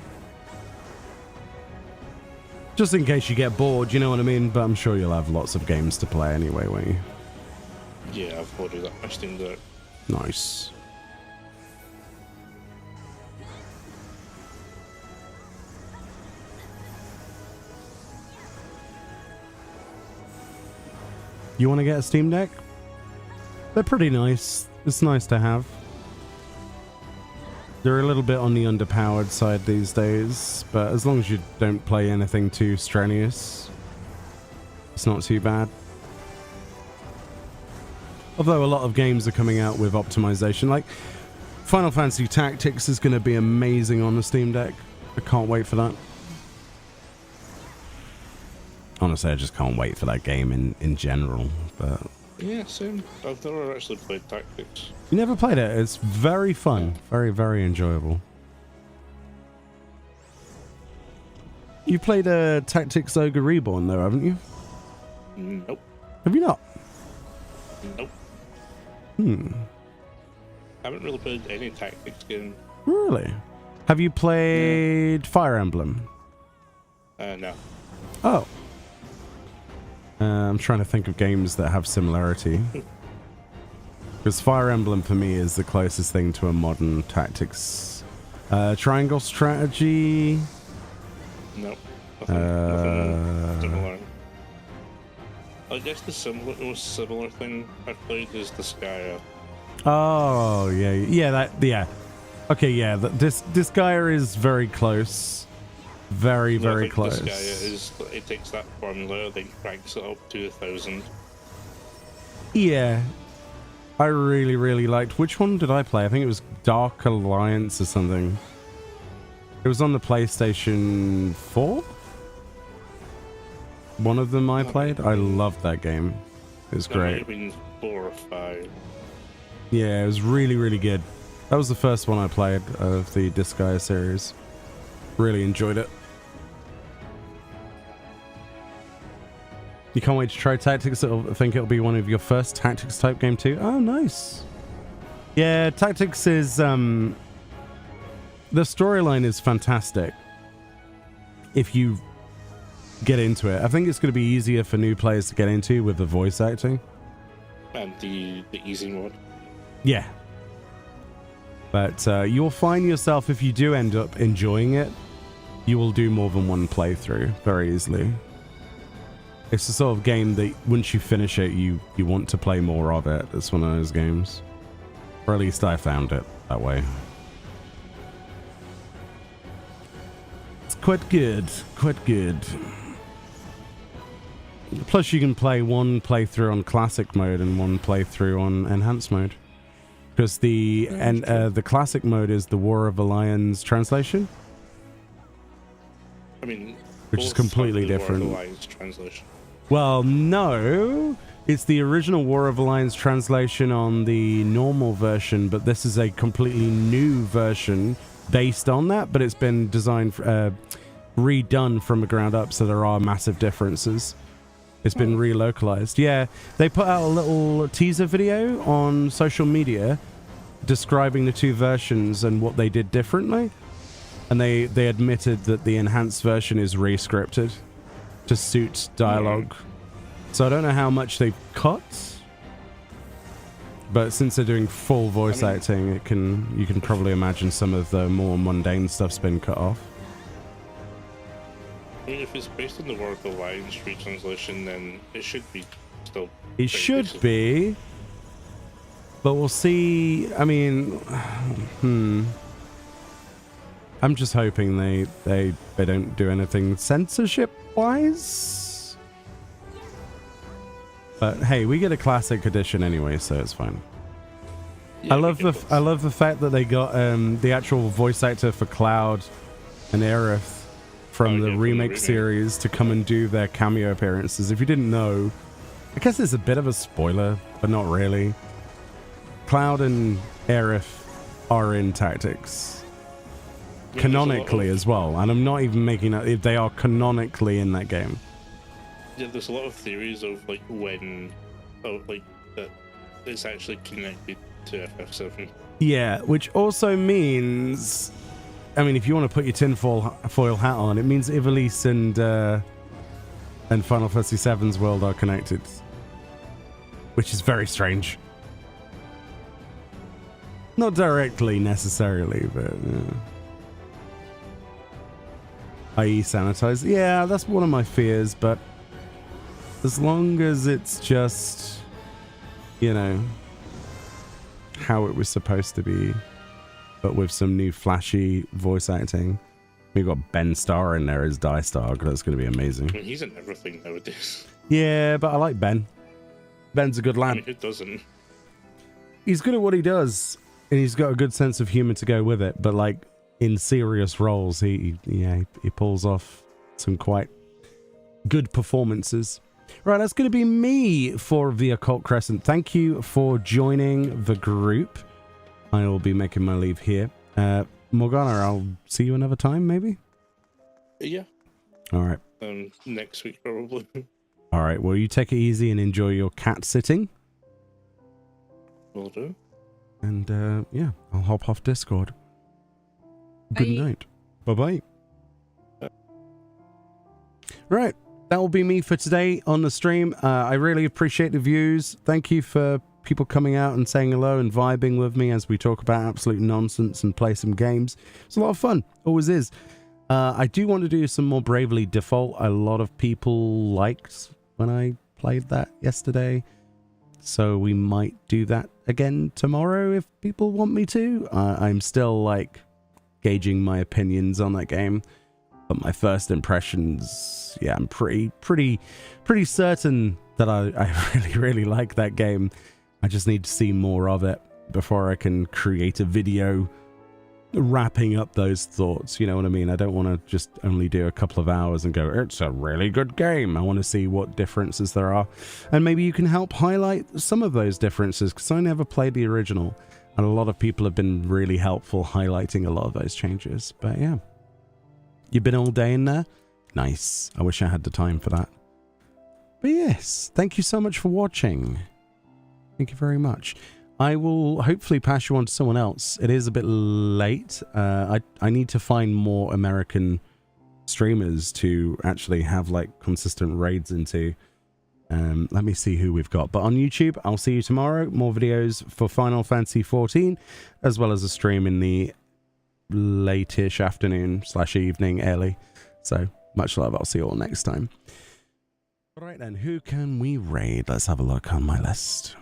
Just in case you get bored, you know what I mean? But I'm sure you'll have lots of games to play anyway, won't you? Yeah, I've loaded up my Steam Deck. Nice. You want to get a Steam Deck? They're pretty nice. It's nice to have. They're a little bit on the underpowered side these days, but as long as you don't play anything too strenuous, it's not too bad. Although a lot of games are coming out with optimization, like Final Fantasy Tactics is going to be amazing on the Steam Deck. I can't wait for that. Honestly, I just can't wait for that game in general. But Yeah, same. I've never actually played Tactics. you never played it. It's very fun. Very, very enjoyable. You played Tactics Ogre Reborn though, haven't you? Nope. Have you not? Nope. I haven't really played any Tactics game. Really? Have you played Fire Emblem? No. Oh. I'm trying to think of games that have similarity. Because Fire Emblem for me is the closest thing to a modern Tactics. Triangle Strategy. Nope. Nothing similar. I guess the most similar thing I've played is the Skya. Oh, yeah. Okay, yeah, this guy is very close. Very, very close. The Skya it takes that formula, then cranks it up to 1,000. Yeah. I really, really liked... Which one did I play? I think it was Dark Alliance or something. It was on the PlayStation 4? One of them I played. I loved that game. It was That might great. have been 4 or 5. Yeah, it was really, really good. That was the first one I played of the Disgaea series. Really enjoyed it. You can't wait to try Tactics. I think it'll be one of your first Tactics type game too. Oh, nice. Yeah, Tactics is... the storyline is fantastic. If you get into it. I think it's going to be easier for new players to get into with the voice acting. And the easy mode. Yeah. But you'll find yourself, if you do end up enjoying it, you will do more than one playthrough very easily. It's the sort of game that once you finish it, you want to play more of it. It's one of those games. Or at least I found it that way. It's quite good. Quite good. Plus you can play one playthrough on classic mode and one playthrough on enhanced mode. Because the classic mode is the War of the Lions translation. I mean, which is completely different. War of the Lions translation. Well, no, it's the original War of the Lions translation on the normal version, but this is a completely new version based on that. But it's been designed, redone from the ground up, so there are massive differences. It's been relocalized. Yeah, they put out a little teaser video on social media describing the two versions and what they did differently. And they admitted that the enhanced version is re-scripted to suit dialogue. So I don't know how much they've cut. But since they're doing full voice acting, you can probably imagine some of the more mundane stuff's been cut off. I mean, if it's based on the World Alliance retranslation, then it should be still. It should be, but we'll see. I mean, I'm just hoping they don't do anything censorship-wise. But hey, we get a classic edition anyway, so it's fine. Yeah, I love the fact that they got the actual voice actor for Cloud and Aerith from the remake series to come and do their cameo appearances. If you didn't know, I guess it's a bit of a spoiler, but not really. Cloud and Aerith are in Tactics. Yeah, canonically as well, and I'm not even making that. They are canonically in that game. Yeah, there's a lot of theories of like when, that it's actually connected to FF7. Yeah, which also means, I mean, if you want to put your tinfoil hat on, it means Ivalice and Final Fantasy VII's world are connected, which is very strange. Not directly necessarily, but i.e. sanitized. Yeah, that's one of my fears, but as long as it's just, you know, how it was supposed to be, but with some new flashy voice acting. We've got Ben Starr in there as Dystark. That's going to be amazing. I mean, he's in everything nowadays. Yeah, but I like Ben. Ben's a good lad. I mean, who doesn't? He's good at what he does, and he's got a good sense of humor to go with it, but like in serious roles, he pulls off some quite good performances. Right, that's going to be me for the Occult Crescent. Thank you for joining the group. I will be making my leave here. Morgana, I'll see you another time, maybe? Yeah. All right. Next week, probably. All right, well, you take it easy and enjoy your cat sitting. Will do. And, yeah, I'll hop off Discord. Good night. Bye-bye. Right. That will be me for today on the stream. I really appreciate the views. Thank you for people coming out and saying hello and vibing with me as we talk about absolute nonsense and play some games. It's a lot of fun. Always is. I do want to do some more Bravely Default. A lot of people liked when I played that yesterday. So we might do that again tomorrow if people want me to. I'm still like gauging my opinions on that game. But my first impressions, yeah, I'm pretty certain that I really like that game. I just need to see more of it before I can create a video wrapping up those thoughts. You know what I mean? I don't want to just only do a couple of hours and go, it's a really good game. I want to see what differences there are. And maybe you can help highlight some of those differences, because I never played the original. And a lot of people have been really helpful highlighting a lot of those changes. But yeah. You've been all day in there? Nice. I wish I had the time for that. But yes, thank you so much for watching. Thank you very much. I will hopefully pass you on to someone else. It is a bit late. I need to find more American streamers to actually have like consistent raids into. Let me see who we've got. But on YouTube, I'll see you tomorrow. More videos for Final Fantasy XIV, as well as a stream in the late-ish afternoon / evening early. So much love. I'll see you all next time. All right then, who can we raid? Let's have a look on my list.